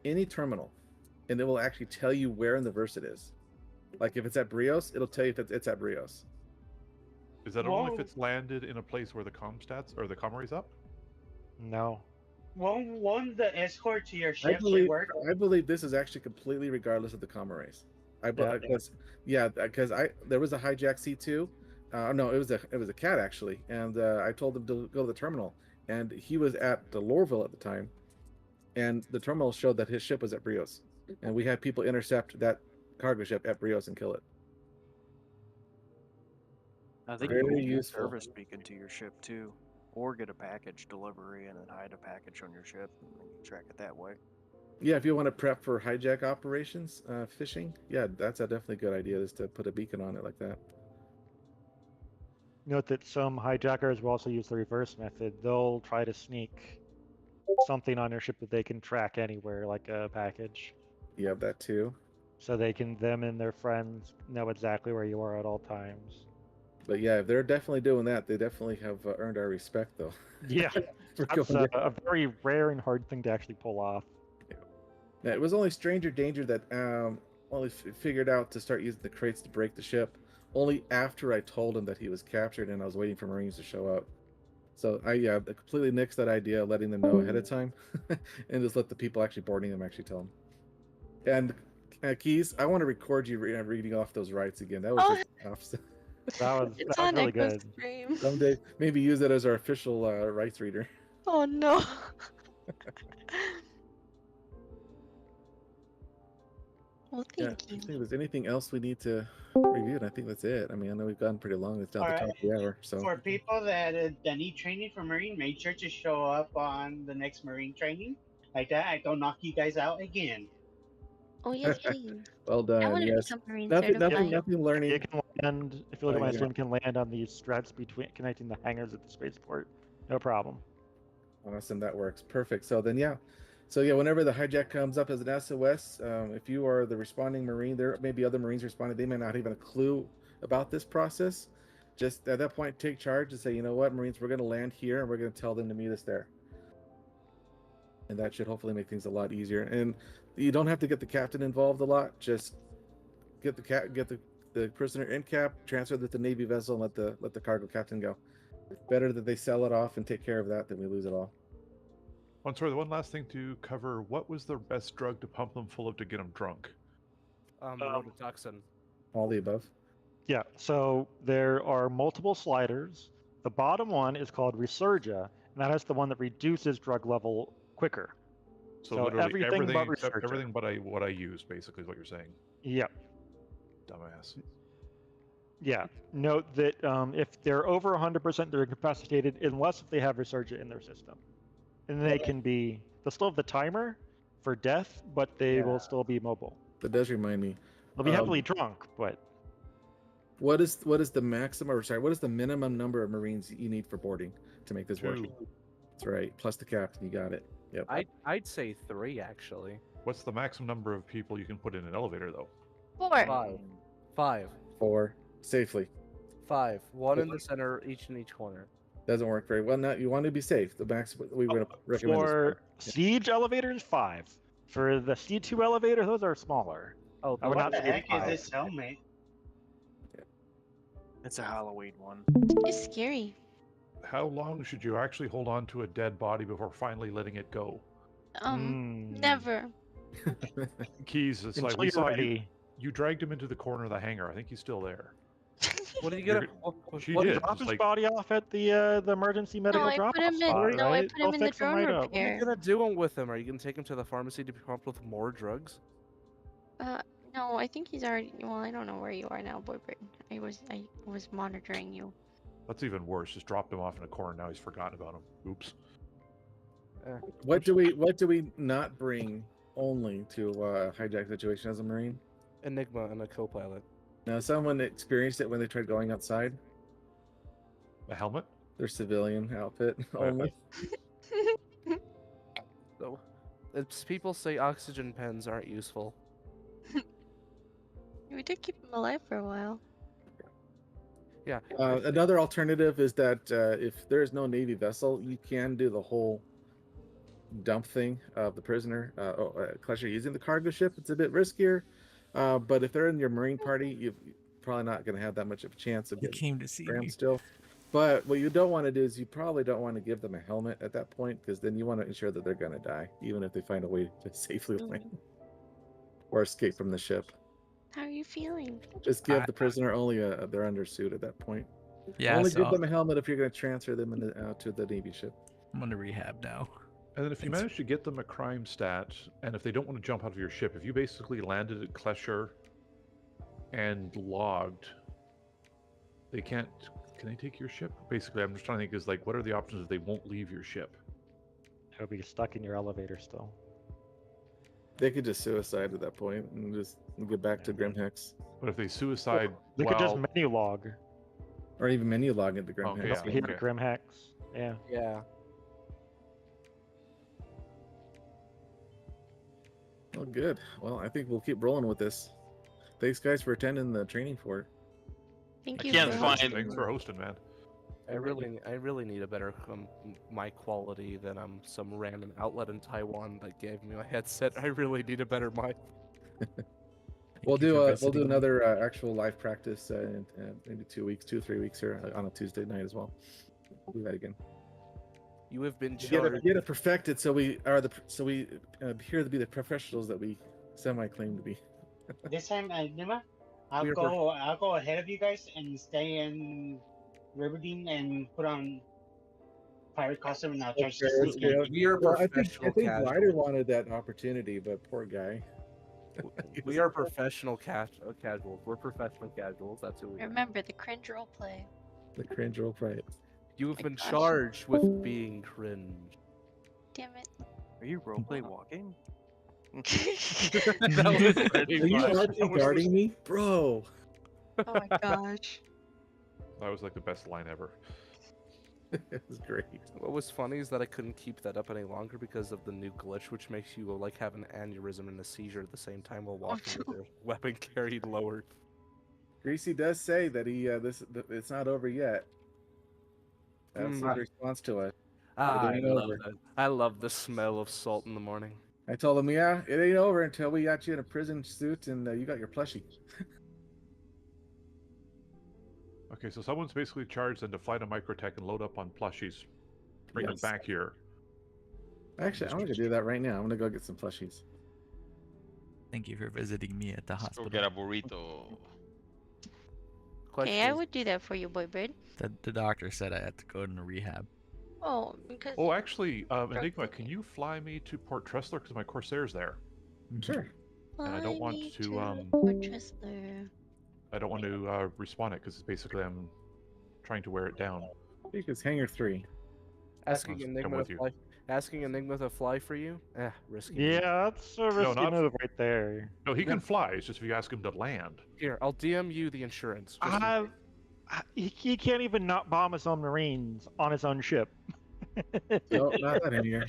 and it will actually tell you where in the verse it is. Like if it's at Brios, it'll tell you if it's at Brios. Is that only if it's landed in a place where the comm array's up? No. Won't the escort to your ship work? I believe this is actually completely regardless of the comm arrays. Because there was a hijack C2. No, it was a cat actually, and I told him to go to the terminal, and he was at the Lorville at the time, and the terminal showed that his ship was at Brios, and we had people intercept that cargo ship at Brios and kill it. I think you can use a service beacon to your ship too, or get a package delivery and then hide a package on your ship and you track it that way. Yeah, if you want to prep for hijack operations, phishing, yeah, that's a definitely good idea, is to put a beacon on it like that. Note that some hijackers will also use the reverse method. They'll try to sneak something on their ship that they can track anywhere, like a package. You have that too. So them and their friends know exactly where you are at all times. But yeah, if they're definitely doing that, they definitely have earned our respect, though. Yeah, that's a very rare and hard thing to actually pull off. Yeah, it was only Stranger Danger that only figured out to start using the crates to break the ship only after I told him that he was captured and I was waiting for Marines to show up. So I completely nixed that idea of letting them know ahead of time and just let the people actually boarding them actually tell them. And Keys, I want to record you reading off those rights again. That was just that was really good. Someday, maybe use it as our official rights reader. Oh no. Well, thank you. I think there's anything else we need to review, and I think that's it. I mean, I know we've gone pretty long. It's down the top of the hour. So for people that need training for Marine, make sure to show up on the next Marine training. Like that, I don't knock you guys out again. Oh yes, please. Well done. I want to Yes. become Marine Nothing certified. learning. You can land, if you look at my stream, can land on these struts connecting the hangars at the spaceport. No problem. Awesome, that works. Perfect. So then, yeah. So yeah, whenever the hijack comes up as an SOS, if you are the responding Marine, there may be other Marines responding. They may not even have a clue about this process. Just at that point, take charge and say, you know what, Marines, we're going to land here and we're going to tell them to meet us there. And that should hopefully make things a lot easier. And you don't have to get the captain involved a lot. Just get the prisoner in cap, transfer the Navy vessel, and let the cargo captain go. Better that they sell it off and take care of that than we lose it all. Sorry, the one last thing to cover. What was the best drug to pump them full of to get them drunk? Rototoxin. All the above. Yeah, so there are multiple sliders. The bottom one is called Resurgia, and that is the one that reduces drug level quicker. So literally everything but except Resurgia. everything but what I use, basically, is what you're saying. Yep. Dumbass. Yeah. Note that if they're over 100%, they're incapacitated unless if they have Resurgia in their system. And they'll still have the timer for death, but they will still be mobile. That does remind me. They'll be heavily drunk, but what is the maximum, or sorry, what is the minimum number of Marines you need for boarding to make this work? 2. That's right. Plus the captain, you got it. Yep. I'd say 3 actually. What's the maximum number of people you can put in an elevator, though? 4. 5. 4 safely. 5. 1 in the center, each in each corner. Doesn't work very well. Now you want to be safe. The max we would recommend for siege elevators, 5. For the C2 elevator, those are smaller. Oh, I would What not the say heck 5. is this helmet? It's a Halloween one. It's scary. How long should you actually hold on to a dead body before finally letting it go? Never. Keys, it's Until like we you're saw ready. you dragged him into the corner of the hangar. I think he's still there. What are you gonna? She Well, did. drop It's his like, body off at the emergency medical I drop put him in- spot, no, I right? put him They'll in the fix him drone right up. What are you gonna do with him? Are you gonna take him to the pharmacy to be pumped with more drugs? No, I think he's already. Well, I don't know where you are now, boyfriend. I was monitoring you. that's even worse. Just dropped him off in a corner. Now he's forgotten about him. Oops. What do we not bring only to a hijack situation as a Marine? Enigma and a co-pilot. Now, someone experienced it when they tried going outside. A helmet? Their civilian outfit only. So, people say oxygen pens aren't useful. We did keep him alive for a while. Yeah. Another alternative is that if there is no Navy vessel, you can do the whole dump thing of the prisoner. Unless you're using the cargo ship, it's a bit riskier. But if they're in your Marine party, you're probably not going to have that much of a chance of getting came to see me. still. But what you don't want to do is you probably don't want to give them a helmet at that point, because then you want to ensure that they're going to die, even if they find a way to safely land or escape from the ship. How are you feeling? Just give the prisoner only their undersuit at that point. Yeah, Only so give them a helmet if you're going to transfer them to the Navy ship. I'm going to rehab now. And then if you manage to get them a crime stat, and if they don't want to jump out of your ship, if you basically landed at Klesher and logged, they can't. Can they take your ship? Basically, I'm just trying to think is like, what are the options if they won't leave your ship? They'll be stuck in your elevator still. They could just suicide at that point and just get back to Grimhex. But if they suicide, They could just menu log. Or even menu log into Grimhex. Okay, yeah, Here okay. at Grimhex. Yeah. Yeah. Oh, good. Well, I think we'll keep rolling with this. Thanks, guys, for attending the training for it. Thank I you. can't for find- hosting. Thanks for hosting, man. I really need a better mic quality than some random outlet in Taiwan that gave me my headset. I really need a better mic. We'll do another actual live practice in maybe 2 weeks, 2-3 weeks here on a Tuesday night as well. We'll do that again. You have been Get charged. it perfected, so we appear to be the professionals that we semi-claim to be. This time, Nima, We are I'll go ahead of you guys and stay in Riverdene and put on pirate costume and I'll charge the We are Well, I think professional Ryder casuals. wanted that opportunity, but poor guy. We are professional casuals. We're professional casuals. That's who we are. Remember the cringe role play. The cringe role play. You have My been gosh. charged with being cringe. Damn it. Are you roleplay walking? That was pretty Are you much- actually guarding me, bro? Oh my gosh. That was like the best line ever. It was great. What was funny is that I couldn't keep that up any longer because of the new glitch, which makes you like have an aneurysm and a seizure at the same time while walking with your weapon carried lowered. Greasy does say that it's not over yet. That's his response to it. I ain't love over. that. I love the smell of salt in the morning. I told him, yeah, it ain't over until we got you in a prison suit and you got your plushie. Okay, so someone's basically charged them to fly to Microtech and load up on plushies. Bring them Yes. back here. Actually, I'm gonna do that right now. I'm gonna go get some plushies. Thank you for visiting me at the Let's hospital. go get a burrito. Okay, I would do that for you, boybird. The doctor said I had to go into rehab. Oh, because. Oh, actually, Enigma, can you fly me to Port Tressler because my Corsair's there? Sure. And I don't want to I don't want to respawn it because basically I'm trying to wear it down. I think it's Hangar 3. Asking I'm Enigma with to you. fly. Asking Enigma to fly for you? Risky. Yeah, that's a risky not- move right there. No, he can fly. It's just if you ask him to land. Here, I'll DM you the insurance. just in case. He can't even not bomb his own Marines on his own ship. No, not that in here.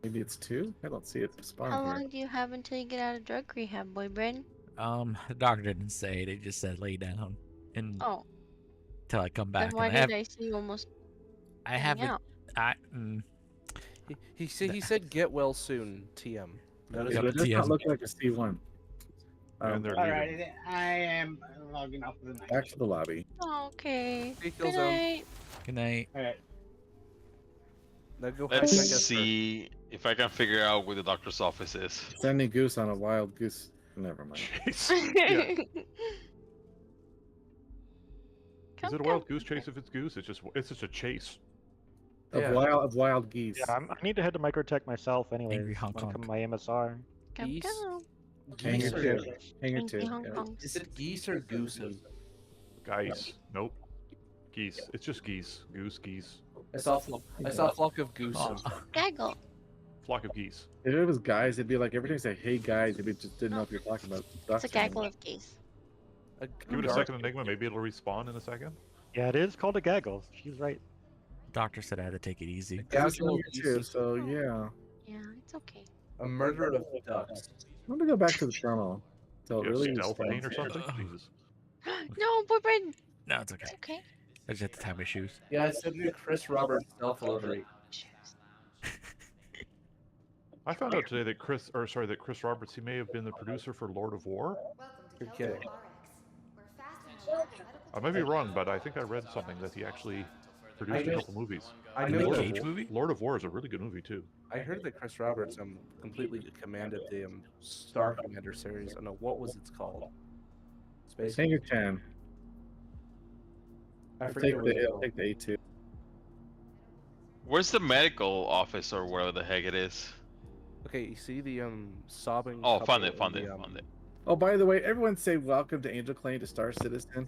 Maybe it's 2? I don't see it spawn How here. long do you have until you get out of drug rehab, boybird? The doctor didn't say. They just said lay down and Oh. till I come back. Then why and did I see you almost? I getting haven't. out? He said get well soon, TM. That is It does not look like a C1. And they're Alright, I am logging off of the night. Back to the lobby. Okay. Hey, Good night. Good night. Alright. Now go Let's hijack us see if I can figure out where the doctor's office is. Sending Goose on a wild goose. Never mind. Yeah. Is it a wild goose chase if it's goose? It's just a chase. Of wild geese. Yeah, I need to head to Microtech myself anyway. Angry Hong Kong. My MSR. Geese? Hangar Geese or 2. Hangar 2. Hong yeah. Kong. Is it geese or gooses? Geese. Nope. Geese. It's just geese. Goose, geese. I saw a flock of gooses. Gaggle. Flock of geese. If it was guys, it'd be like every time you say, hey guys, if it just didn't know if you're talking about ducks. It's a gaggle of geese. Give it a second, Enigma. Maybe it'll respawn in a second. Yeah, it is called a gaggle. She's right. Doctor said I had to take it easy. That's Hangar 2, so yeah. Yeah, it's okay. A murder of ducks. I'm gonna go back to the terminal. So it You have really stealth pain or responds. something? Jesus. No, boyfriend. No, it's okay. It's okay. I just have to tie my shoes. Yeah, I said new Chris Roberts self-delivery. I found out today that Chris Roberts, he may have been the producer for Lord of War. You're kidding. I might be wrong, but I think I read something that he actually produced a couple movies. I know Lord the of War, movie? Lord of War is a really good movie too. I heard that Chris Roberts completely commanded the Star Commander series. I don't know what was it's called. Space. Hangar 10. I I'll forget take what the, it's I'll called. take the A2. Where's the medical office or wherever the heck it is? Okay, you see the sobbing. Oh, found couple it, in the, found it. Oh, by the way, everyone say welcome to Angel Clay to Star Citizen.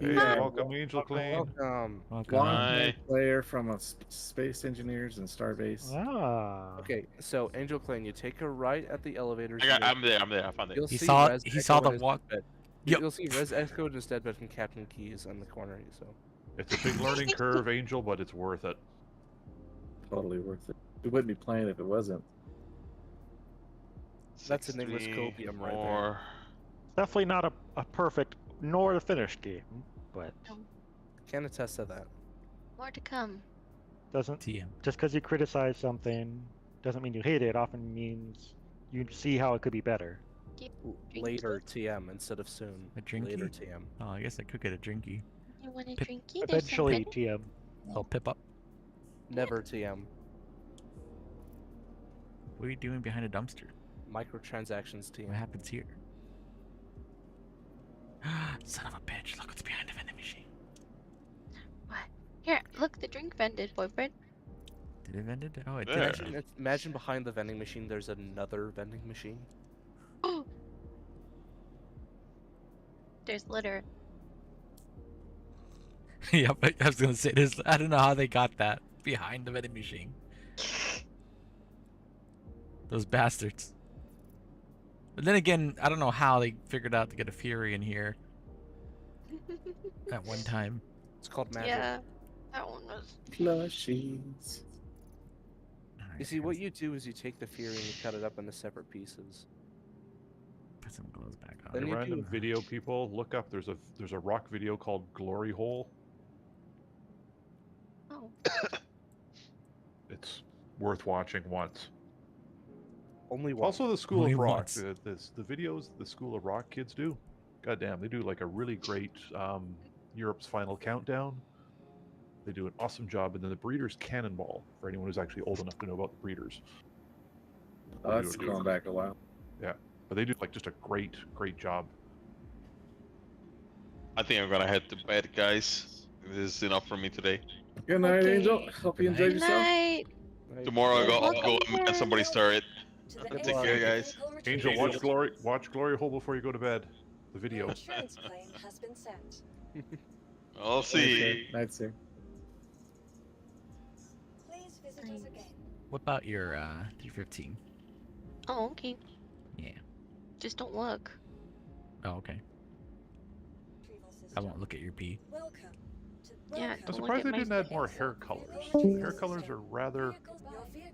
Hey, Yeah. welcome, Angel Clean. Welcome. Long-time player from Space Engineers and Starbase. Ah. Okay, so Angel Clan, you take a right at the elevators. I'm there, I found it. You'll He see saw- Res he Echo saw the in his walk- deathbed. Yep. You'll see Res Echo in his deathbed from Captain Keys on the corner. So It's a big learning curve, Angel, but it's worth it. Totally worth it. We wouldn't be playing if it wasn't. that's Enigma's copium right there. Or Definitely not a perfect nor a finished game, but Can attest to that. More to come. doesn't TM. just because you criticize something doesn't mean you hate it. It often means you see how it could be better. Later TM instead of soon. A drinky? Later TM. Oh, I guess I could get a drinky. You want a Pip- drinky? There's some Eventually, bread. TM. Oh, pip up. Never TM. What are you doing behind a dumpster? Microtransactions TM. What happens here? Son of a bitch! Look what's behind the vending machine. What? Here, look, the drink vended, boyfriend. Did it vend it? Oh, it There. did. Imagine behind the vending machine, there's another vending machine. There's litter. Yep, I was gonna say this. I don't know how they got that behind the vending machine. Those bastards. But then again, I don't know how they figured out to get a Fury in here at one time. It's called magic. Yeah, that one was. Plushies. You see, what you do is you take the Fury and you cut it up into separate pieces. Put some gloves back on. Then Hey, you random do- video people, look up. There's a rock video called Glory Hole. Oh. It's worth watching once. Only one. Also, the School Only of Rock. once. The videos the School of Rock kids do. Goddamn, they do like a really great Europe's Final Countdown. They do an awesome job, and then the Breeders Cannonball for anyone who's actually old enough to know about the Breeders. Oh, that's going back a while. Yeah, but they do like just a great job. I think I'm gonna head to bed, guys. This is enough for me today. Good night, Okay. Angel. Hope you enjoyed Good yourself. night. Tomorrow I'll Welcome go to and somebody start it. Take care, guys. Angel, watch Glory Hole before you go to bed. The video. Insurance claim has been sent. I'll see. Okay. Night, sir. Please visit us again. What about your 315? Oh, okay. Yeah. Just don't look. Oh, okay. I won't look at your pee. Welcome to Yeah, I'm don't look surprised at they my. didn't add more hair colors. The hair colors are rather,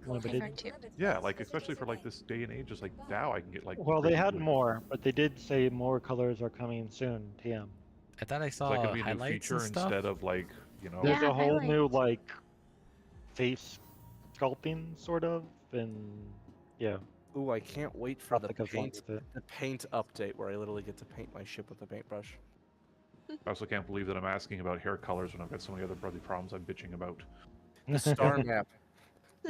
Limited. yeah, like especially for like this day and age. Just like now, I can get like. Well, they crazy had blue. more, but they did say more colors are coming soon. TM. I thought I It's saw like gonna be a new highlights feature and stuff. instead of like There's Yeah, a whole new highlights. like face sculpting sort of, and yeah. Ooh, I can't wait for Stuff the that goes along paint, with it. the paint update where I literally get to paint my ship with a paintbrush. I also can't believe that I'm asking about hair colors when I've got so many other bloody problems I'm bitching about. The star map.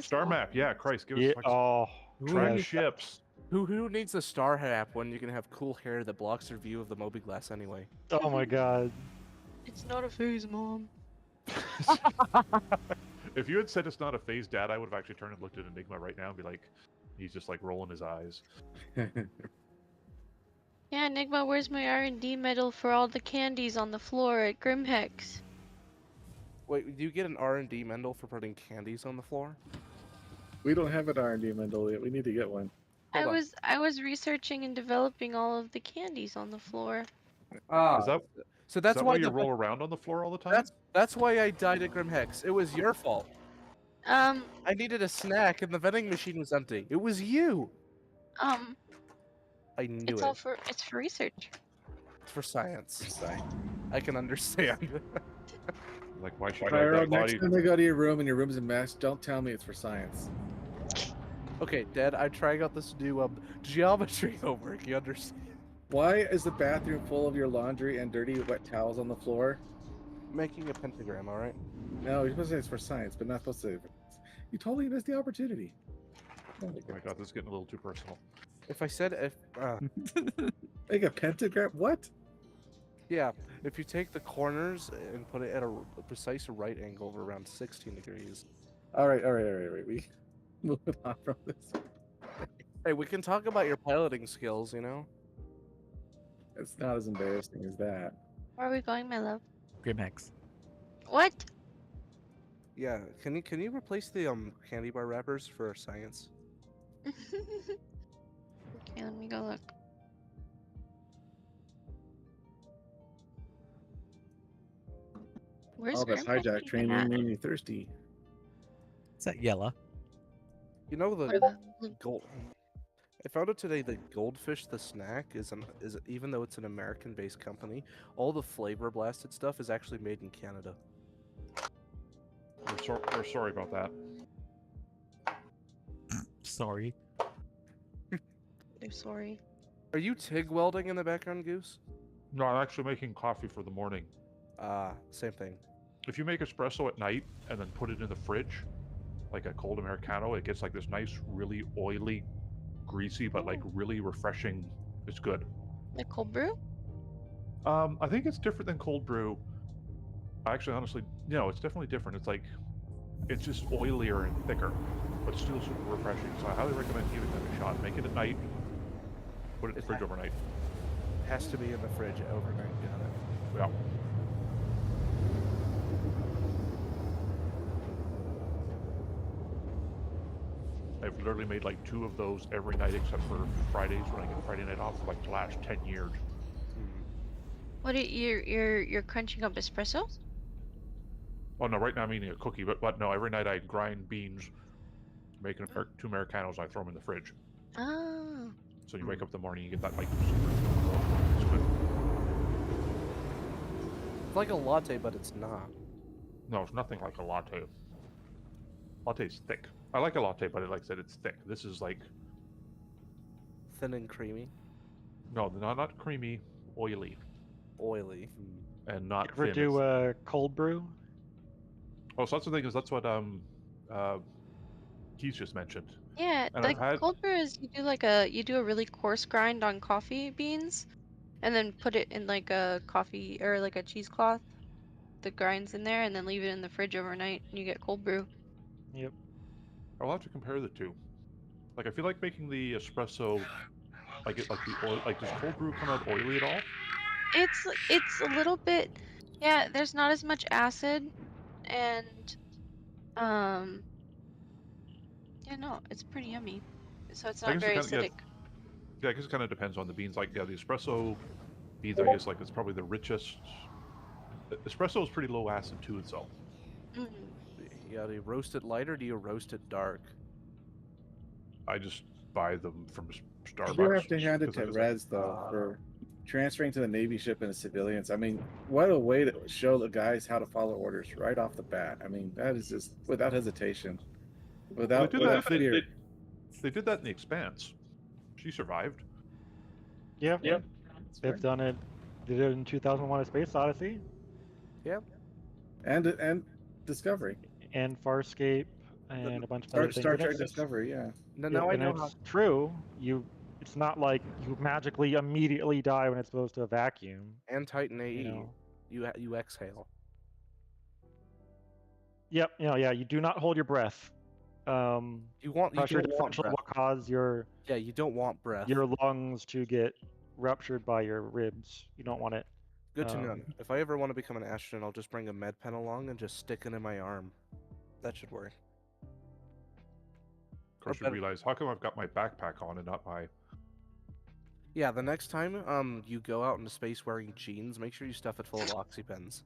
Star map, yeah, Christ, give us Yeah. fucking Oh. track yes. ships. Who needs a star map when you can have cool hair that blocks their view of the Moby glass anyway? Oh my God. It's not a phase, Mom. If you had said it's not a phase, Dad, I would have actually turned and looked at Enigma right now and be like, he's just like rolling his eyes. Yeah, Enigma, where's my R&D medal for all the candies on the floor at Grimhex? Wait, do you get an R&D medal for putting candies on the floor? We don't have an R&D medal yet. We need to get one. Hold on. I was researching and developing all of the candies on the floor. Ah, Is that, so that's is that why why you the- roll around on the floor all the time? That's why I died at Grimhex. It was your fault. I needed a snack and the vending machine was empty. It was you. I knew it's it. all for it's for research. It's for science. I can understand. Like, why should I Pyro, have that next body? time I go to your room and your room's a mess, don't tell me it's for science. Okay, Dad, I'm trying out this new geometry homework. You understand? Why is the bathroom full of your laundry and dirty wet towels on the floor? Making a pentagram, all right? No, you're supposed to say it's for science, but not supposed to. You totally missed the opportunity. Oh my God, this is getting a little too personal. If I said Make a pentagram? What? yeah, if you take the corners and put it at a precise right angle of around 16 degrees. All right. We moving on from this. Hey, we can talk about your piloting skills, you know? It's not as embarrassing as that. Where are we going, my love? Grimhex. What? Yeah, can you replace the candy bar wrappers for science? Okay, let me go look. Where's Oh, that's Grimhex hijack even training at? made me thirsty. Is that yellow? You know What the about blue? gold. I found out today that Goldfish the snack is even though it's an American-based company, all the flavor blasted stuff is actually made in Canada. We're sorry about that. Sorry. I'm sorry. Are you TIG welding in the background, Goose? No, I'm actually making coffee for the morning. Same thing. If you make espresso at night and then put it in the fridge, like a cold Americano, it gets like this nice, really oily, greasy, but like really refreshing. It's good. Like cold brew? I think it's different than cold brew. Actually, honestly, no, it's definitely different. It's like, it's just oilier and thicker, but still super refreshing. So I highly recommend giving that a shot. Make it at night. Put it in the fridge overnight. Has to be in the fridge overnight. Got it. Yeah. I've literally made like 2 of those every night except for Fridays when I get Friday night off for like the last 10 years. What are you're crunching up espresso? Oh no, right now I'm eating a cookie, but no, every night I grind beans, make 2 Americanos, I throw them in the fridge. Oh. So you wake up in the morning, you get that like super. It's good. It's like a latte, but it's not. No, it's nothing like a latte. Latte's thick. I like a latte, but like I said, it's thick. This is like Thin and creamy. no, not creamy, oily, Oily. and not Ever thin. do a cold brew? Oh, so that's the thing is that's what Keith just mentioned. Yeah, And like I've had cold brew is you do a really coarse grind on coffee beans, and then put it in like a coffee or like a cheesecloth, the grinds in there, and then leave it in the fridge overnight, and you get cold brew. Yep. I'll have to compare the two. Like I feel like making the espresso, like the oil, like does cold brew come out oily at all? It's a little bit, yeah. There's not as much acid, and um, yeah, no, it's pretty yummy. So it's I not guess it very kind of acidic. yeah, I guess it kind of depends on the beans. Like yeah, the espresso beans, I guess like it's probably the richest. Espresso is pretty low acid too itself. Yeah, do you roast it light or do you roast it dark? I just buy them from Starbucks. You do have to hand it 'cause to I just- Rez though for transferring to the Navy ship and the civilians. I mean, what a way to show the guys how to follow orders right off the bat. I mean, that is just without hesitation, without fear. They did that in The Expanse. She survived. Yep. They've done it. They did it in 2001: A Space Odyssey. Yep. And Discovery. And Farscape and a bunch of Star, other things. Star And Trek it's- Discovery, yeah. Now I and know it's how. true. It's not like you magically immediately die when it's supposed to vacuum. And Titan AE, know. you exhale. Yep. Yeah. You do not hold your breath. You don't pressure want differential breath. will cause your Yeah, you don't want breath. your lungs to get ruptured by your ribs. You don't want it. Good to know. If I ever want to become an astronaut, I'll just bring a med pen along and just stick it in my arm. That should work. Of course, you realize how come I've got my backpack on and not my. Yeah, the next time you go out into space wearing jeans, make sure you stuff it full of oxy pens.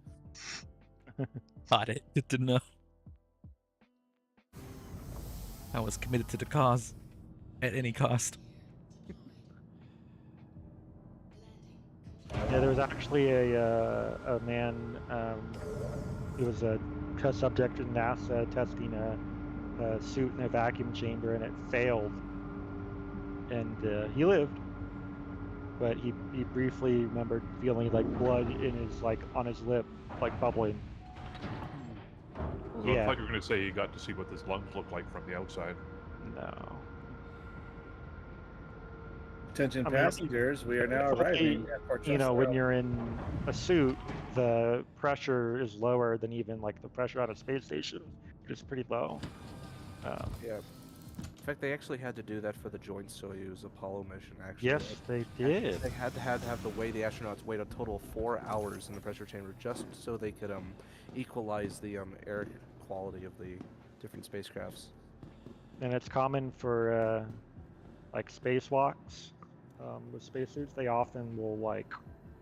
Got it. Good to know. I was committed to the cause at any cost. Yeah, there was actually a man. He was a test subject in NASA testing a suit in a vacuum chamber, and it failed. And he lived, but he briefly remembered feeling like blood in his on his lip, like bubbling. Well, I thought you were going to say you got to see what his lungs look like from the outside. No. Attention I mean, passengers, we are now arriving at Port when you're in a suit, the pressure is lower than even the pressure on a space station, which is pretty low. Yeah. In fact, they actually had to do that for the joint Soyuz Apollo mission, actually. Yes, they did. They had to have the astronauts wait a total of 4 hours in the pressure chamber just so they could equalize the air quality of the different spacecrafts. And it's common for spacewalks with spacesuits. They often will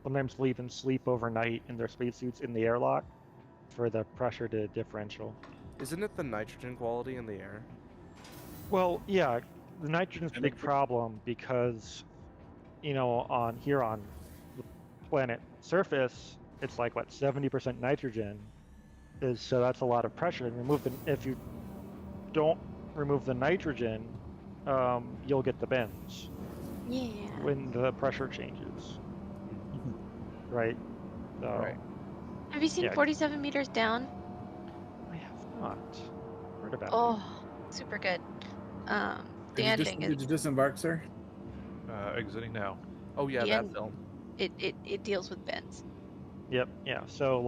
sometimes leave and sleep overnight in their spacesuits in the airlock for the pressure to differential. Isn't it the nitrogen quality in the air? Well, yeah, the nitrogen's a big problem because, on the planet surface, it's 70% nitrogen. So that's a lot of pressure. And if you don't remove the nitrogen, you'll get the bends. Yeah. When the pressure changes. Right. So, Right. Have you seen 47 meters down? I have not heard about it. Oh, super good. The ending Did you is disembark, sir? Exiting now. Oh yeah, The that end- film. it deals with bends. Yep. Yeah. So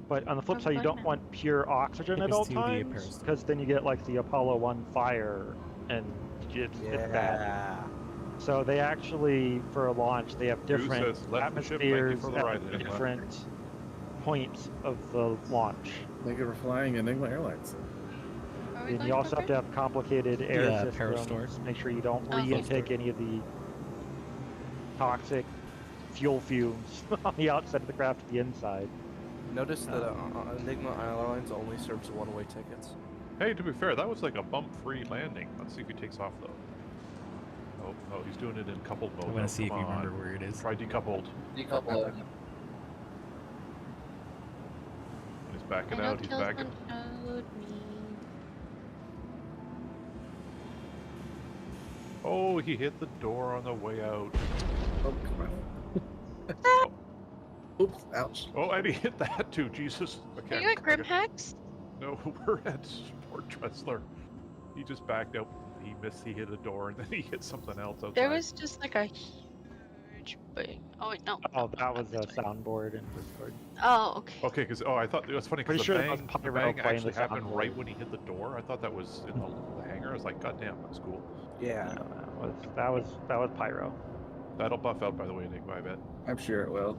but on the flip How's it side, you going don't now? want pure oxygen at all It was 2D at times first. because then you get the Apollo 1 fire and it's bad. So they actually, for a launch, they have different says, "Left the ship, thank you atmospheres for the at ride," and left. different points of the launch. Thank you for flying Enigma Airlines. Are we And going you also have to have complicated air Yeah, systems. Parastore. Make sure you don't Oh. re-intake any of the toxic fuel fumes on the outside of the craft to the inside. Notice that Enigma Airlines only serves one-way tickets. Hey, to be fair, that was like a bump-free landing. Let's see if he takes off though. Oh, no, he's doing it in coupled mode. I want now. to see if Come you on. remember where it is. Try decoupled. Decouple. He's backing I know out. He's backing. Killzone showed me. Oh, he hit the door on the way out. Oh, come on. Oops, ouch. Oh, and he hit that too. Jesus. Are you at Grimhacks? No, we're at Sport Dressler. He just backed out. He missed. He hit a door, and then he hit something else outside. There was just like a huge bang. Oh wait, no. Oh, that was a soundboard in Discord. Oh, okay. Okay, because I thought it was funny because Pretty sure the that was bang, Pyro bang playing actually the happened right soundboard. when he hit the door. I thought that was in the hangar. I was like, God damn, that's cool. Yeah. No, that was Pyro. That'll buff out, by the way, Enigma, I bet. I'm sure it will.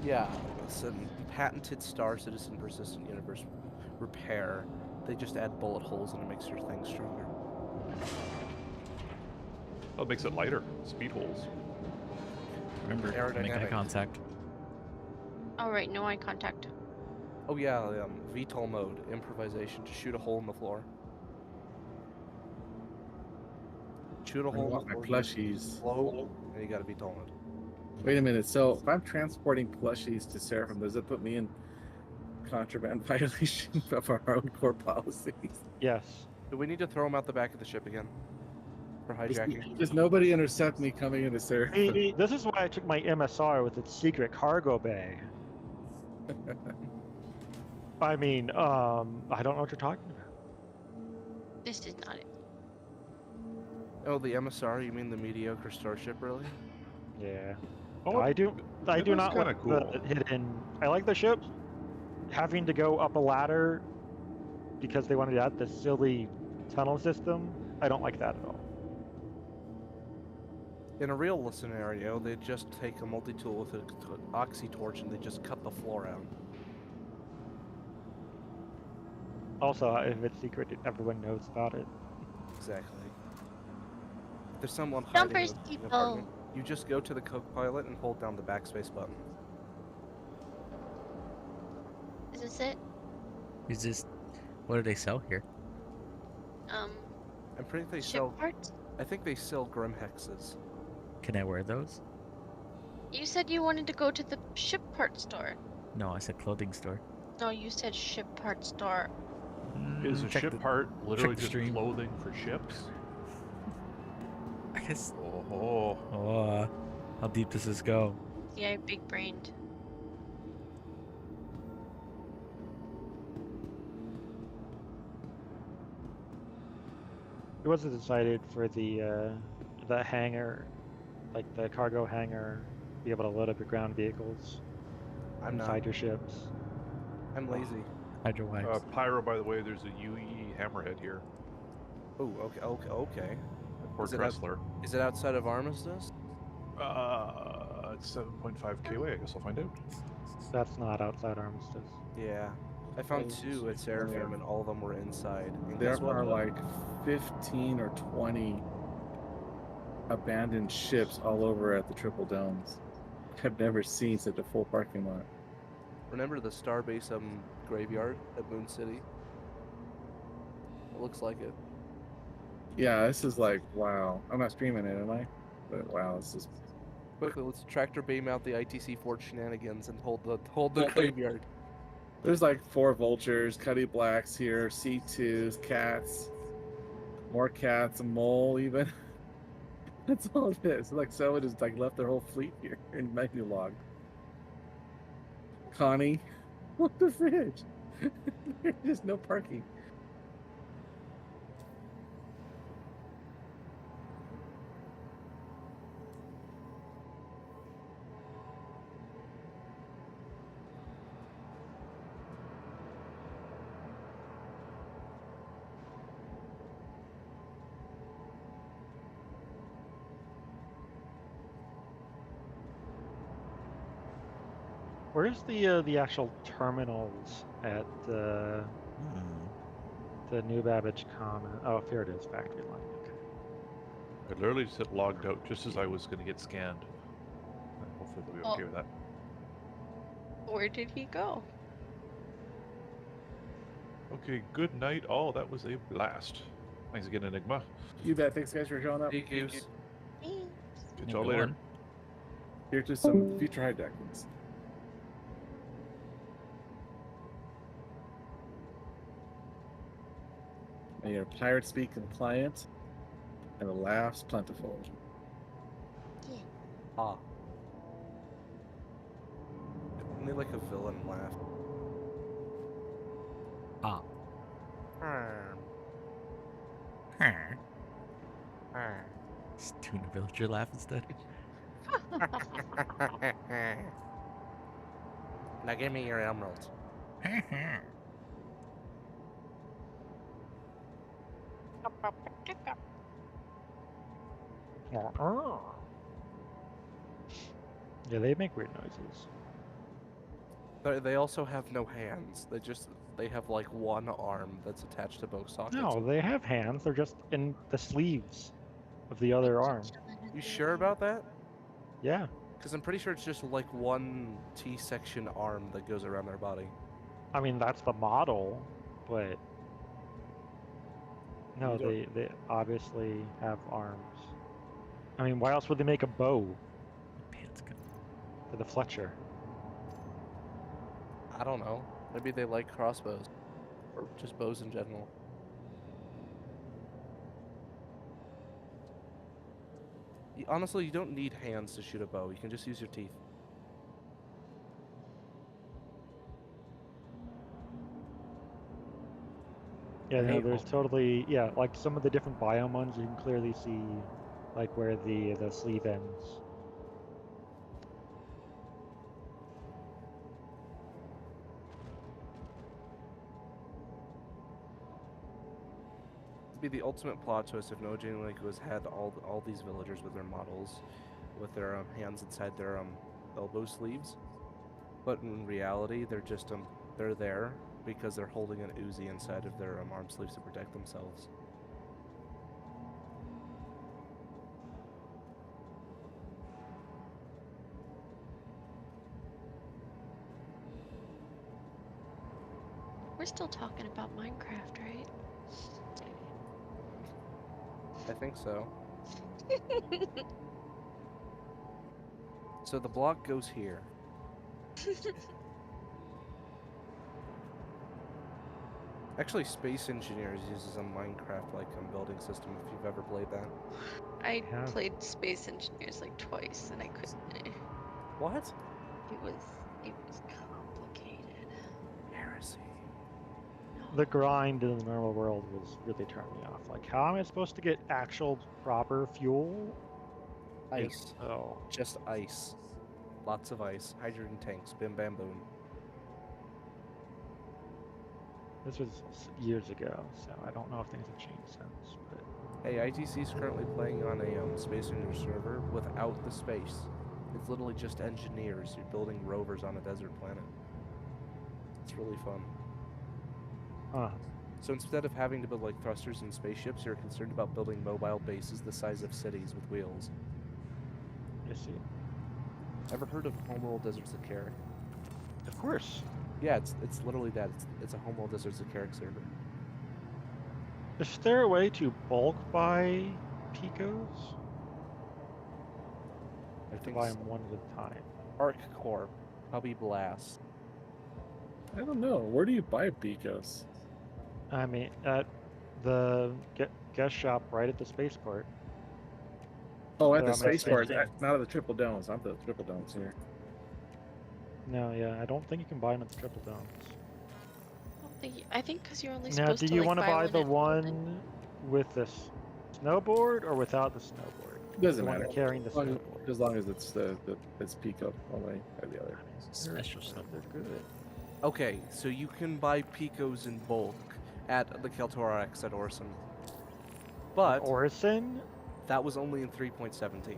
Yeah. Listen, patented Star Citizen Persistent Universe repair. They just add bullet holes and it makes your thing stronger. Well, it makes it lighter. Speed holes. Remember, make eye Aerodynamic. contact. All right, no eye contact. Oh yeah, VTOL mode, improvisation, to shoot a hole in the floor. Shoot a I hole in want the my floor. plushies. Flow, and you got a VTOL mode. Wait a minute. So if I'm transporting plushies to Seraphim, does it put me in contraband violation of our own core policies? Yes. Do we need to throw them out the back of the ship again? For hijacking? Does nobody intercept me coming into Seraphim? See, this is why I took my MSR with its secret cargo bay. I mean, I don't know what you're talking about. This is not it. Oh, the MSR? You mean the mediocre starship, really? Yeah. Oh, I do it looks not kinda like cool. the hidden. I like the ship having to go up a ladder because they wanted to add this silly tunnel system. I don't like that at all. In a real scenario, they just take a multi-tool with an oxy torch and they just cut the floor out. Also, if it's secret, everyone knows about it. Exactly. If there's someone Jump hiding in first, the people. apartment, you just go to the co-pilot and hold down the backspace button. Is this it? Is this? What do they sell here? I'm pretty sure they Ship sell. parts? I think they sell Grim Hexes. Can I wear those? You said you wanted to go to the ship part store. No, I said clothing store. No, you said ship part store. Is a Check ship the- part literally the just stream. clothing for ships? I guess. Oh. How deep does this go? Yeah, big brained. It wasn't decided for the hangar, like the cargo hangar, be able to load up your ground vehicles I'm inside not. your ships. I'm lazy. Hydro wipes. Pyro, by the way, there's a UE Hammerhead here. Oh, okay. At Port Is it out- Dressler. Is it outside of Armistice? It's 7.5 kWh. I guess I'll find out. That's not outside Armistice. Yeah. I found two at Seraphim and all of them were inside. And There guess what? are like 15 or 20 abandoned ships all over at the Triple Domes. I've never seen such a full parking lot. Remember the Starbase graveyard at Moon City? It looks like it. Yeah, this is like, wow. I'm not streaming it, am I? But wow, this is... Quickly, let's tractor beam out the ITC Fort shenanigans and hold the graveyard. There's like 4 vultures, Cuddy Blacks here, C2s, cats, more cats, a mole even. That's all it is. Like someone just like left their whole fleet here in menu log. Connie, what the fridge? There's no parking. Where's the actual terminals at the New Babbage Common? Oh, here it is, factory line. Okay. I literally just hit logged out just as I was going to get scanned. And hopefully they'll be okay with that. Where did he go? Okay, good night all. That was a blast. Thanks again, Enigma. You bet. Thanks, guys, for showing up. Hey, Goose. Catch y'all later. Here to some future hijackings. And your pirates be compliant, and the laughs plentiful. Ah. Only like a villain laugh. Ah. Just doing a villager laugh instead. Now give me your emeralds. Yeah, they make weird noises. They also have no hands. They have like one arm that's attached to both sockets. No, they have hands. They're just in the sleeves of the other arm. You sure about that? Yeah. Because I'm pretty sure it's just like one T-section arm that goes around their body. I mean, that's the model, but no, You don't- they obviously have arms. I mean, why else would they make a bow for the Fletcher? I don't know. Maybe they like crossbows. Or just bows in general. Honestly, you don't need hands to shoot a bow. You can just use your teeth. Yeah, no, Hey, there's totally, yeah, like some of the different biome ones, you can clearly see like where the sleeve ends. It'd be the ultimate plot twist if Noah Genuinely was had all these villagers with their models, with their hands inside their elbow sleeves, but in reality they're just they're there because they're holding an Uzi inside of their arm sleeves to protect themselves. We're still talking about Minecraft, right? I think so. So the block goes here. Actually, Space Engineers uses a Minecraft-like building system if you've ever played that. I played Space Engineers like twice, and I couldn't. What? It was complicated. Heresy. The grind in the normal world was really turning me off. Like, how am I supposed to get actual proper fuel? Ice. Oh. Just ice. Lots of ice. Hydrogen tanks. Bim bam boom. This was years ago, so I don't know if things have changed since. But Hey, ITC is currently playing on a Space Engineer server without the space. It's literally just engineers. You're building rovers on a desert planet. It's really fun. Huh. So instead of having to build like thrusters and spaceships, you're concerned about building mobile bases the size of cities with wheels. I see. Ever heard of Homeworld Deserts of Carrick? Of course. Yeah, it's literally that. It's a Homeworld Deserts of Carrick server. Is there a way to bulk buy picos? I To think buy so. them one at a time. Arc Corp, probably Blast. I don't know. Where do you buy Picos? I mean, at the guest shop right at the spaceport. Oh, at They're the on my spaceport. station. Not at the Triple Domes. I'm the Triple Domes here. No, yeah, I don't think you can buy them at the Triple Domes. I think because you're only Now, supposed do to you like want to buy the at- one with the snowboard or without the snowboard? Doesn't the matter. One carrying the As long snowboard. as long as it's it's Pico one way or the other. Special stuff. They're good. Okay, so you can buy Picos in bulk at the Keltor X at Orson. But Orison? That was only in 3.17.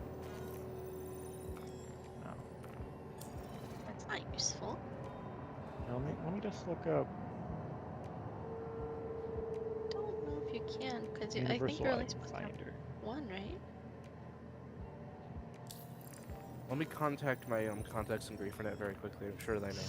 That's not useful. Now, let me just look up. Don't know if you can, because I think Universal you're only Item supposed to have Finder. one, right? Let me contact my contacts in Griefernet very quickly. I'm sure they know.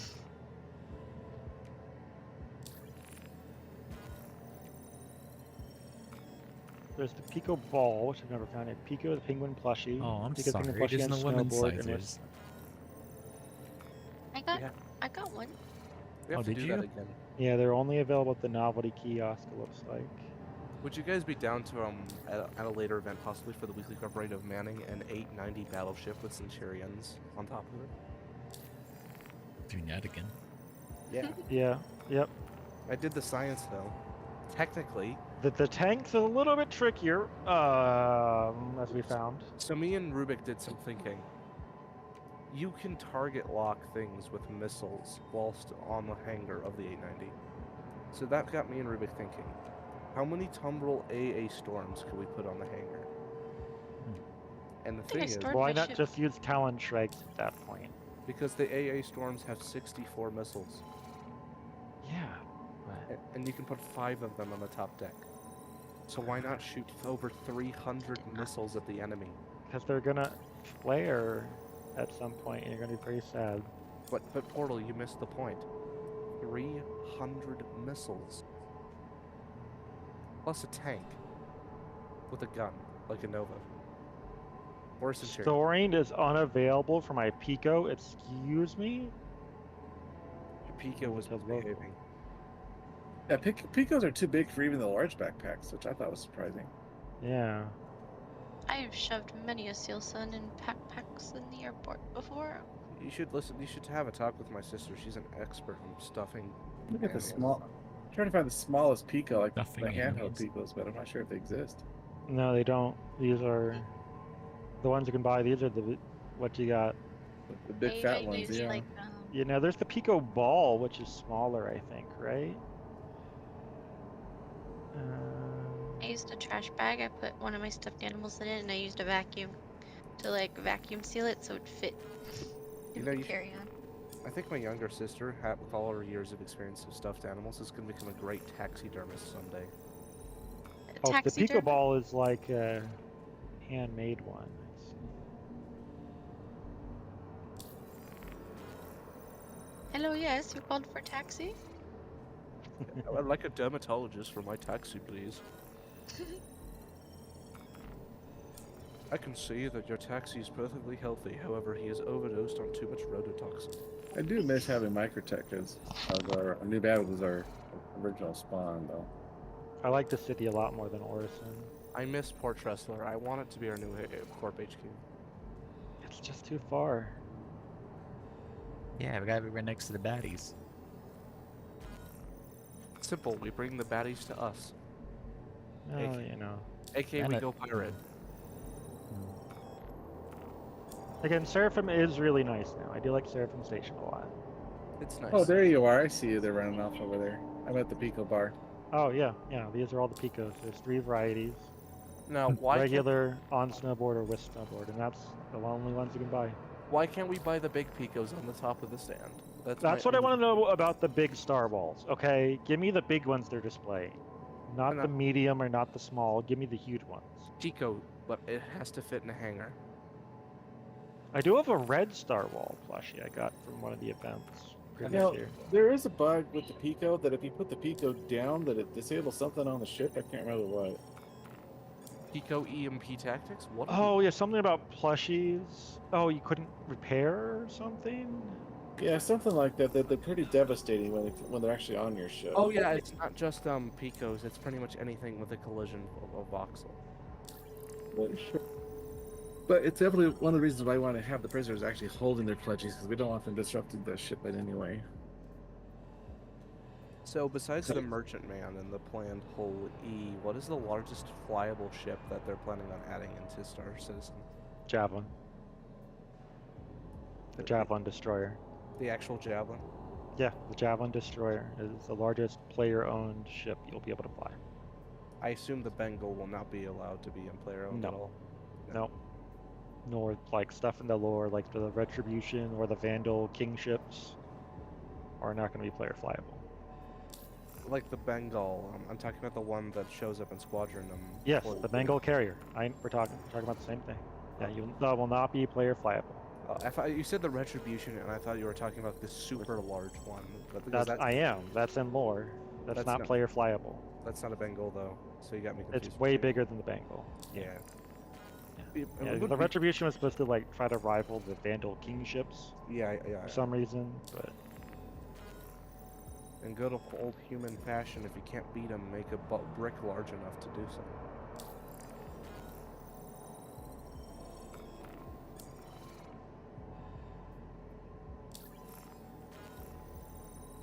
There's the Pico Ball, which I've never found it. Pico the Penguin plushie. Oh, I'm Pico Penguin sorry. plushie There's on no women's snowboard, and there's sizes. I got one. We have Oh, to did do you? that again. yeah, they're only available at the novelty kiosk. It looks like. Would you guys be down to at a later event, possibly for the weekly club rate of manning an 890 battleship with Centurions on top of it? Doing that again. Yeah. Yeah. Yep. I did the science though. Technically, The tank's a little bit trickier, as we found. so me and Rubik did some thinking. You can target lock things with missiles whilst on the hangar of the 890. So that got me and Rubik thinking. How many Tumbril AA Storms could we put on the hangar? And the thing is, why not just use Talon Shrikes at that point? because the AA Storms have 64 missiles. Yeah. And you can put 5 of them on the top deck. So why not shoot over 300 missiles at the enemy? Because they're gonna flare at some point, and you're gonna be pretty sad. But Portal, you missed the point. 300 missiles. Plus a tank. With a gun, like a Nova. Or a Centurion. Storing is unavailable for my Pico. Excuse me? Your Pico was misbehaving. Yeah, Picos are too big for even the large backpacks, which I thought was surprising. Yeah. I have shoved many a seal sun in backpacks in the airport before. You should listen. You should have a talk with my sister. She's an expert in stuffing. Look at the animals. small. I'm trying to find the smallest Pico, like the Stuffing handheld animals. Picos, but I'm not sure if they exist. No, they don't. These are the ones you can buy. These are what you got. The big fat ones, yeah. Like, You know, there's the Pico Ball, which is smaller, I think, right? I used a trash bag. I put one of my stuffed animals in it, and I used a vacuum to like vacuum seal it so it fit. You know, you carry on. I think my younger sister, with all her years of experience with stuffed animals, is going to become a great taxidermist someday. Oh, the Pico Ball is like a handmade one. Hello, yes, you called for taxi? I'd like a dermatologist for my taxi, please. I can see that your taxi is perfectly healthy. However, he has overdosed on too much rototoxin. I do miss having Microtech as our new battle was our original spawn, though. I like the city a lot more than Orison. I miss Port Tressler. I want it to be our new Corp HQ. It's just too far. Yeah, we gotta be right next to the baddies. Simple. We bring the baddies to us. Oh, you know. AK, we go pirate. Again, Seraphim is really nice now. I do like Seraphim Station a lot. It's nice. Oh, there you are. I see you. They're running off over there. I'm at the Pico bar. Oh, yeah. Yeah, these are all the Picos. There's 3 varieties. Now, why Regular, on snowboard, or with snowboard. And that's the only ones you can buy. Why can't we buy the big Picos on the top of the stand? That's what I want to know about the big star balls. Okay, give me the big ones they're displaying. Not the medium or not the small. Give me the huge ones. Pico, but it has to fit in a hangar. I do have a red star wall plushie I got from one of the events previous Now, year. there is a bug with the Pico that if you put the Pico down, that it disables something on the ship. I can't remember what. Pico EMP tactics? What? Oh, yeah, something about plushies. Oh, you couldn't repair or something? Yeah, something like that. They're pretty devastating when they're actually on your ship. Oh yeah, it's not just Picos. It's pretty much anything with a collision of voxel. But it's definitely one of the reasons why I want to have the prisoners actually holding their pledges, because we don't want them disrupting the ship in any way. So besides the Merchant Man and the planned Hull E, what is the largest flyable ship that they're planning on adding into Star Citizen? Javelin. The Javelin Destroyer. The actual Javelin? Yeah, the Javelin Destroyer is the largest player-owned ship you'll be able to fly. I assume the Bengal will not be allowed to be in player-owned at all. No. Nor like stuff in the lore like the Retribution or the Vandal King ships are not going to be player flyable. Like the Bengal, I'm talking about the one that shows up in Squadron. Yes, the Bengal carrier. We're talking about the same thing. Yeah, that will not be player flyable. I thought you said the Retribution, and I thought you were talking about the super large one. But I am. That's in lore. That's not player flyable. That's not a Bengal though, so you got me confused. It's way bigger than the Bengal. Yeah. Yeah, the Retribution was supposed to like try to rival the Vandal King ships. Yeah. For some reason, but. In good old human fashion, if you can't beat them, make a brick large enough to do so.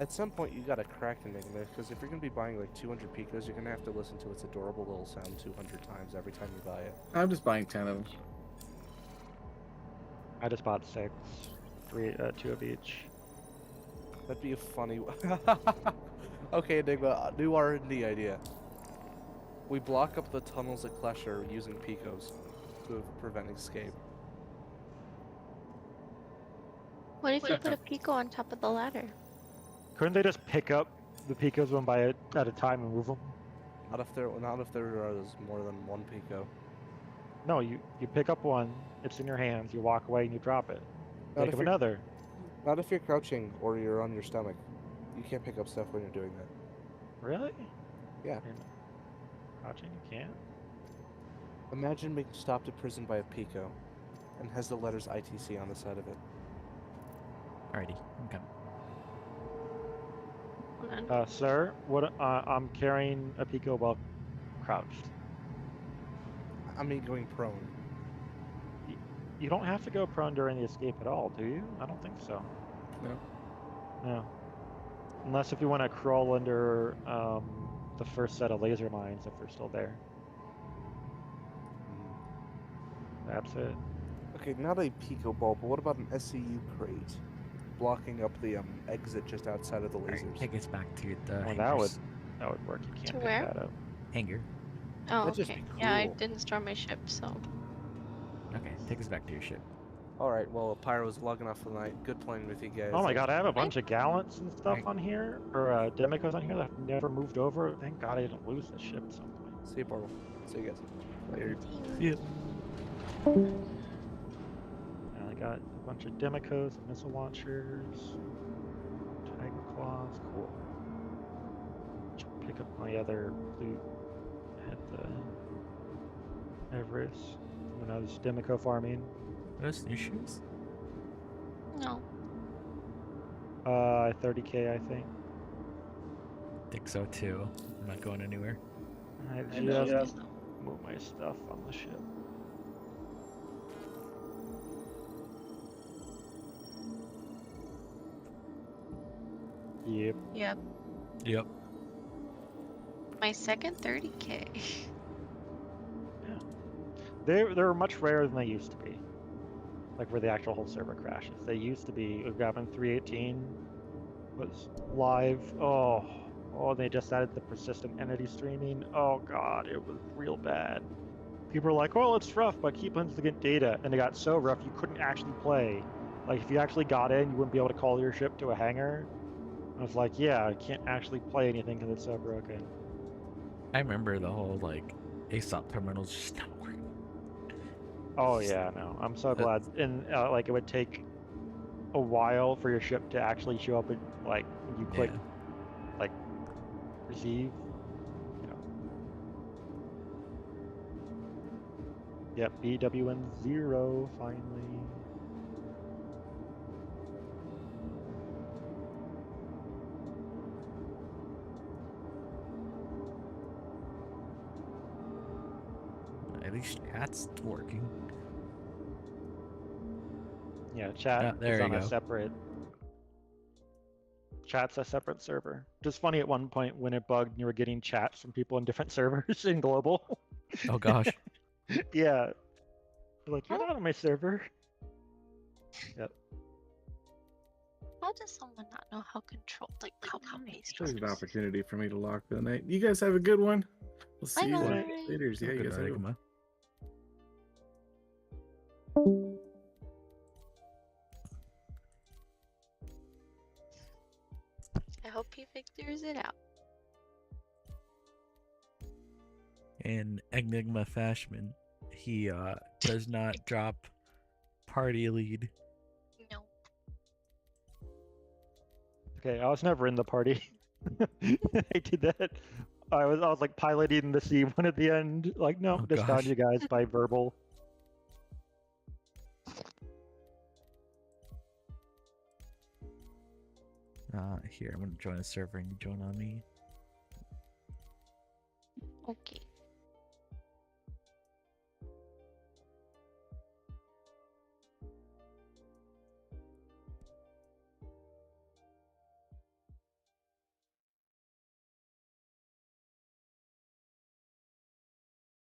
At some point, you gotta crack Enigma, because if you're gonna be buying like 200 Picos, you're gonna have to listen to its adorable little sound 200 times every time you buy it. I'm just buying 10 of them. I just bought 6, 2 of each. That'd be a funny. Okay, Enigma, new R&D idea. We block up the tunnels at Klesher using Picos to prevent escape. What if you put a Pico on top of the ladder? Couldn't they just pick up the Picos one by at a time and move them? Not if there is more than one Pico. No, you pick up one, it's in your hands, you walk away and you drop it. Think of another. Not if you're crouching or you're on your stomach. You can't pick up stuff when you're doing that. Really? Yeah. Crouching, you can't? Imagine being stopped at prison by a Pico, and has the letters ITC on the side of it. Alrighty, I'm coming. Sir, what? I'm carrying a Pico while crouched. I mean, going prone. You don't have to go prone during the escape at all, do you? I don't think so. No. No. Unless if you want to crawl under the first set of laser mines, if they're still there. That's it. Okay, not a Pico ball, but what about an SCU crate? Blocking up the exit just outside of the lasers. Take us back to the Well, hangars. that would work. You can't To pick where? that up. Hangar. Oh, That'd just okay. be Yeah, I cool. didn't store my ship, so. Okay, take us back to your ship. Alright, well, Pyro was logging off for the night. Good playing with you guys. Oh my god, I have a bunch of gallants and stuff on here, or Demicos on here that have never moved over. Thank god I didn't lose this ship at some point. See you, Portal. See you guys. Later. Yeah. And I got a bunch of Demicos, missile launchers, Tiger Claws, cool. Should pick up my other loot at the Everest when I was Demico farming. Those new shoes? No. 30k I think. Think so too. I'm not going anywhere. I just move my stuff on the ship. Yep. Yep. Yep. My second 30k. They're much rarer than they used to be. Like where the actual whole server crashes. They used to be, Gavin 318 was live. Oh, they just added the persistent entity streaming. Oh god, it was real bad. People were like, well, it's rough, but keep instant data. And it got so rough you couldn't actually play. Like if you actually got in, you wouldn't be able to call your ship to a hangar. I was like, yeah, I can't actually play anything because it's so broken. I remember the whole like ASOP terminals just not working. Oh yeah, no, I'm so glad. And like it would take a while for your ship to actually show up and like when you click like receive. Yep, BWN0 finally. At least chat's working. Yeah, chat there is you on a go. separate. Chat's a separate server. Just funny at one point when it bugged and you were getting chats from people in different servers in global. Oh gosh. Yeah. You're like, you're not on my server. Yep. How does someone not know how control, like how companies There's an opportunity for me to lock the night. You guys have a good one. We'll see you Bye-bye. later. Yeah, you guys have a good one. I hope he figures it out. In Enigma Fashman, he does not drop party lead. No. Okay, I was never in the party. I did that I was like piloting the C1 at the end. Like, no, Oh, just found gosh. you guys by verbal. Here, I'm gonna join a server and you join on me. Okay.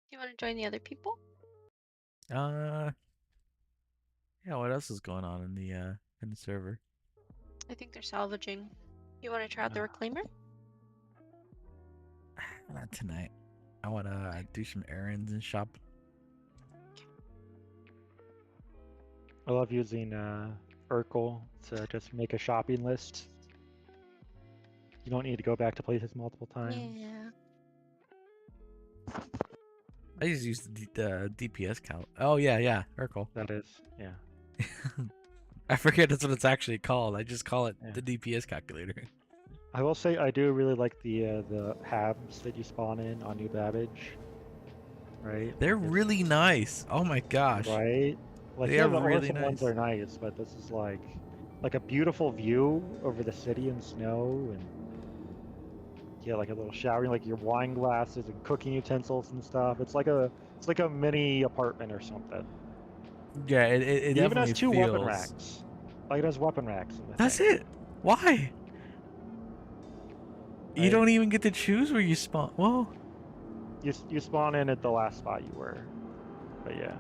Do you want to join the other people? Yeah, what else is going on in the server? I think they're salvaging. You want to try out the reclaimer? Not tonight. I wanna do some errands and shop. I love using Urkel to just make a shopping list. You don't need to go back to places multiple times. Yeah. I just use the DPS count. Oh yeah, Urkel. That is, yeah. I forget that's what it's actually called. I just call it the DPS calculator. I will say I do really like the habs that you spawn in on New Babbage. Right? They're really nice. Oh my gosh. Right? Like They yeah, are the really Orson ones nice. are nice, but this is like a beautiful view over the city and snow and yeah, like a little showering, like your wine glasses and cooking utensils and stuff. It's like a mini apartment or something. Yeah, it It even definitely has two feels... weapon racks. Like it has weapon racks in the That's thing. it. Why? You don't even get to choose where you spawn. Whoa. You spawn in at the last spot you were. But yeah.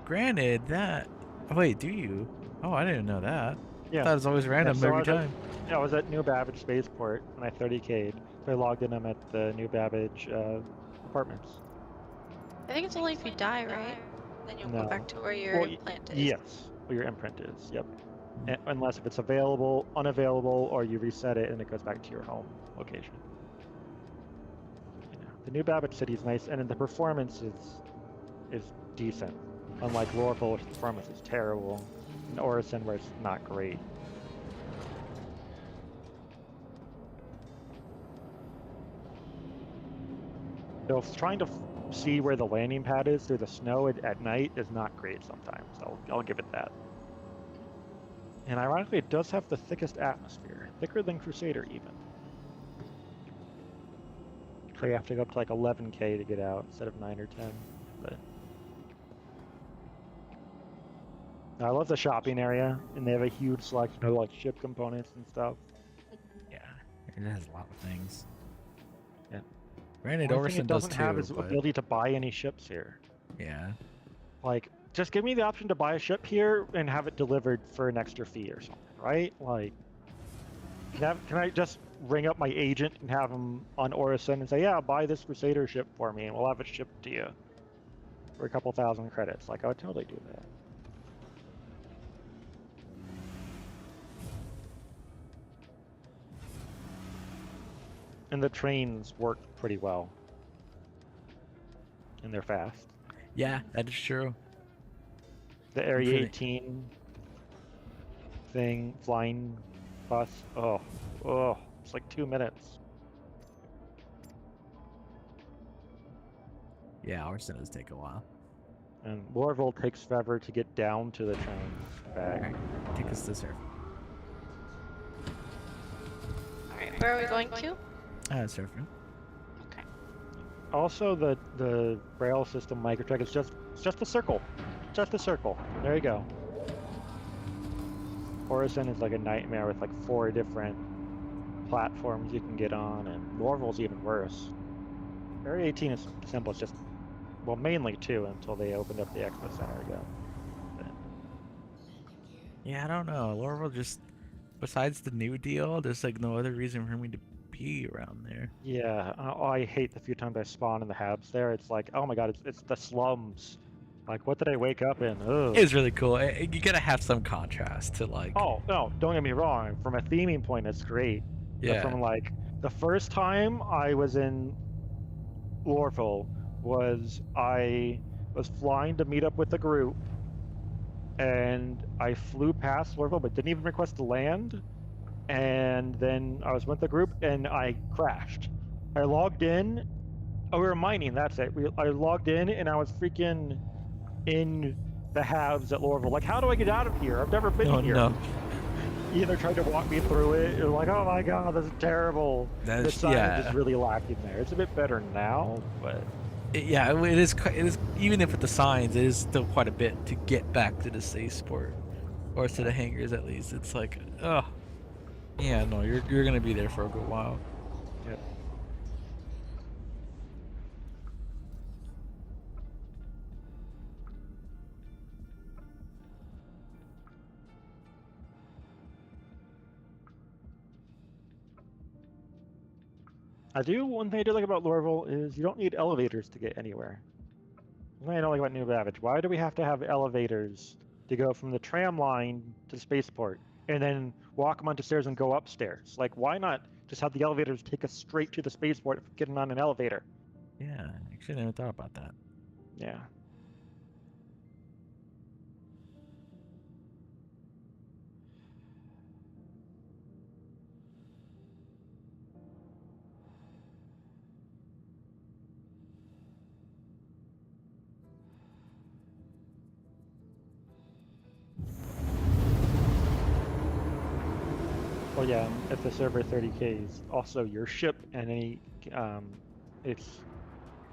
Granted, that... Oh, wait, do you? Oh, I didn't know that. Yeah. I thought it was always random so every time. I was at New Babbage Spaceport and I 30k'd. So I logged in them at the New Babbage apartments. I think it's only if you die, right? Then you'll go back to where your implant is. Yes, where your imprint is. Yep. Unless if it's available, unavailable, or you reset it and it goes back to your home location. The New Babbage City is nice, and the performance is decent. Unlike Lorville, which the performance is terrible, and Orison, where it's not great. So trying to see where the landing pad is through the snow at night is not great sometimes. I'll give it that. And ironically, it does have the thickest atmosphere, thicker than Crusader even. So you have to go up to like 11k to get out instead of 9 or 10. But I love the shopping area, and they have a huge selection of like ship components and stuff. Yeah, it has a lot of things. Yeah. Granted, The only thing Orson it does doesn't too, have is but... ability to buy any ships here. Yeah. Like, just give me the option to buy a ship here and have it delivered for an extra fee or something, right? Like, can I just ring up my agent and have him on Orison and say, yeah, buy this Crusader ship for me and we'll have it shipped to you for a couple thousand credits? Like, I would totally do that. And the trains work pretty well. And they're fast. Yeah, that is true. The Area 18 thing, flying bus, oh, it's like 2 minutes. Yeah, Orson does take a while. And Lorville takes forever to get down to the train back. Alright, take us to surf. Alright, where are we going to? Surfing. Okay. Also, the rail system microtrack is just a circle. Just a circle. There you go. Orison is like a nightmare with like 4 different platforms you can get on, and Lorville's even worse. Area 18 is simple. It's just, well, mainly 2 until they opened up the Expo Center again. But... yeah, I don't know. Lorville just, besides the new deal, there's like no other reason for me to be around there. yeah, I hate the few times I spawn in the habs there. It's like, oh my god, it's the slums. Like, what did I wake up in? Ugh. It's really cool. You gotta have some contrast to like... Oh, no, don't get me wrong. From a theming point, it's great. Yeah. But from like, the first time I was in Lorville was I was flying to meet up with a group, and I flew past Lorville but didn't even request to land, and then I was with the group and I crashed. I logged in. Oh, we were mining. That's it. I logged in and I was freaking in the halves at Lorville. Like, how do I get out of here? I've never been Oh here. no. Either tried to walk me through it, or like, oh my god, this is terrible. The That's sign is yeah. really lacking there. It's a bit better now, but Yeah, it is. It is even if with the signs, it is still quite a bit to get back to the safe sport, or to the hangars at least. It's like, oh, yeah, no, you're gonna be there for a good while. Yep. One thing I do like about Lorville is you don't need elevators to get anywhere. One thing I don't like about New Babbage. Why do we have to have elevators to go from the tram line to the spaceport and then walk them onto stairs and go upstairs? Like, why not just have the elevators take us straight to the spaceport if we're getting on an elevator? Yeah, actually, I never thought about that. Yeah. Well, yeah, if the server 30K is also your ship and it's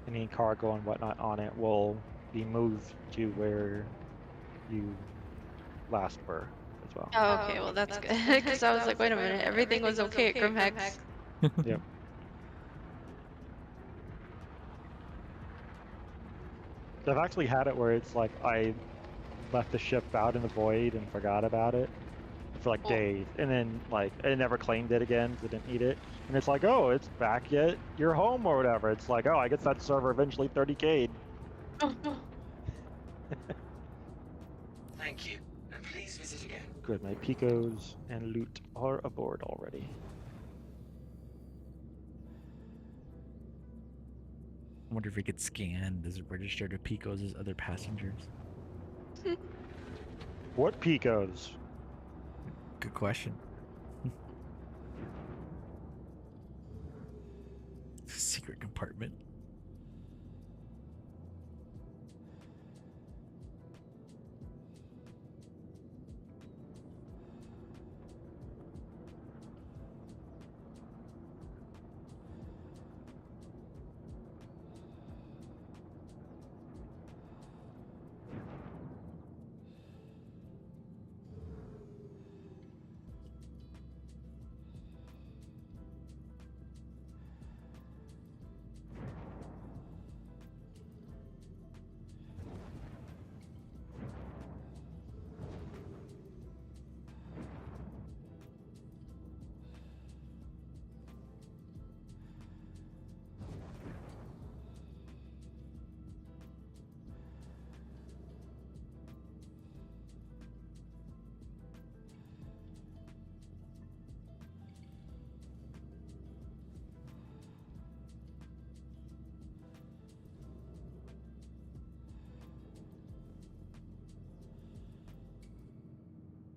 any cargo and whatnot on it will be moved to where you last were as well. Oh, okay, well that's good. Because I was like, wait a minute, everything was okay at Grimhex. Yep. So I've actually had it where it's like I left the ship out in the void and forgot about it for like days, and then like I never claimed it again because I didn't need it. And it's like, oh, it's back yet you're home or whatever. It's like, oh, I guess that server eventually 30K'd. Thank you, and please visit again. Good, my picos and loot are aboard already. I wonder if it gets scanned. Does it register to Picos as other passengers? What picos? Good question. Secret compartment.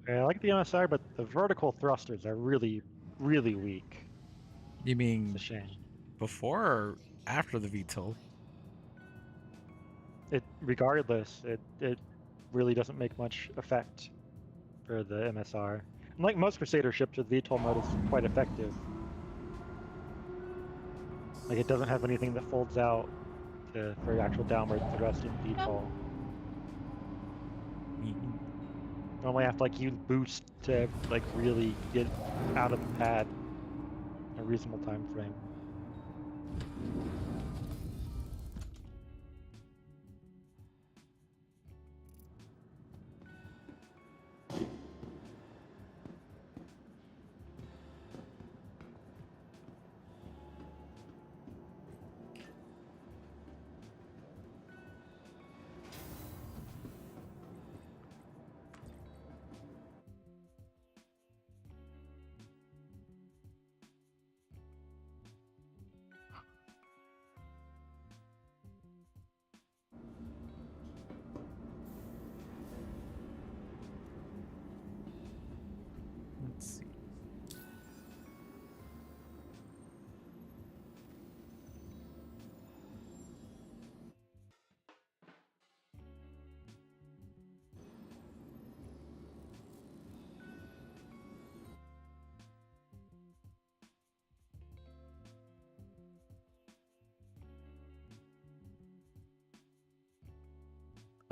I like the MSR, but the vertical thrusters are really, really weak. You mean It's a shame. before or after the VTOL? Regardless, it really doesn't make much effect for the MSR. Unlike most Crusader ships, the VTOL mode is quite effective. Like, it doesn't have anything that folds out for actual downward thrust in VTOL. Normally, I have to like use boost to like really get out of the pad in a reasonable time frame.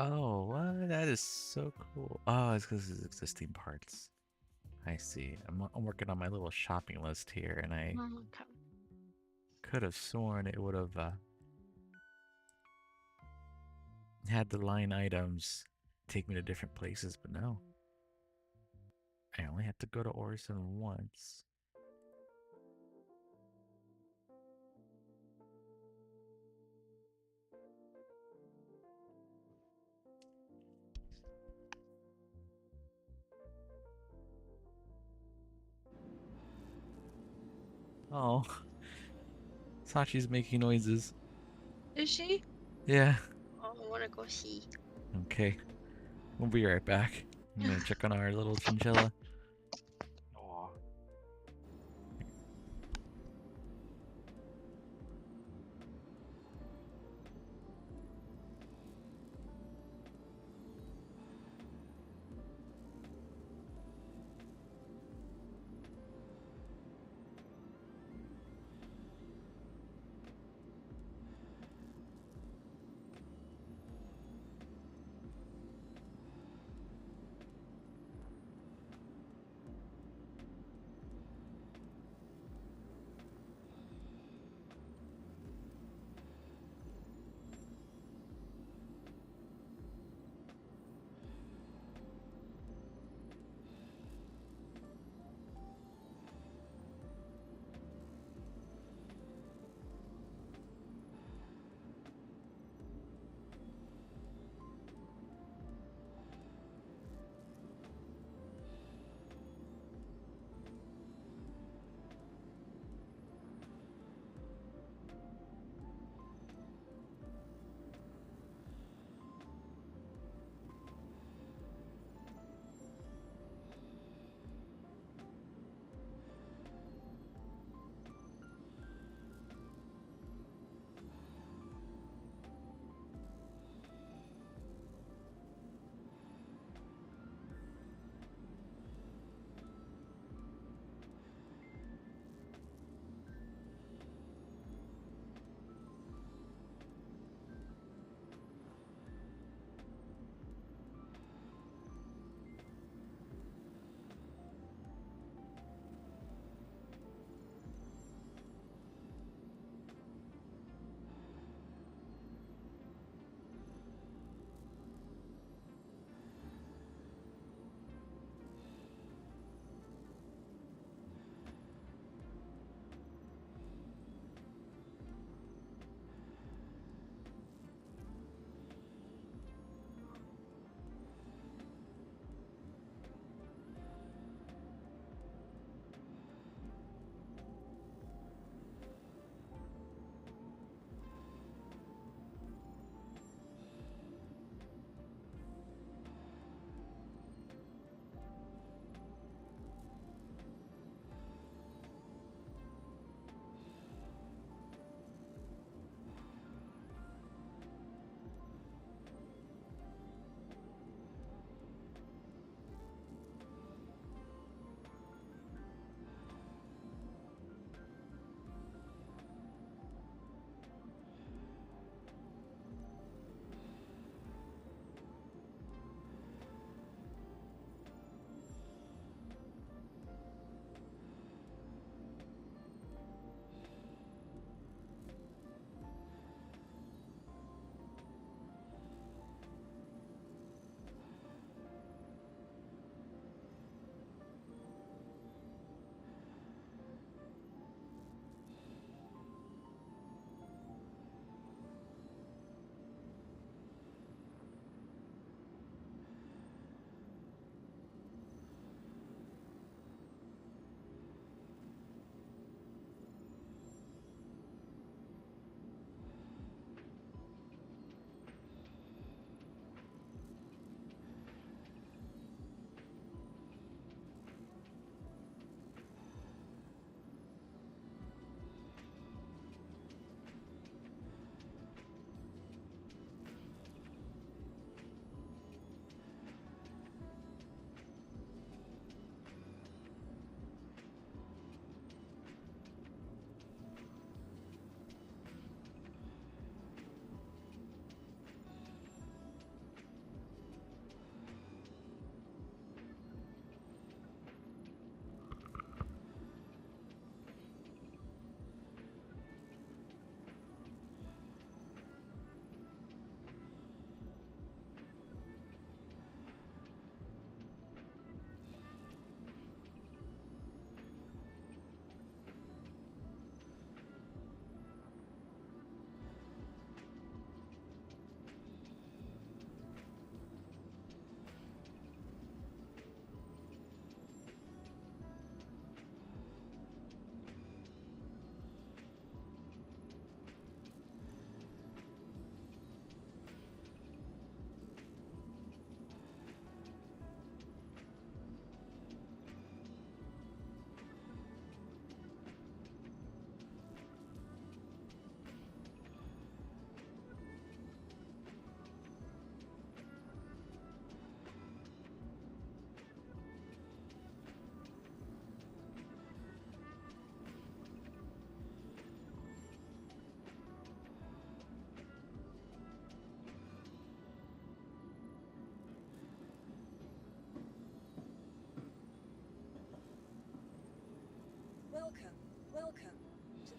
Oh, what? That is so cool. Oh, it's because it's existing parts. I see. I'm working on my little shopping list here, and I Okay. could have sworn it would have had the line items take me to different places, but no. I only had to go to Orison once. Oh, Sachi's making noises. Is she? Yeah. Oh, I want to go see. Okay. We'll be right back. I'm gonna check on our little chinchilla. Aw.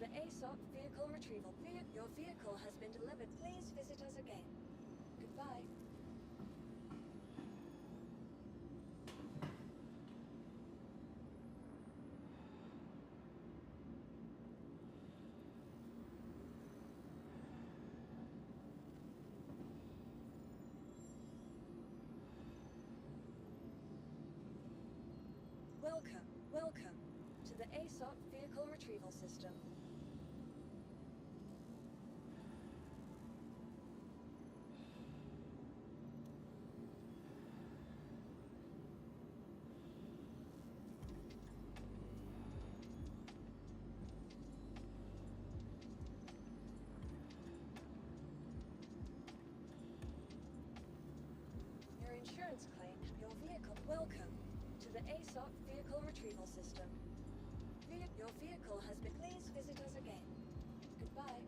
the ASOP vehicle retrieval. Your vehicle has been delivered. Please visit us again. Goodbye. Welcome to the ASOP vehicle retrieval system. Your insurance claim, your vehicle. Welcome to the ASOP vehicle retrieval system. Your vehicle has been. Please visit us again. Goodbye.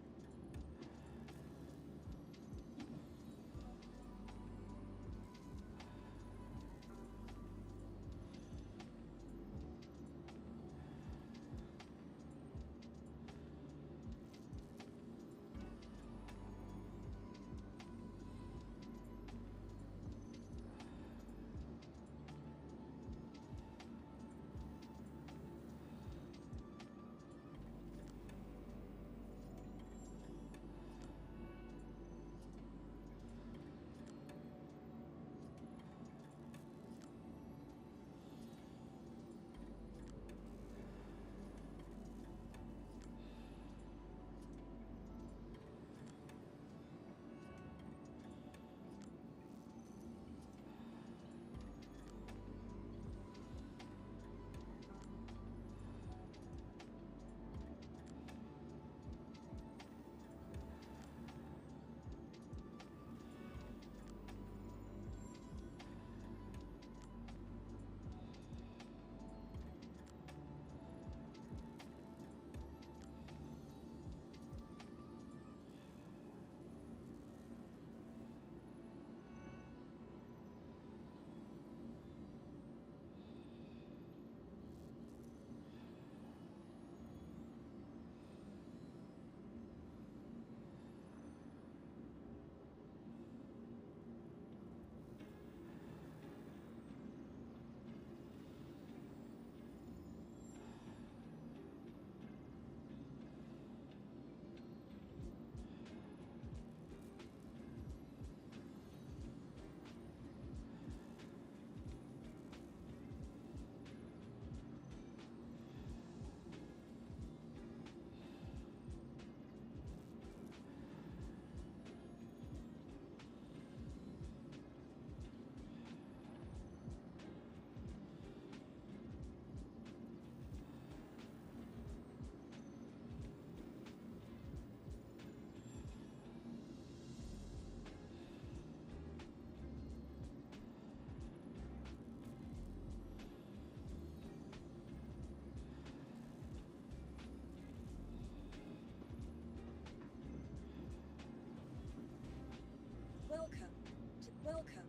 Welcome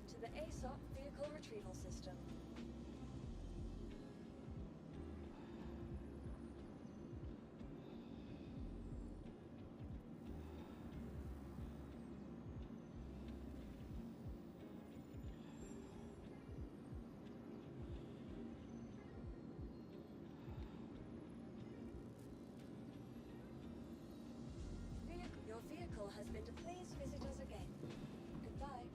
to the ASOP vehicle retrieval system. Your vehicle has been. Please visit us again. Goodbye.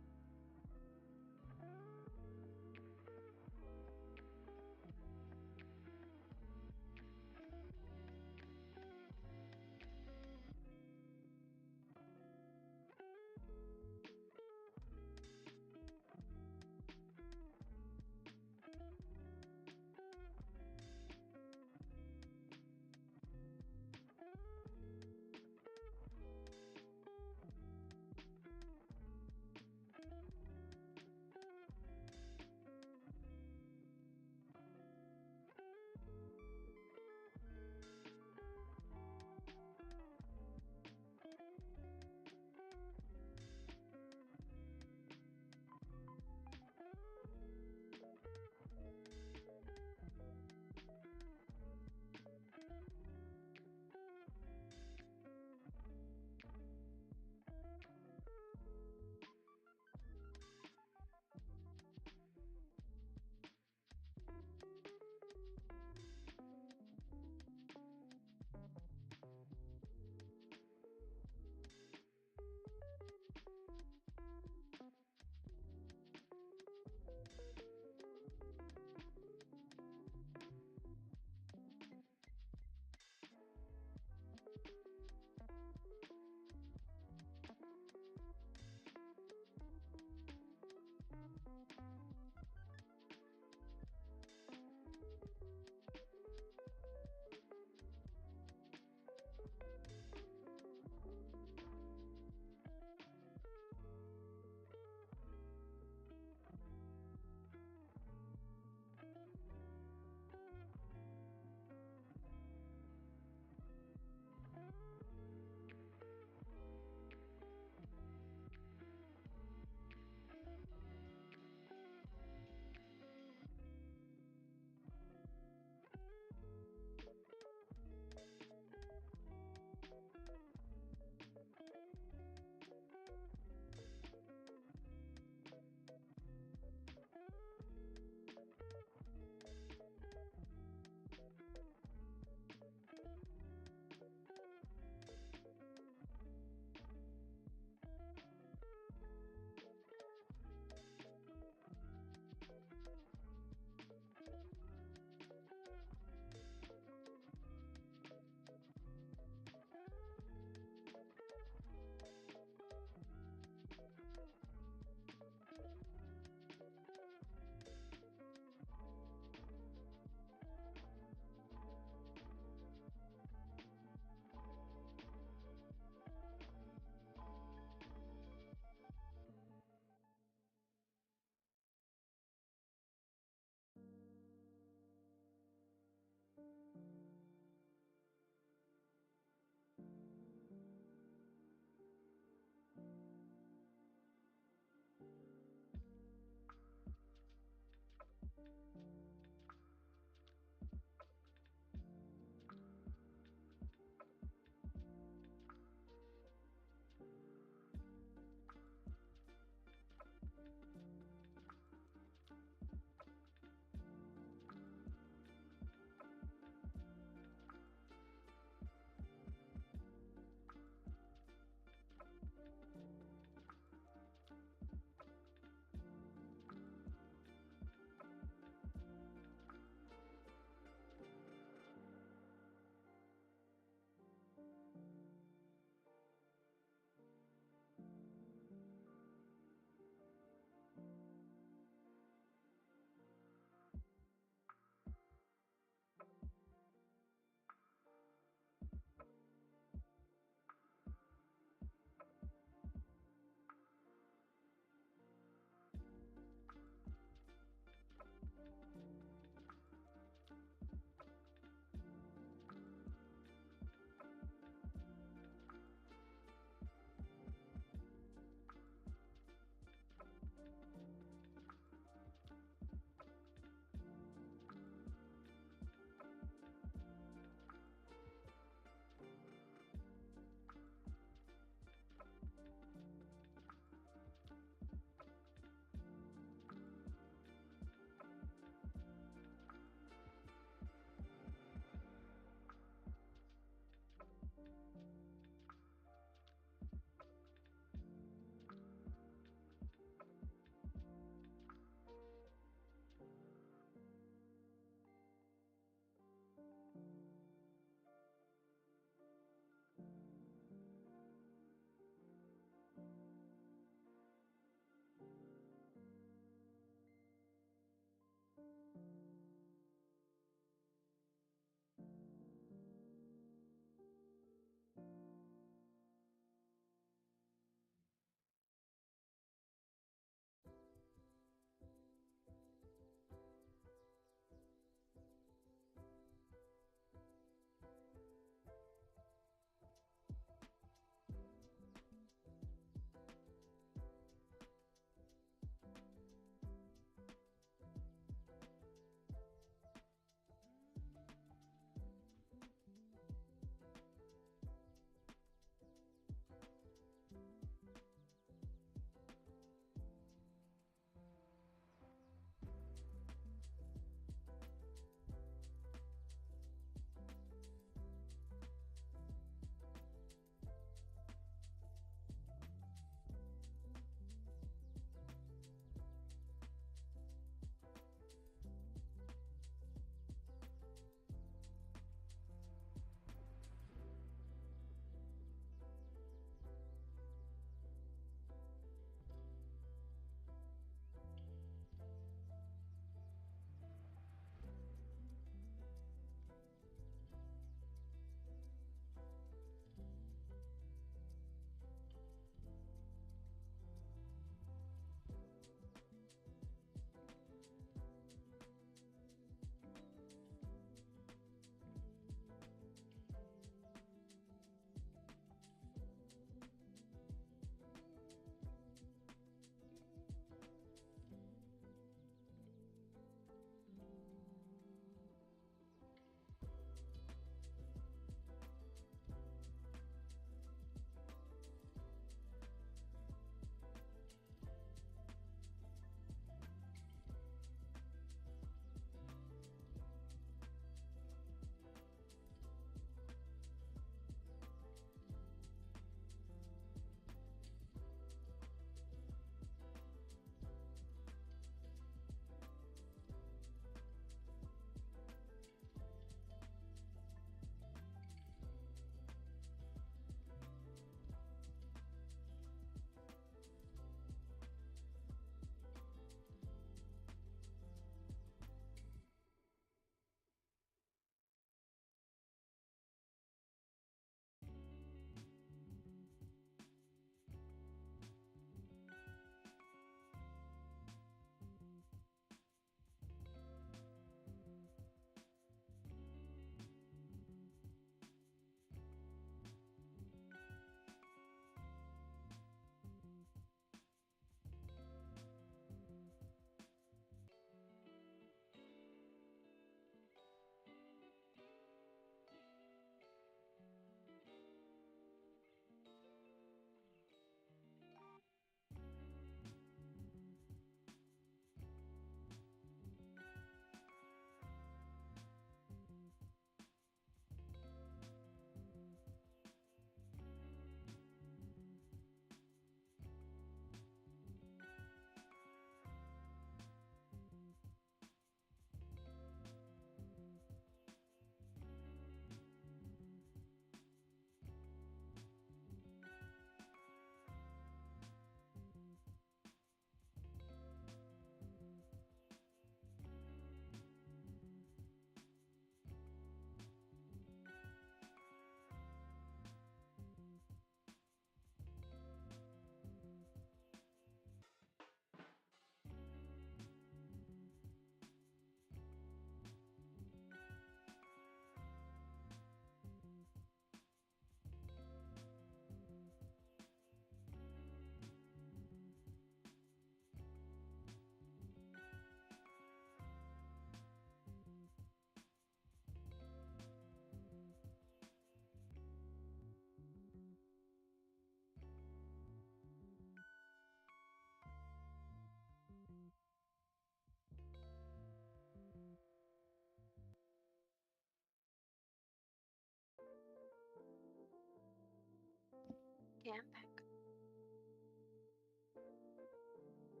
Yeah, I'm back. Oh. They invited me.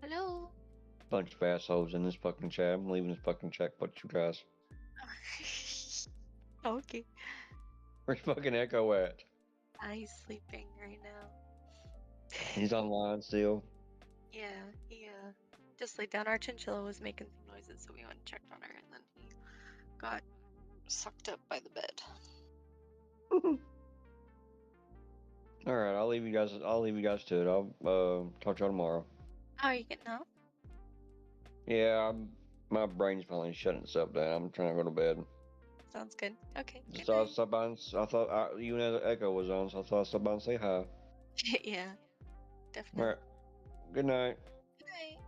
Hello. Bunch of assholes in this fucking chat. I'm leaving this fucking chat, but you guys. Okay. Where's fucking Echo at? He's sleeping right now. He's online still. Yeah, he just laid down. Our chinchilla was making some noises, so we went and checked on her, and then he got sucked up by the bed. All right, I'll leave you guys. I'll leave you guys to it. I'll talk to y'all tomorrow. How are you getting up? Yeah, my brain's finally shutting itself down. I'm trying to go to bed. Sounds good. Okay. Good So I night. stopped by and I thought you and Echo was on, so I thought I'd stop by and say hi. Yeah, All definitely. right. Good night. Good night.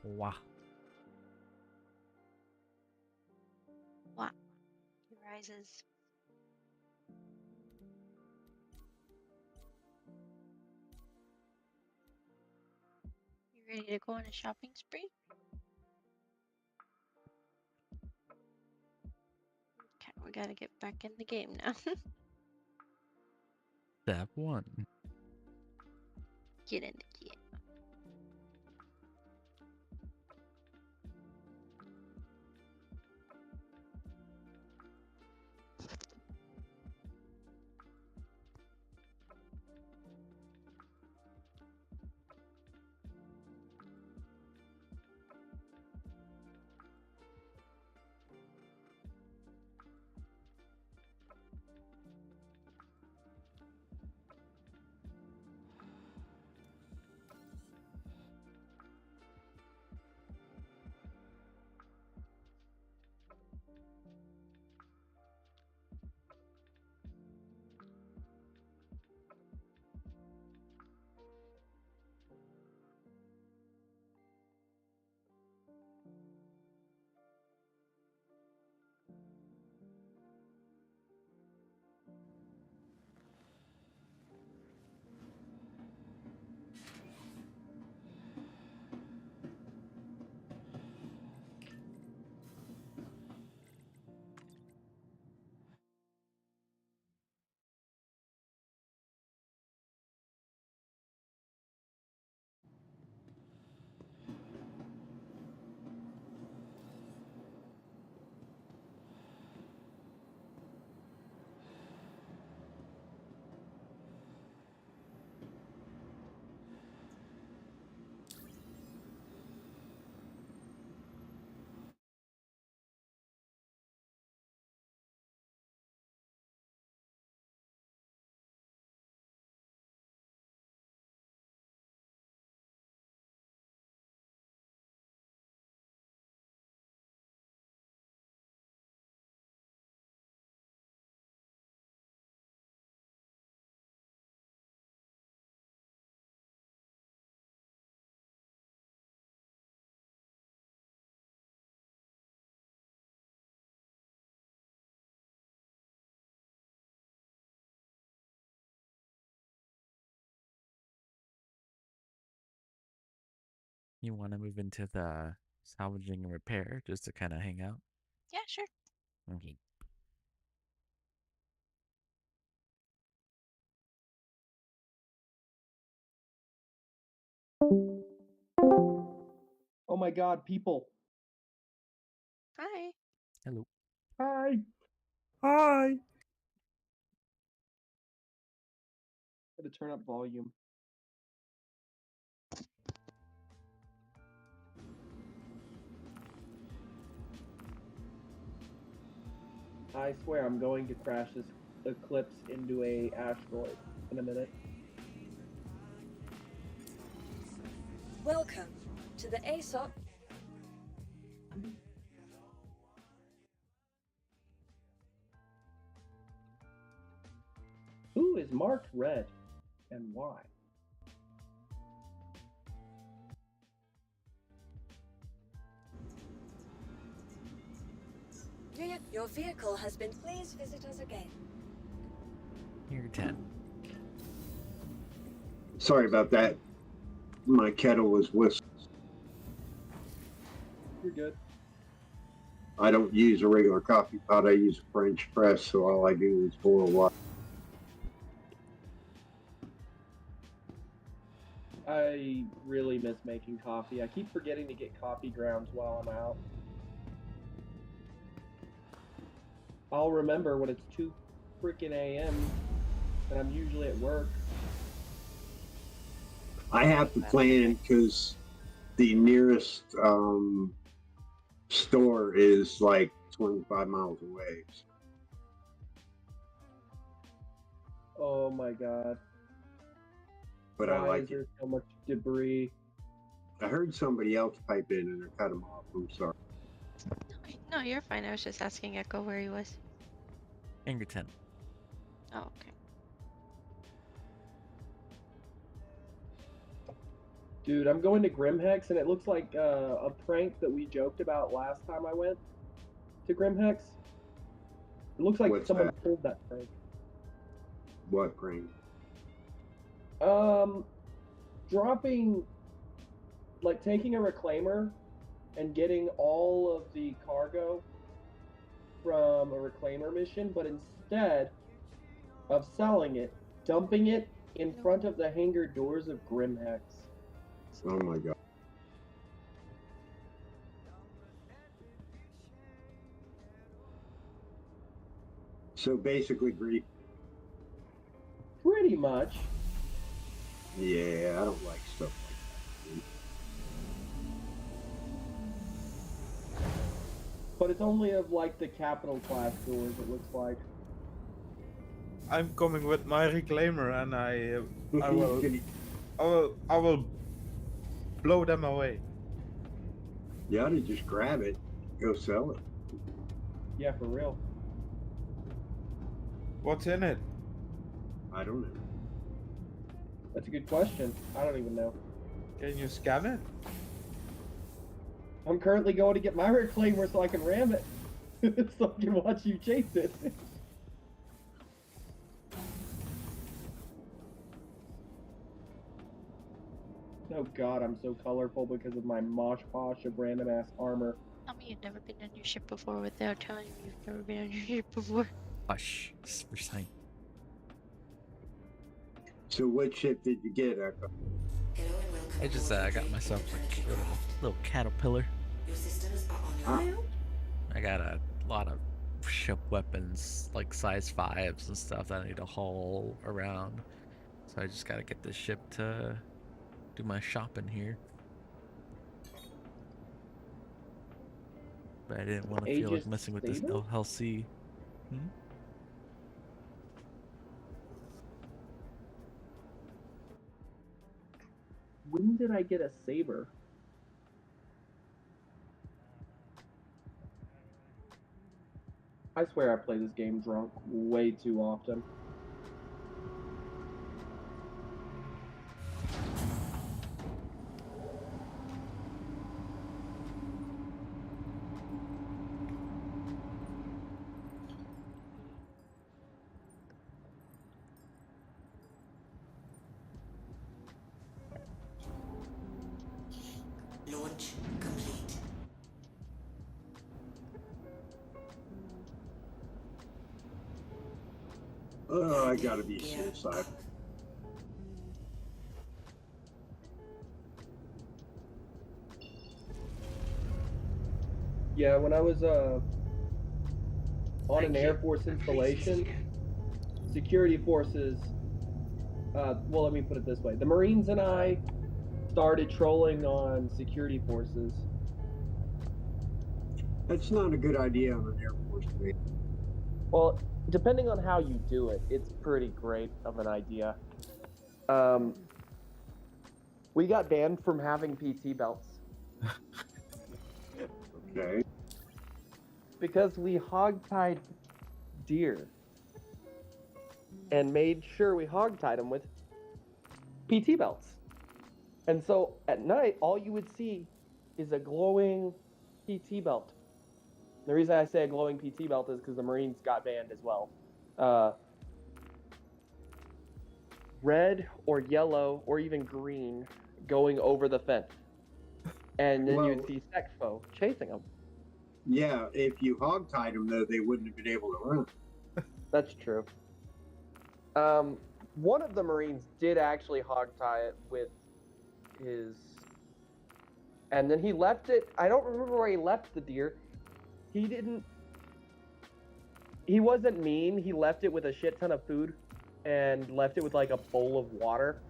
Wow. Wow. He rises. You ready to go on a shopping spree? Okay, we gotta get back in the game now. Step 1. Get in the game. You want to move into the salvaging and repair just to kind of hang out? Yeah, sure. Okay. Oh my god, people. Hi. Hello. Hi. Hi. Had to turn up volume. I swear I'm going to crash this eclipse into a asteroid in a minute. Welcome to the ASOP. Who is marked red and why? Your vehicle has been. Please visit us again. Here, 10. Sorry about that. My kettle was whistling. You're good. I don't use a regular coffee pot. I use a French press, so all I do is boil water. I really miss making coffee. I keep forgetting to get coffee grounds while I'm out. I'll remember when it's 2 freaking a.m. and I'm usually at work. I have to plan because the nearest store is like 25 miles away. Oh my god. But Why I like is there so much debris? I heard somebody else pipe in and I cut him off. I'm sorry. No, you're fine. I was just asking Echo where he was. Ingerton. Oh, okay. Dude, I'm going to Grimhex, and it looks like a prank that we joked about last time I went to Grimhex. It looks like What's someone that? pulled that prank. What prank? Dropping, like taking a reclaimer and getting all of the cargo from a reclaimer mission, but instead of selling it, dumping it in front of the hangar doors of Grimhex. Oh my god. So basically, grief. Pretty much. Yeah, I don't like stuff like But it's only of like the capital class doors, it looks like. I'm coming with my reclaimer, and I will blow them away. You ought to just grab it, go sell it. Yeah, for real. What's in it? I don't know. That's a good question. I don't even know. Can you scan it? I'm currently going to get my reclaimer so I can ram it. So I can watch you chase it. Oh god, I'm so colorful because of my mosh posh of random ass armor. Tell me you've never been on your ship before without telling me you've never been on your ship before. Hush. We're saying. So what ship did you get, Echo? I just got myself like a little caterpillar. I got a lot of ship weapons, like size 5s and stuff that I need to haul around. So I just gotta get this ship to do my shopping here. But I didn't want to feel like messing with this LLC. When did I get a saber? I swear I play this game drunk way too often. Launch complete. Oh, I gotta be suicidal. Yeah, when I was on an Air Force installation, security forces, well, let me put it this way. The Marines and I started trolling on security forces. That's not a good idea on an Air Force base. Well, depending on how you do it, it's pretty great of an idea. We got banned from having PT belts. Okay. Because we hogtied deer and made sure we hogtied them with PT belts. And so at night, all you would see is a glowing PT belt. The reason I say a glowing PT belt is because the Marines got banned as well. Red or yellow or even green going over the fence. And then you'd see Sexfo chasing them. Yeah, if you hogtied them, though, they wouldn't have been able to run. That's true. One of the Marines did actually hogtie it with his... And then he left it... I don't remember where he left the deer. He wasn't mean. He left it with a shit ton of food and left it with like a bowl of water.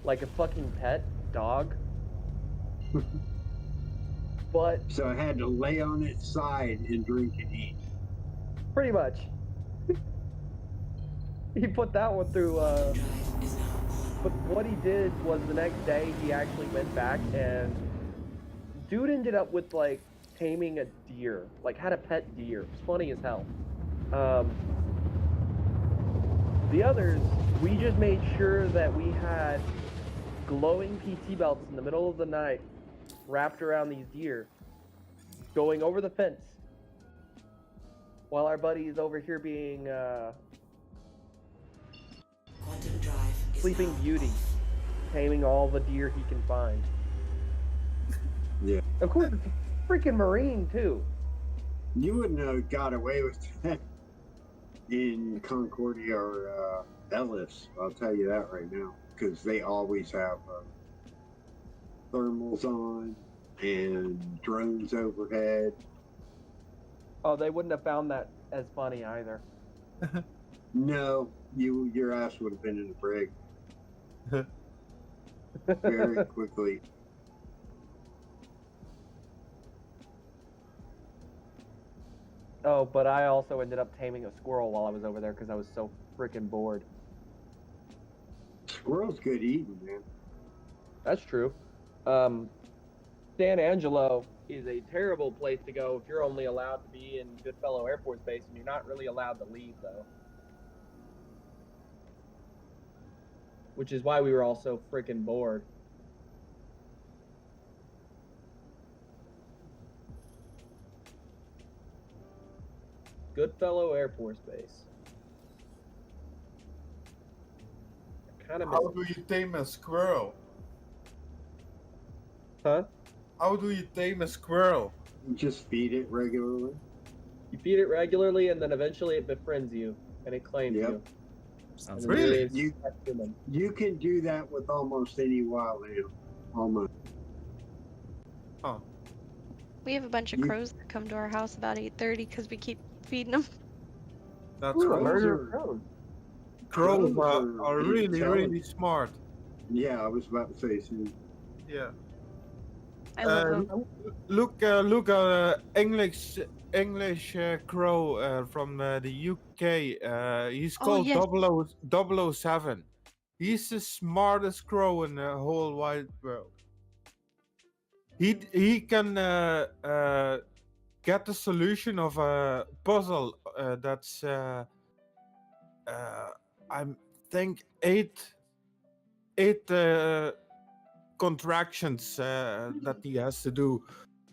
Like a fucking pet dog. But... So I had to lay on its side and drink and eat. Pretty much. He put that one through, but what he did was the next day he actually went back and dude ended up with like taming a deer, like had a pet deer. It's funny as hell. The others, we just made sure that we had glowing PT belts in the middle of the night, wrapped around these deer, going over the fence, while our buddy is over here being Quantum drive is Sleeping now Beauty, taming all the deer he can find. Yeah. Of course, it's a freaking Marine too. You wouldn't have got away with that in Concordia or Ellis. I'll tell you that right now, because they always have thermals on and drones overhead. Oh, they wouldn't have found that as funny either. No, your ass would have been in the brig very quickly. Oh, but I also ended up taming a squirrel while I was over there because I was so freaking bored. Squirrel's good eating, man. That's true. San Angelo is a terrible place to go if you're only allowed to be in Goodfellow Air Force Base, and you're not really allowed to leave, though. Which is why we were all so freaking bored. Goodfellow Air Force Base. Kind of How do you tame a squirrel? Huh? How do you tame a squirrel? You just feed it regularly. You feed it regularly, and then eventually it befriends you, and it claims you. And then Really? it is a human. You can do that with almost any wild animal. Almost. Oh. We have a bunch of crows that come to our house about 8:30 because we keep feeding them. That's Ooh, a cool. murder of crows. Crows Crows are really, really intelligent. smart. Yeah, I was about to say soon. Yeah. I love them. Look English crow from the UK. He's Oh, called yes. 007. He's the smartest crow in the whole wide world. He can get the solution of a puzzle that's I think eight contractions that he has to do.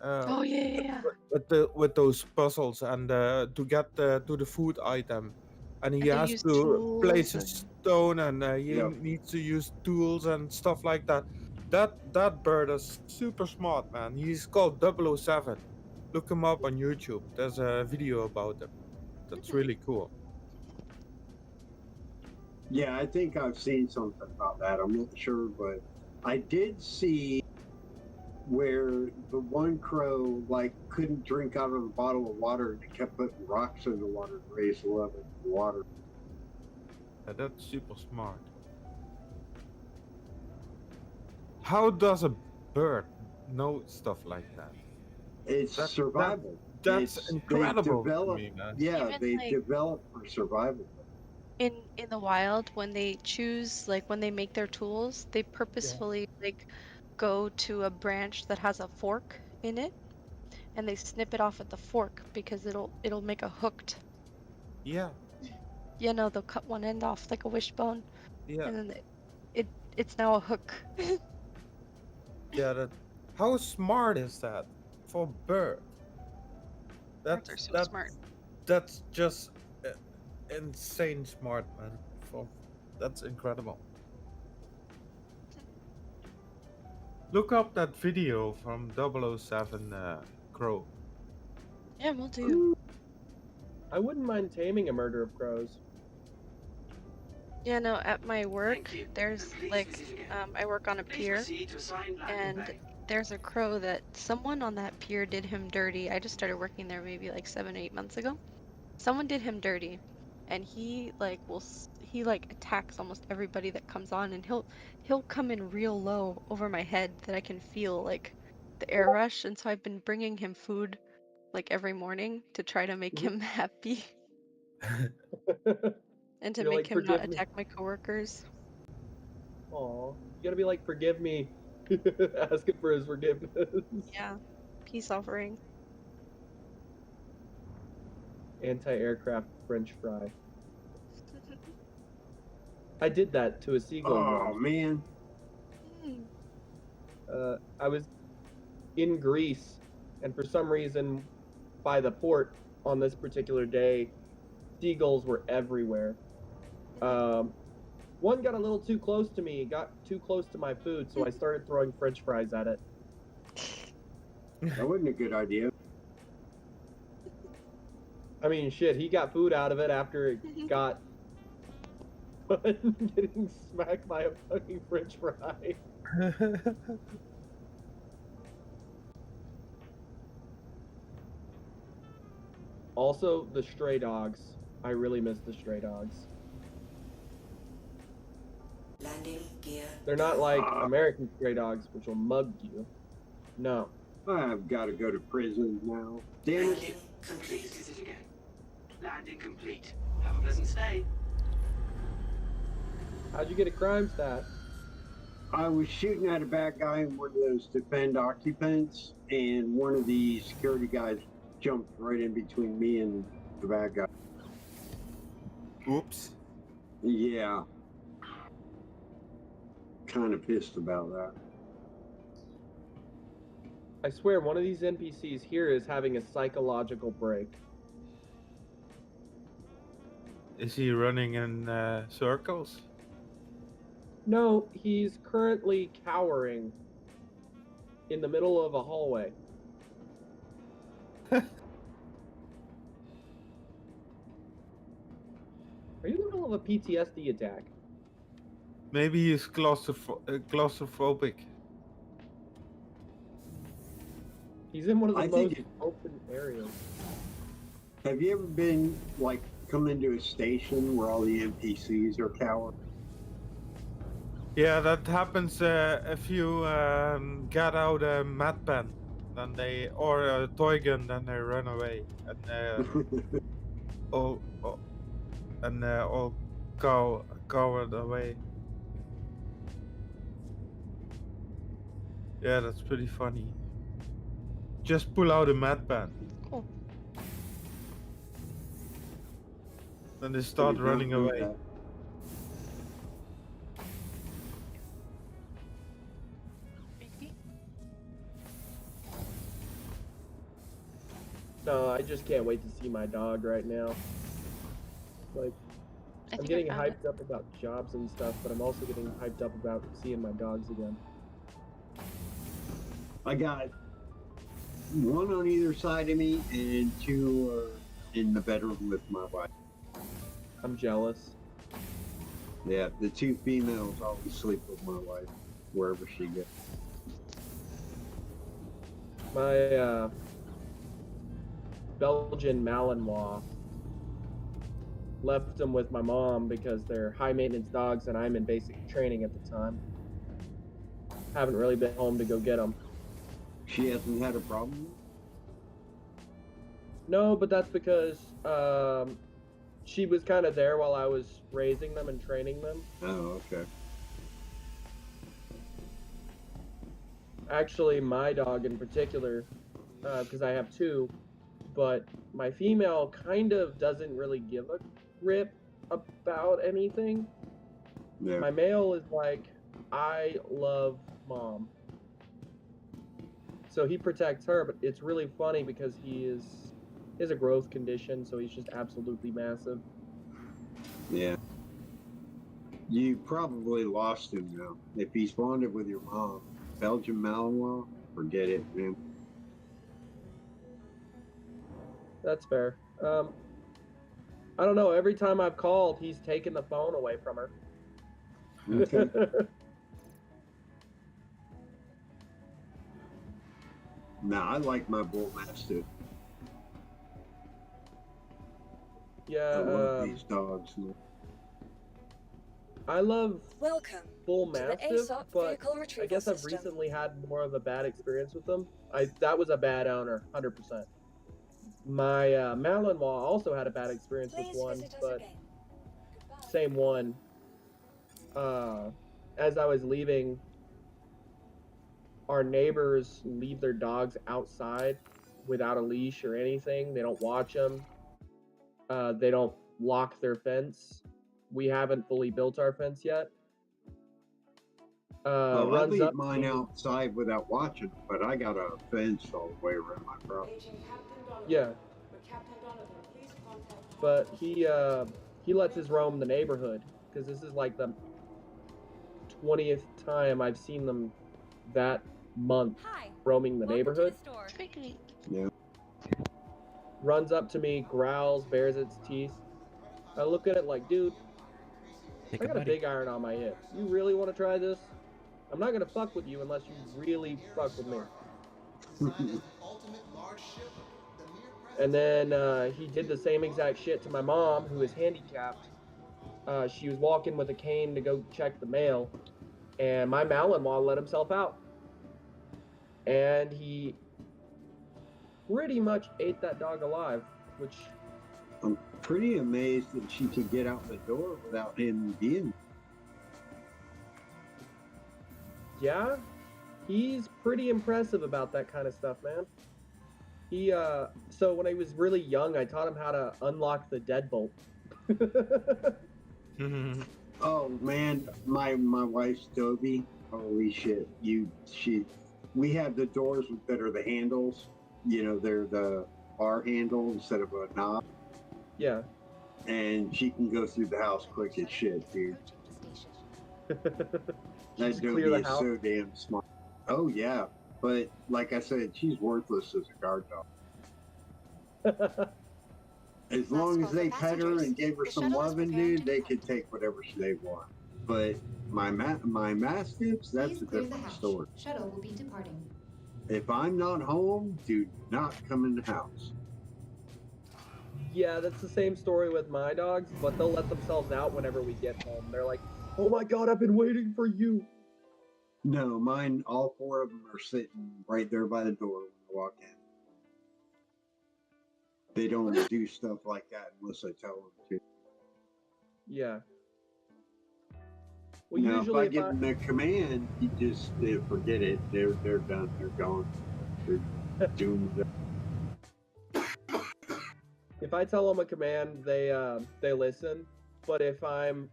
Oh, yeah. With those puzzles and to get to the food item, and he And they has use to place a tools stone, and he Yep. needs to use tools and stuff like that. That bird is super smart, man. He's called 007. Look him up on YouTube. There's a video about him. That's really cool. Yeah, I think I've seen something about that. I'm not sure, but I did see where the one crow like couldn't drink out of a bottle of water and it kept putting rocks in the water to raise the level of the water. Yeah, that's super smart. How does a bird know stuff like that? It's survival. That's It's- incredible They to develop, me, man. yeah, Even, they like- develop for survival. In the wild, when they choose, like when they make their tools, they purposefully like go to a branch that has a fork in it, and they snip it off at the fork because it'll make a hooked. Yeah, You know, they'll cut one end off like a wishbone, yeah, and then it's now a hook. yeah. That. How smart is that for a bird? Birds are so smart. That's just insane smart, man. That's incredible. Look up that video from 007 Crow. Yeah, we'll do. I wouldn't mind taming a murder of crows. Yeah, no, at my work, there's like, I work on a pier, and there's a crow that someone on that pier did him dirty. I just started working there maybe like 7 or 8 months ago. Someone did him dirty, and he like he like attacks almost everybody that comes on, and he'll come in real low over my head that I can feel like the air rush, and so I've been bringing him food like every morning to try to make him happy. And to You're make like, him not "Forgive me." attack my coworkers. Aw, you gotta be like, forgive me. Asking for his forgiveness. Yeah, peace offering. Anti-aircraft French fry. I did that to a seagull Oh once. man, I was in Greece, and for some reason, by the port on this particular day, seagulls were everywhere. One got a little too close to me, got too close to my food, so I started throwing French fries at it. That wasn't a good idea. I mean, shit, he got food out of it after it got getting smacked by a fucking French fry. Also, the stray dogs. I really miss the stray dogs. Landing gear. They're not like American stray dogs, which will mug you. No. I've got to go to prison now. Damn it. Landing complete. Please visit again. Landing complete. Have a pleasant stay. How'd you get a crime stat? I was shooting at a bad guy in one of those defend occupants, and one of the security guys jumped right in between me and the bad guy. Oops. Yeah. Kind of pissed about that. I swear one of these NPCs here is having a psychological break. Is he running in circles? No, he's currently cowering in the middle of a hallway. Are you in the middle of a PTSD attack? Maybe he's claustrophobic. He's in one of the I most think open areas. Have you ever been, like, come into a station where all the NPCs are cowering? Yeah, that happens if you get out a mat pen, then they or a toy gun, then they run away and all cowered away. Yeah, that's pretty funny. Just pull out a mat pen. Cool. Then they start running away. No, I just can't wait to see my dog right now. Like, I'm getting hyped up about jobs and stuff, but I'm also getting hyped up about seeing my dogs again. I got one on either side of me, and two are in the bedroom with my wife. I'm jealous. Yeah, the two females always sleep with my wife, wherever she gets. My Belgian Malinois left them with my mom because they're high maintenance dogs and I'm in basic training at the time. Haven't really been home to go get them. She hasn't had a problem? No, but that's because she was kind of there while I was raising them and training them. Oh, okay. Actually, my dog in particular, because I have two, but my female kind of doesn't really give a rip about anything. Yeah. My male is like, I love mom. So he protects her, but it's really funny because he has a growth condition, so he's just absolutely massive. Yeah. You probably lost him now. If he's bonded with your mom, Belgian Malinois, forget it, man. That's fair. I don't know. Every time I've called, he's taken the phone away from her. Okay. Nah, I like my bull mastiff. Yeah. I love these dogs. Man. I love Welcome bull to the mastiff, ASOP but vehicle I retrieval guess I've system. recently had more of a bad experience with them. That was a bad owner, 100%. My Malinois also had a bad experience Please with one, visit us but again. Goodbye. same one. As I was leaving, our neighbors leave their dogs outside without a leash or anything. They don't watch them. They don't lock their fence. We haven't fully built our fence yet. I runs leave up mine to me. outside without watching, but I got a fence all the way around my property. Yeah. But he lets us roam the neighborhood because this is like the 20th time I've seen them that month roaming the neighborhood. Yeah. Runs up to me, growls, bares its teeth. I look at it like, dude, I got a big iron on my hip. You really want to try this? I'm not gonna fuck with you unless you really fuck with me. And then he did the same exact shit to my mom, who is handicapped. She was walking with a cane to go check the mail, and my Malinois let himself out. And he pretty much ate that dog alive, which... I'm pretty amazed that she could get out the door without him being. Yeah, he's pretty impressive about that kind of stuff, man. He, so when I was really young, I taught him how to unlock the deadbolt. Oh man, my wife's Dobie. Holy shit! We have the doors that are the handles. You know, they're the bar handle instead of a knob. Yeah. And she can go through the house quick as shit, dude. That Dobie is so damn smart. Oh yeah, but like I said, she's worthless as a guard dog. As long as they pet her and gave her some loving, dude, they could take whatever they want. But my mastiffs, that's a different story. Shuttle will be departing. If I'm not home, do not come in the house. Yeah, that's the same story with my dogs, but they'll let themselves out whenever we get home. They're like, oh my god, I've been waiting for you. No, mine, all four of them are sitting right there by the door when I walk in. They don't do stuff like that unless I tell them to. Yeah. Well, Now, usually if I give them the command, you just forget it. They're done. They're gone. They're doomed. If I tell them a command, they listen. But if I'm,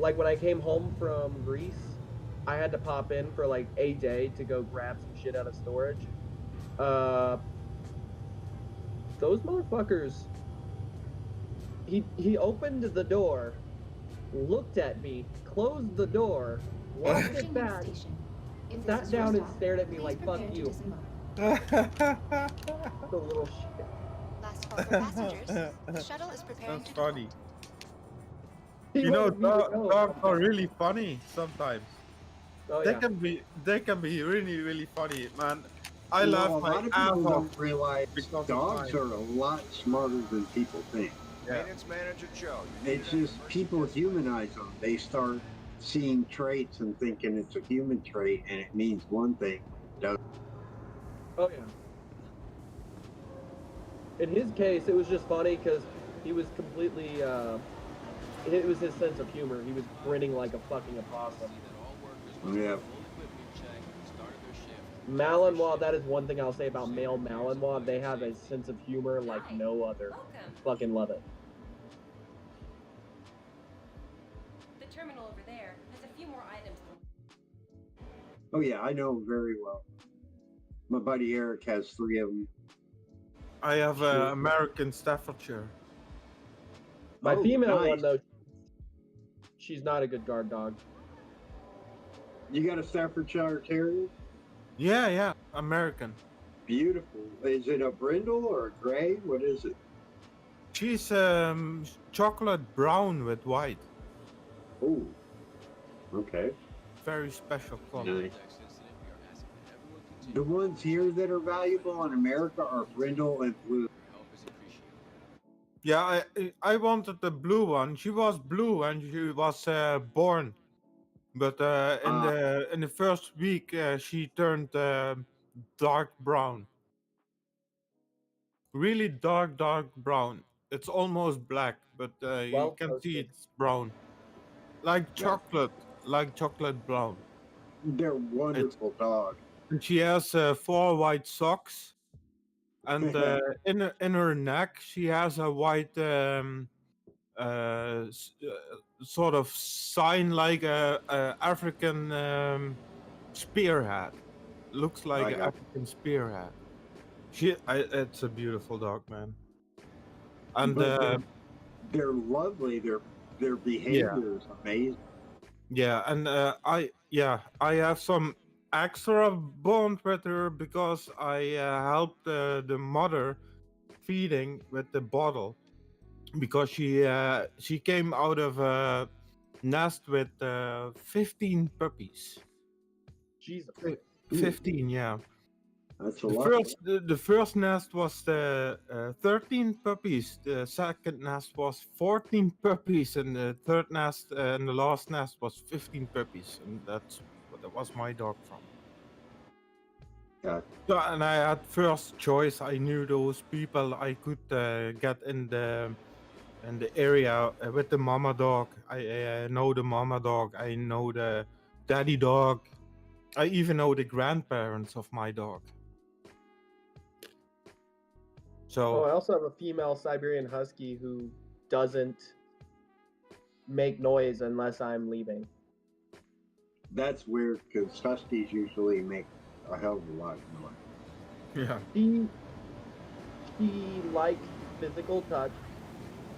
like when I came home from Greece, I had to pop in for like a day to go grab some shit out of storage. Those motherfuckers. He opened the door, looked at me, closed the door, locked it back, sat down and stared at me like, fuck you. The little shit. Last call for passengers. The shuttle is preparing That's to funny. He You know, wanted me to go. dogs are really funny sometimes. Oh, they yeah. can be really, really funny, man. I Well, laugh a my lot of ass people off don't realize because of dogs time. are a lot smarter than people think. Maintenance manager Joe. It's just people humanize them. They start seeing traits and thinking it's a human trait and it means one thing. It doesn't. Oh, yeah. In his case, it was just funny because he was completely, it was his sense of humor. He was grinning like a fucking opossum. Yeah. Malinois, that is one thing I'll say about male Malinois. They have a sense of humor like no other. Fucking love it. The terminal over there has a few more items. Oh yeah, I know him very well. My buddy Eric has 3 of them. I have an American Staffordshire. My female nice. one, though, she's not a good guard dog. You got a Staffordshire Terrier? Yeah, American. Beautiful. Is it a brindle or a gray? What is it? She's chocolate brown with white. Oh, okay. Very special color. Nice. The ones here that are valuable in America are brindle and blue. Yeah, I wanted the blue one. She was blue and she was born, but in the first week she turned dark brown. Really dark brown. It's almost black, but you can see it's brown, like chocolate, brown. They're wonderful dogs. And she has 4 white socks, and in her neck she has a white sort of sign like a African spearhead. Looks like an African spearhead. It's a beautiful dog, man. And But they're lovely. Their behavior is amazing. yeah, and I have some extra bond with her because I helped the mother feeding with the bottle because she came out of a nest with 15 puppies. Jesus. 15, yeah. That's a The lot. the first nest was 13 puppies. The second nest was 14 puppies, and the third nest and the last nest was 15 puppies, and that was my dog from. Yeah. So, and I had first choice. I knew those people. I could get in the area with the mama dog. I know the mama dog. I know the daddy dog. I even know the grandparents of my dog. So I also have a female Siberian Husky who doesn't make noise unless I'm leaving. That's weird because Huskies usually make a hell of a lot of noise. Yeah. She likes physical touch.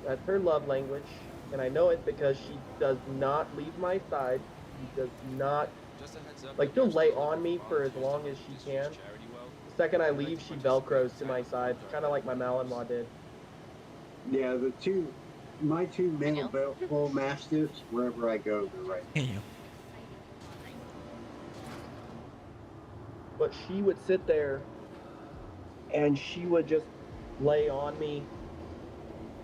That's her love language, and I know it because she does not leave my side. She does not like she'll lay on me for as long as she can. The second I leave, she velcros to my side, kind of like my Malinois did. Yeah, my two male bull mastiffs, wherever I go, they're right. But she would sit there and she would just lay on me,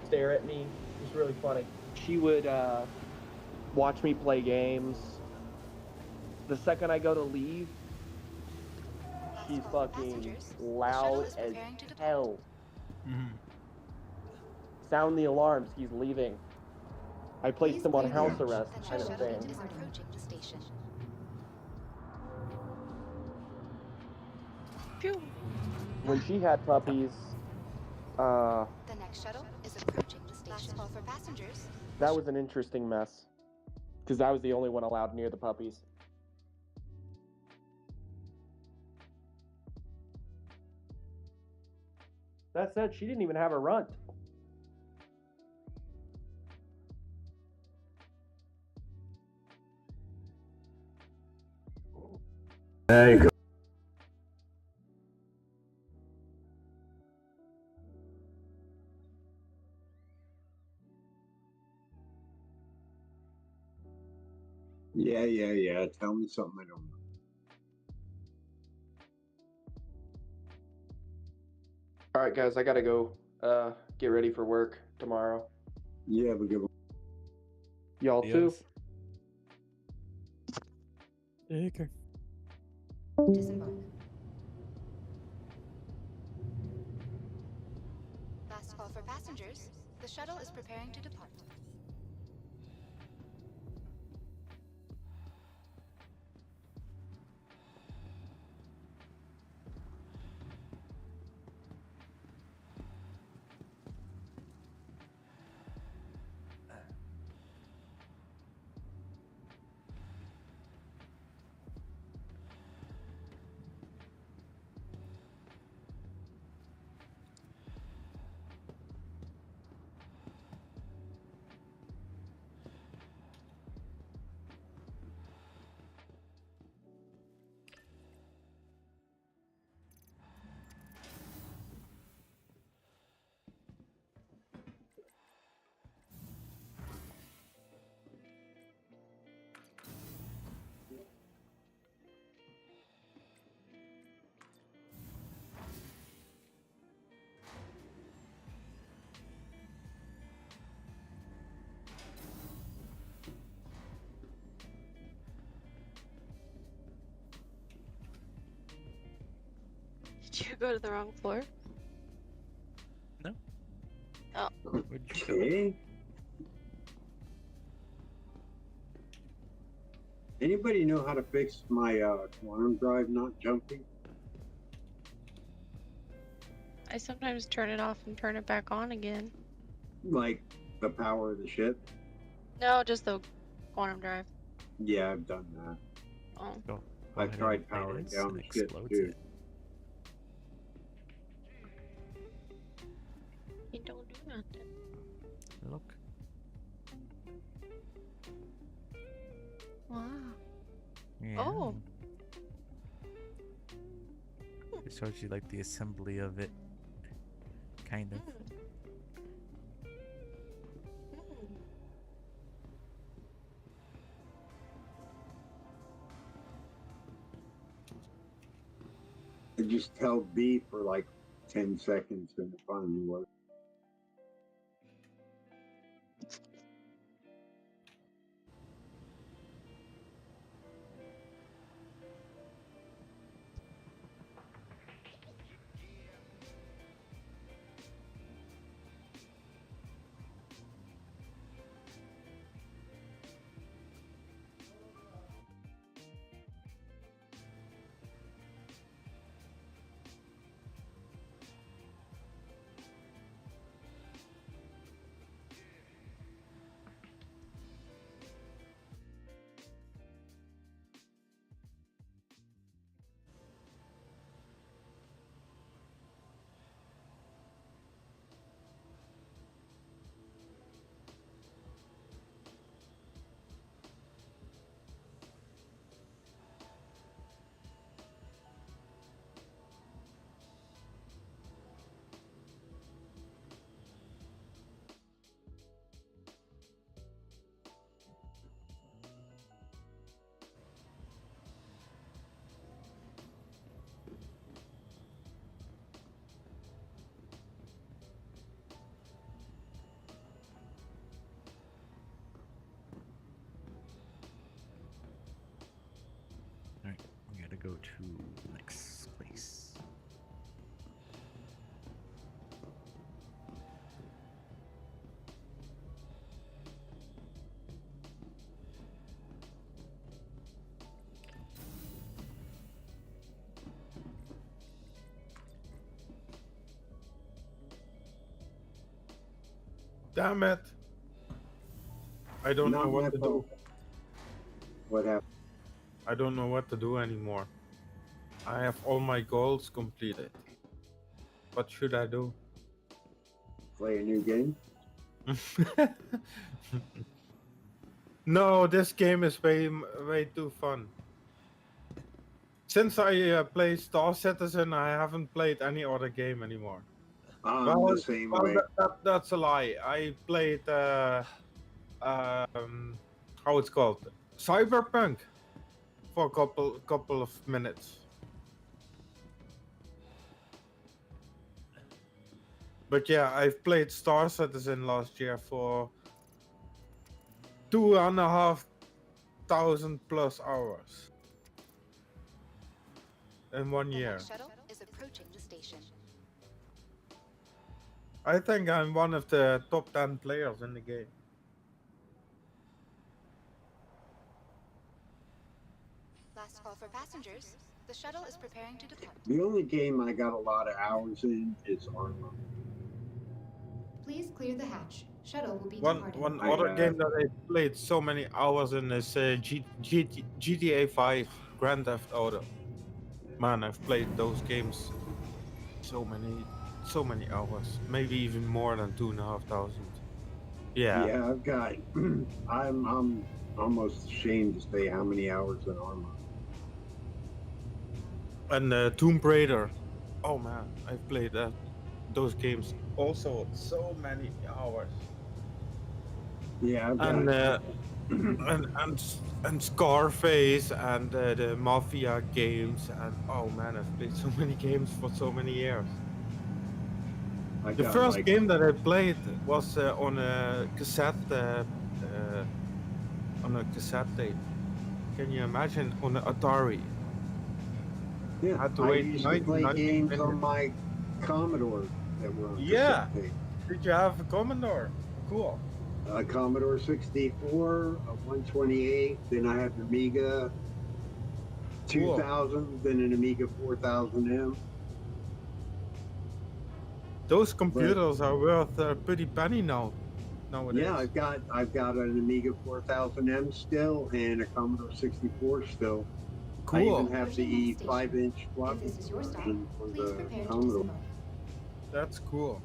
stare at me. It was really funny. She would watch me play games. The second I go to leave, she's fucking loud as hell. Sound the alarms, he's leaving. I placed him on house arrest, kind of thing. Is approaching the station. When she had puppies, The next shuttle is approaching the station. Last call for passengers. that was an interesting mess. Because I was the only one allowed near the puppies. That said, she didn't even have a runt. There you go. Yeah. Tell me something I don't know. All right, guys, I gotta go get ready for work tomorrow. You have a good one. Y'all too. Take care. Disembark. Last call for passengers. The shuttle is preparing to depart. Did you go to the wrong floor? No. Oh. Okay. Anybody know how to fix my quantum drive not jumping? I sometimes turn it off and turn it back on again. Like The power of the ship? No, just the quantum drive. Yeah, I've done that. Oh. Go I've ahead tried and play powering this, down it the ship explodes too. it. You don't do nothing. Look. Wow. Yeah. Oh. It shows you like the assembly of it. Kind of. I just held B for like 10 seconds and it finally worked. Alright, we gotta go to the next place. Damn it! I don't know what to do. What happened? I don't know what to do anymore. I have all my goals completed. What should I do? Play a new game? No, this game is way too fun. Since I played Star Citizen, I haven't played any other game anymore. I'm the same way. That's a lie. I played how it's called, Cyberpunk, for a couple of minutes. But yeah, I've played Star Citizen last year for 2,500 plus hours in 1 The year. next shuttle is approaching the station. I think I'm one of the top 10 players in the game. Last call for passengers. The shuttle is preparing to depart. The only game I got a lot of hours in is Arma. Please clear the hatch. Shuttle will be One departing. other game that I played so many hours in is GTA 5 Grand Theft Auto. Man, I've played those games so many hours, maybe even more than 2,500. Yeah. Yeah, I've got. I'm almost ashamed to say how many hours in Arma. And Tomb Raider. Oh man, I've played those games also so many hours. Yeah, I've got. And Scarface and the Mafia games, and oh man, I've played so many games for so many years. The first game that I played was on a cassette tape. Can you imagine, on an Atari? Yeah, I had to I wait used to play 90 games minutes. on my Commodore that were on Yeah. cassette tape. Did you have a Commodore? Cool. A Commodore 64, a 128, then I had an Amiga 2000, then an Amiga 4000M. Those computers are worth a pretty penny now. nowadays? Yeah, I've got an Amiga 4000M still and a Commodore 64 still. I even Cool. have the 5-inch floppy version for the Commodore. That's cool.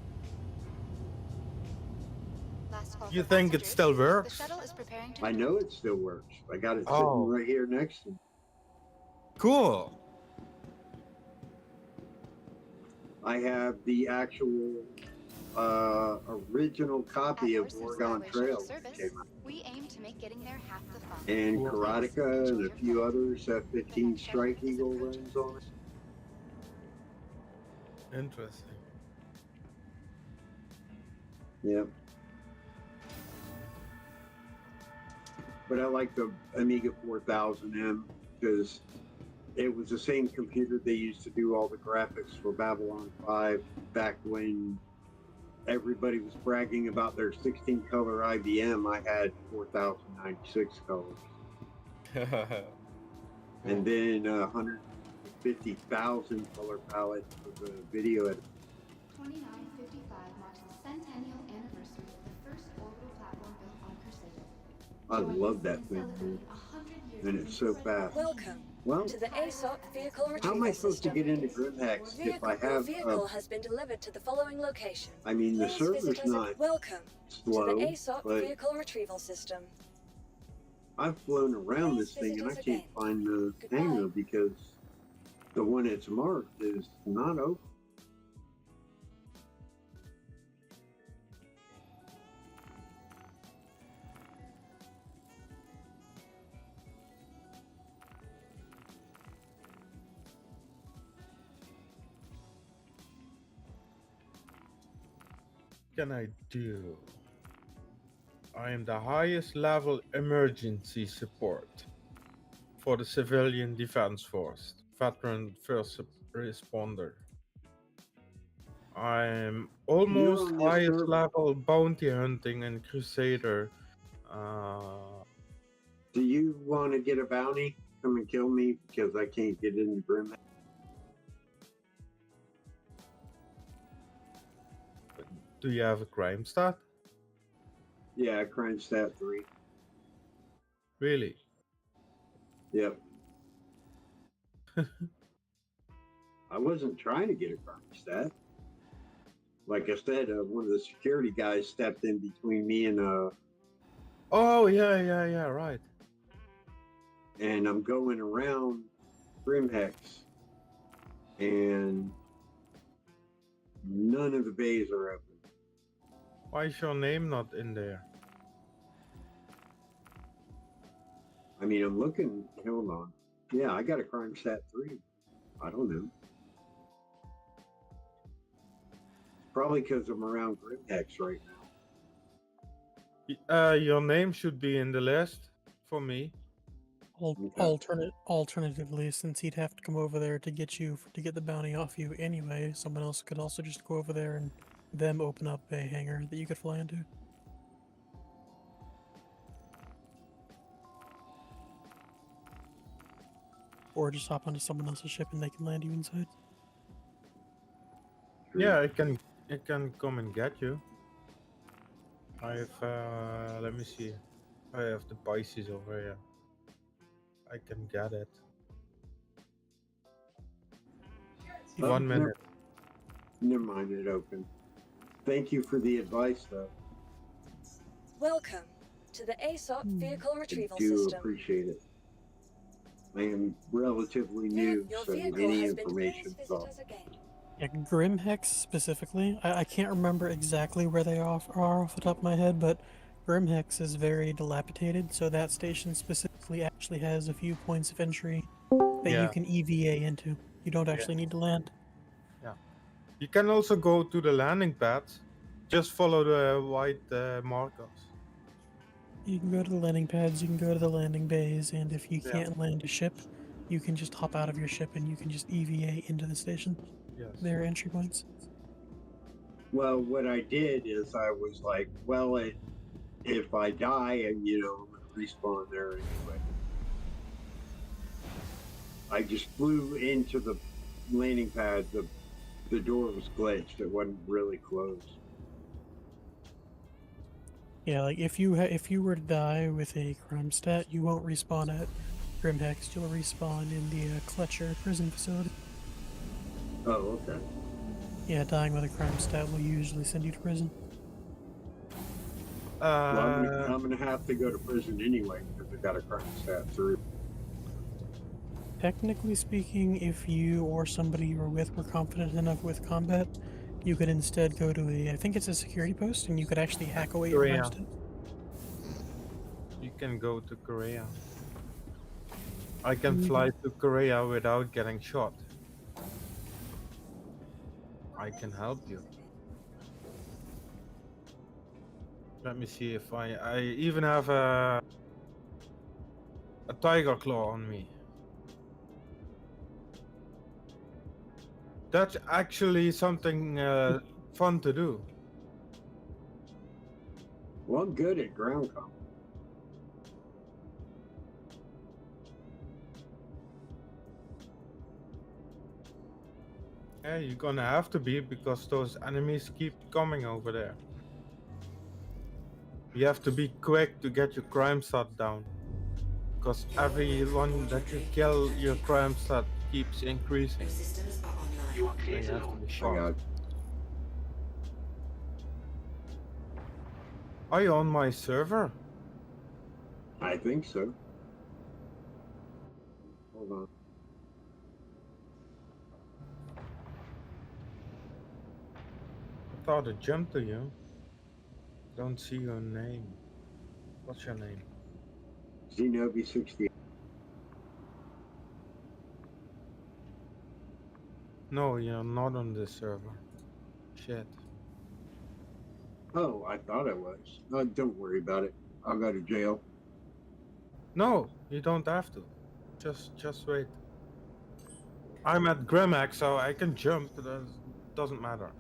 Last call You for think it passengers. still The works? shuttle is preparing to I depart. know it still works. I got it Oh. sitting right here next to me. Cool. I have the actual original copy of Oregon Trail that came out. We aim to make getting there half the fun. And Cool. Karateka and a few others. F-15 Strike Eagle runs on it. Interesting. Yep. But I like the Amiga 4000M because it was the same computer they used to do all the graphics for Babylon 5 back when everybody was bragging about their 16-color IBM. I had 4096 colors. And then 150,000 color palette for the video editor. 2955 marks the centennial anniversary of the first orbital platform built on Crusader. I love that thing, man. And it's so fast. Welcome Well, to the ASOP vehicle retrieval how am I supposed to system. get into Grimhex if I Your have vehicle has been delivered to the following location. I mean, the Please server's visit us not at Welcome slow, to the ASOP but vehicle retrieval system. I've flown around this thing and I can't find the hangar because the one that's marked is not open. Can I do? I am the highest level emergency support for the Civilian Defense Force, veteran first responder. I'm almost on this highest server. level bounty hunting and Crusader. Do you want to get a bounty? Come and kill me because I can't get into Grimhex. Do you have a crime stat? Yeah, crime stat 3. Really? Yep. I wasn't trying to get a crime stat. Like I said, one of the security guys stepped in between me and Oh yeah, right. and I'm going around Grimhex, and none of the bays are open. Why is your name not in there? I mean, I'm looking. Hold on. Yeah, I got a crime stat 3. I don't know. Probably because I'm around Grimhex right now. Your name should be in the list for me. Alternatively, since he'd have to come over there to get the bounty off you anyway, someone else could also just go over there and them open up a hangar that you could fly into. Or just hop onto someone else's ship and they can land you inside. Yeah, it can come and get you. I have let me see. I have the Pisces over here. I can get it. Oh, 1 minute. Never mind, it opened. Thank you for the advice, though. Welcome to the ASOP vehicle I retrieval do system. appreciate it. I am relatively new, Your so vehicle any has been information please is off. visit us again. Yeah, Grimhex specifically, I can't remember exactly where they are off the top of my head, but Grimhex is very dilapidated, so that station specifically actually has a few points of entry that you Yeah. can EVA into. You don't actually need to land. Yeah. You can also go to the landing pad. Just follow the white markers. You can go to the landing pads, you can go to the landing bays, and if you Yeah. can't land a ship, you can just hop out of your ship and you can just EVA into the station. Yes. There are entry points. Well, what I did is I was like, well, if I die, and I'm going to respawn there anyway. I just flew into the landing pad. The door was glitched. It wasn't really closed. Yeah, like if you were to die with a crime stat, you won't respawn at Grim Hex. You'll respawn in the Clutcher prison facility. Oh, okay. Yeah, dying with a crime stat will usually send you to prison. Well, I'm gonna have to go to prison anyway because I got a crime stat 3. Technically speaking, if you or somebody you were with were confident enough with combat, you could instead go to I think it's a security post, and you could actually hack away your crime Korea. stat. You can go to Korea. I can fly to Korea without getting shot. I can help you. Let me see if I even have a tiger claw on me. That's actually something fun to do. Well, I'm good at ground combat. Yeah, you're gonna have to be because those enemies keep coming over there. You have to be quick to get your crime stat down. Because every one that you kill, your crime stat keeps increasing. Systems are online. You are clear You to have to launch. be shot. Are you on my server? I think so. Hold on. I thought I jumped to you. Don't see your name. What's your name? Zenobi68. No, you're not on this server. Shit. Oh, I thought I was. Don't worry about it. I'll go to jail. No, you don't have to. Just wait. I'm at Grimax, so I can jump. Doesn't matter.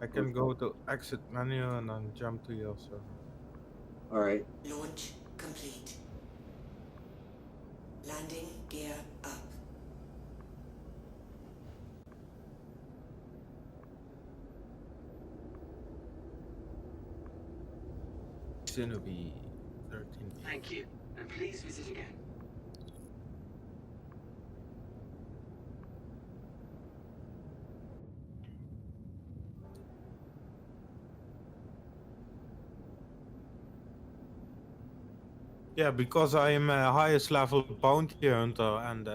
I can go to exit menu and then jump to your server. All right. Launch complete. Landing gear up. Shinobi 13. Thank you, and please visit again. Yeah, because I am a highest level bounty hunter and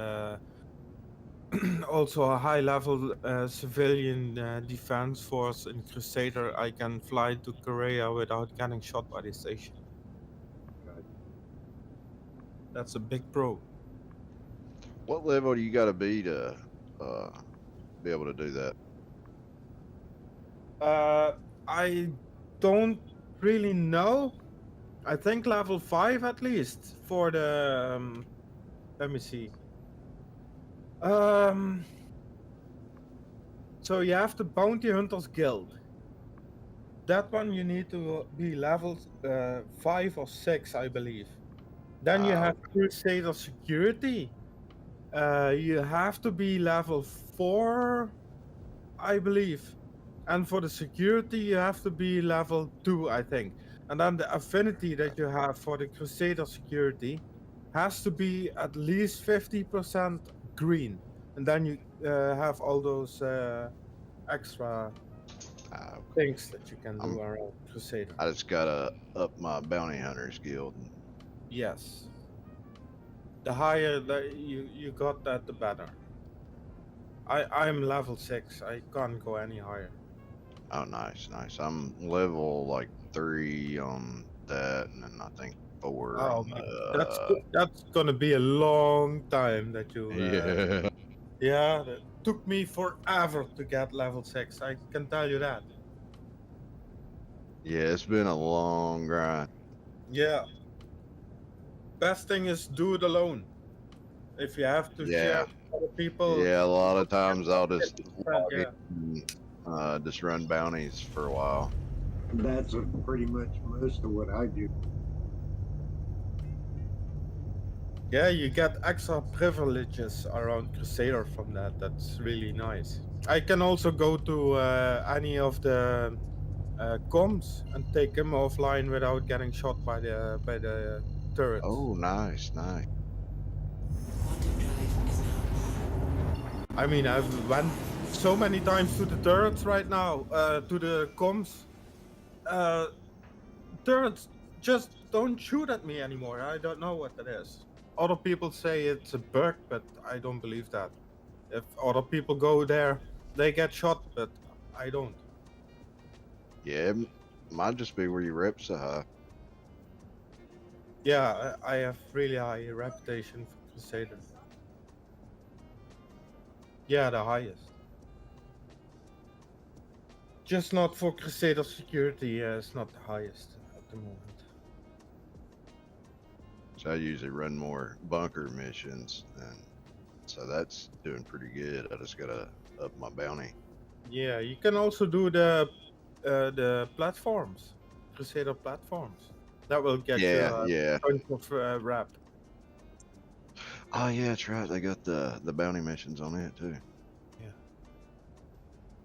also a high level civilian defense force in Crusader, I can fly to Korea without getting shot by the station. That's a big pro. What level do you got to be to be able to do that? I don't really know. I think level 5 at least for the. Let me see. So you have the Bounty Hunters Guild. That one you need to be level 5 or 6, I believe. Then you have Crusader Security. You have to be level 4, I believe. And for the security, you have to be level 2, I think. And then the affinity that you have for the Crusader security has to be at least 50% green. And then you have all those extra things that you can do around Crusader. I just gotta up my bounty hunters guild. Yes. The higher that you got that, the better. I'm level 6. I can't go any higher. Oh, nice. I'm level like 3 on that, and then I think 4 on that's gonna be a long time that you. Yeah. Yeah, that took me forever to get level 6. I can tell you that. Yeah, it's been a long grind. Yeah. Best thing is do it alone. If you have to share with other people. Yeah, a lot of times I'll just log yeah. in and just run bounties for a while. That's pretty much most of what I do. Yeah, you get extra privileges around Crusader from that. That's really nice. I can also go to any of the comms and take them offline without getting shot by the turrets. Oh, nice, nice. I mean, I've went so many times to the turrets right now, to the comms. Turrets just don't shoot at me anymore. I don't know what that is. Other people say it's a bug, but I don't believe that. If other people go there, they get shot, but I don't. Yeah, it might just be where your reps are high. Yeah, I have really high reputation for Crusader. Yeah, the highest. Just not for Crusader security. It's not the highest at the moment. So I usually run more bunker missions, and so that's doing pretty good. I just gotta up my bounty. Yeah, you can also do the platforms, Crusader platforms. That will get you Yeah, yeah. tons of rep. Oh yeah, that's right. They got the bounty missions on it too.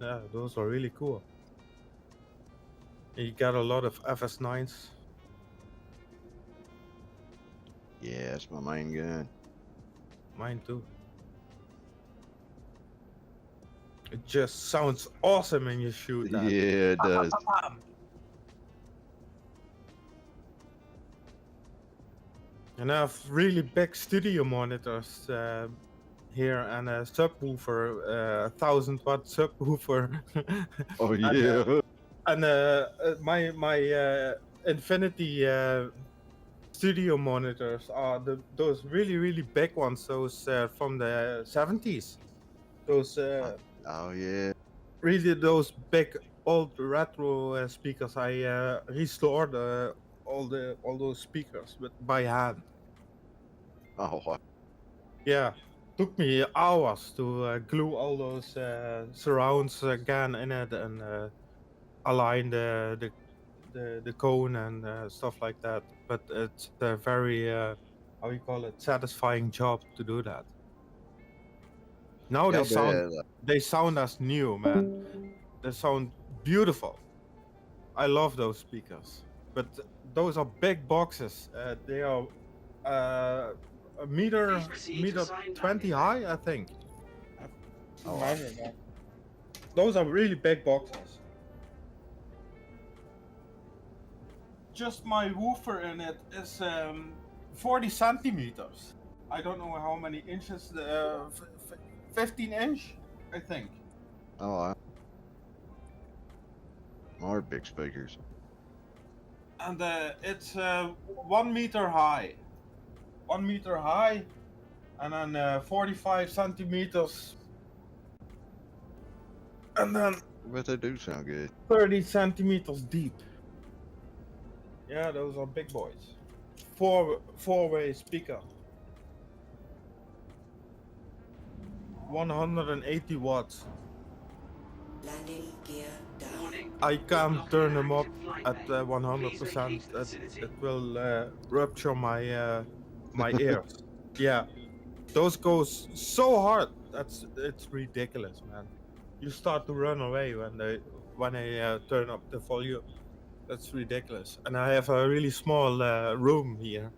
Yeah, those are really cool. And you got a lot of FS9s. Yeah, that's my main gun. Mine too. It just sounds awesome when you shoot that. Yeah, it does. And I have really big studio monitors here and a subwoofer, 1000-watt subwoofer. Oh yeah. And my Infinity studio monitors are those really big ones, those from the 70s. Those Oh yeah. really those big old retro speakers. I restored all those speakers by hand. Oh wow. Yeah, took me hours to glue all those surrounds again in it and align the cone and stuff like that. But it's a very how you call it, satisfying job to do that. Now Yeah, I bet. they sound as new, man. They sound beautiful. I love those speakers, but those are big boxes. They are a meter 20 high, I think. Oh, wow. Measure that. Those are really big boxes. Just my woofer in it is 40 centimeters. I don't know how many inches. 15 inch, I think. Oh wow. More big speakers. And it's 1 meter high. 1 meter high, and then 45 centimeters. And then But they do sound good. 30 centimeters deep. Yeah, those are big boys. Four-way speaker. 180 watts. Landing gear down. I can't turn them up at 100%. It will rupture my my ears. Yeah, those goes so hard. It's ridiculous, man. You start to run away when they turn up the volume. That's ridiculous. And I have a really small room here,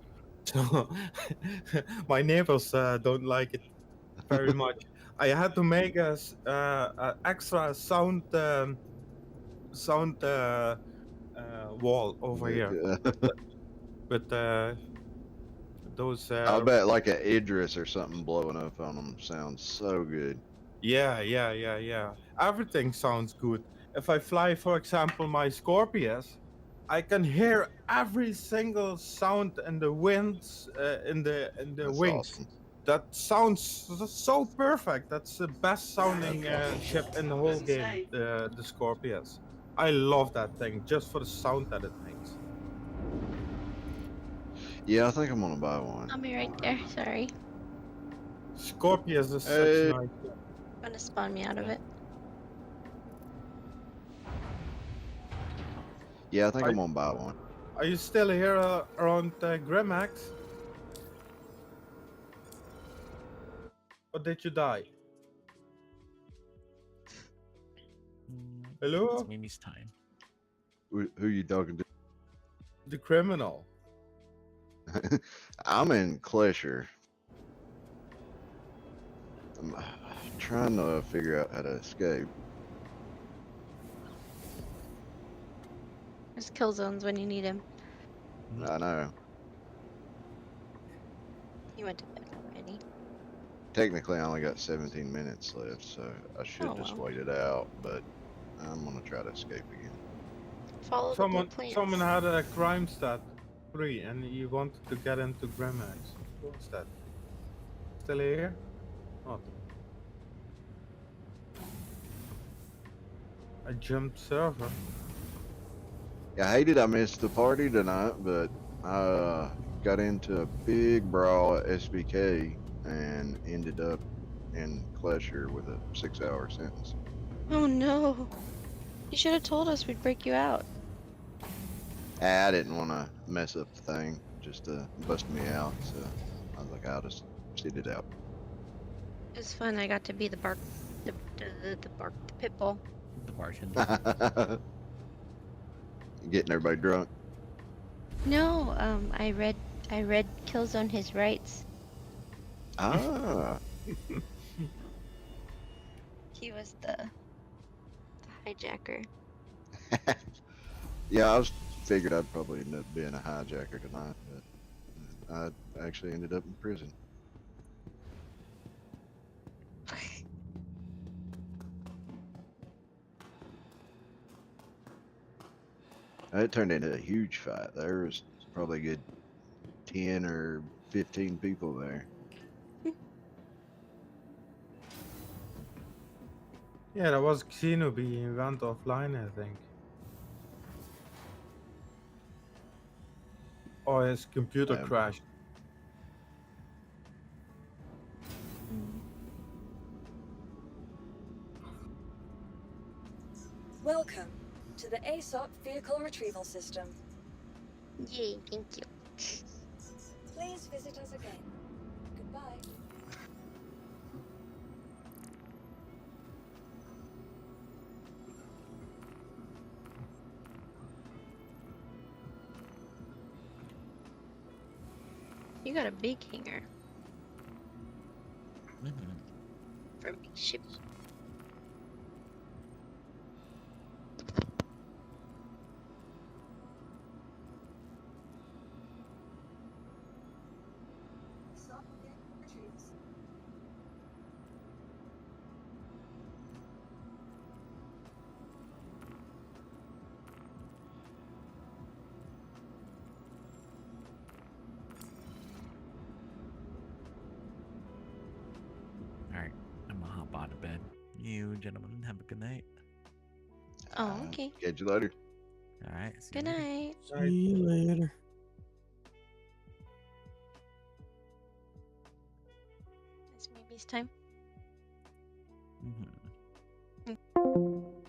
so my neighbors don't like it very much. I had to make a extra sound wall over here with those. I bet like an Idris or something blowing up on them sounds so good. Yeah. Everything sounds good. If I fly, for example, my Scorpius, I can hear every single sound in the winds, in the That's wings. awesome. That sounds so perfect. That's the best sounding ship in the whole game, the Scorpius. I love that thing just for the sound that it makes. Yeah, I think I'm gonna buy one. I'll be right there. Sorry. Scorpius is such Hey. nice. Gonna spawn me out of it. Yeah, I think I'm gonna buy one. Are you still here around Grimax? Or did you die? Hello? It's Mimi's time. Who you talking to? The criminal. I'm in Klesher. I'm trying to figure out how to escape. There's kill zones when you need him. I know. He went to bed already. Technically, I only got 17 minutes left, so I should Oh, just well. wait it out. But I'm gonna try to escape again. Follow the blue plants. Someone had a crime stat 3, and you wanted to get into Gramax. What was that? Still here? Not. I jumped server. Yeah, I hated I missed the party tonight, but I got into a big brawl at SBK and ended up in Klesher with a 6-hour sentence. Oh no. You should have told us we'd break you out. I didn't want to mess up the thing just to bust me out, so I was like, I'll just sit it out. It was fun. I got to be the pit bull. The bartender. Getting everybody drunk. No, I read Killzone His Rights. Ah. He was the hijacker. Yeah, I figured I'd probably end up being a hijacker tonight, but I actually ended up in prison. It turned into a huge fight. There was probably a good 10 or 15 people there. Yeah, that was Xenobi and went offline, I think. Or his computer crashed. Welcome to the ASOP Vehicle Retrieval System. Yay, thank you. Please visit us again. Goodbye. You got a big hanger. Mm-hmm. For a big ship. Alright, I'm gonna hop out of bed. You gentlemen have a good night. Oh, okay. Catch you later. Alright, Good night. See you later. It's maybe's time. Mm-hmm.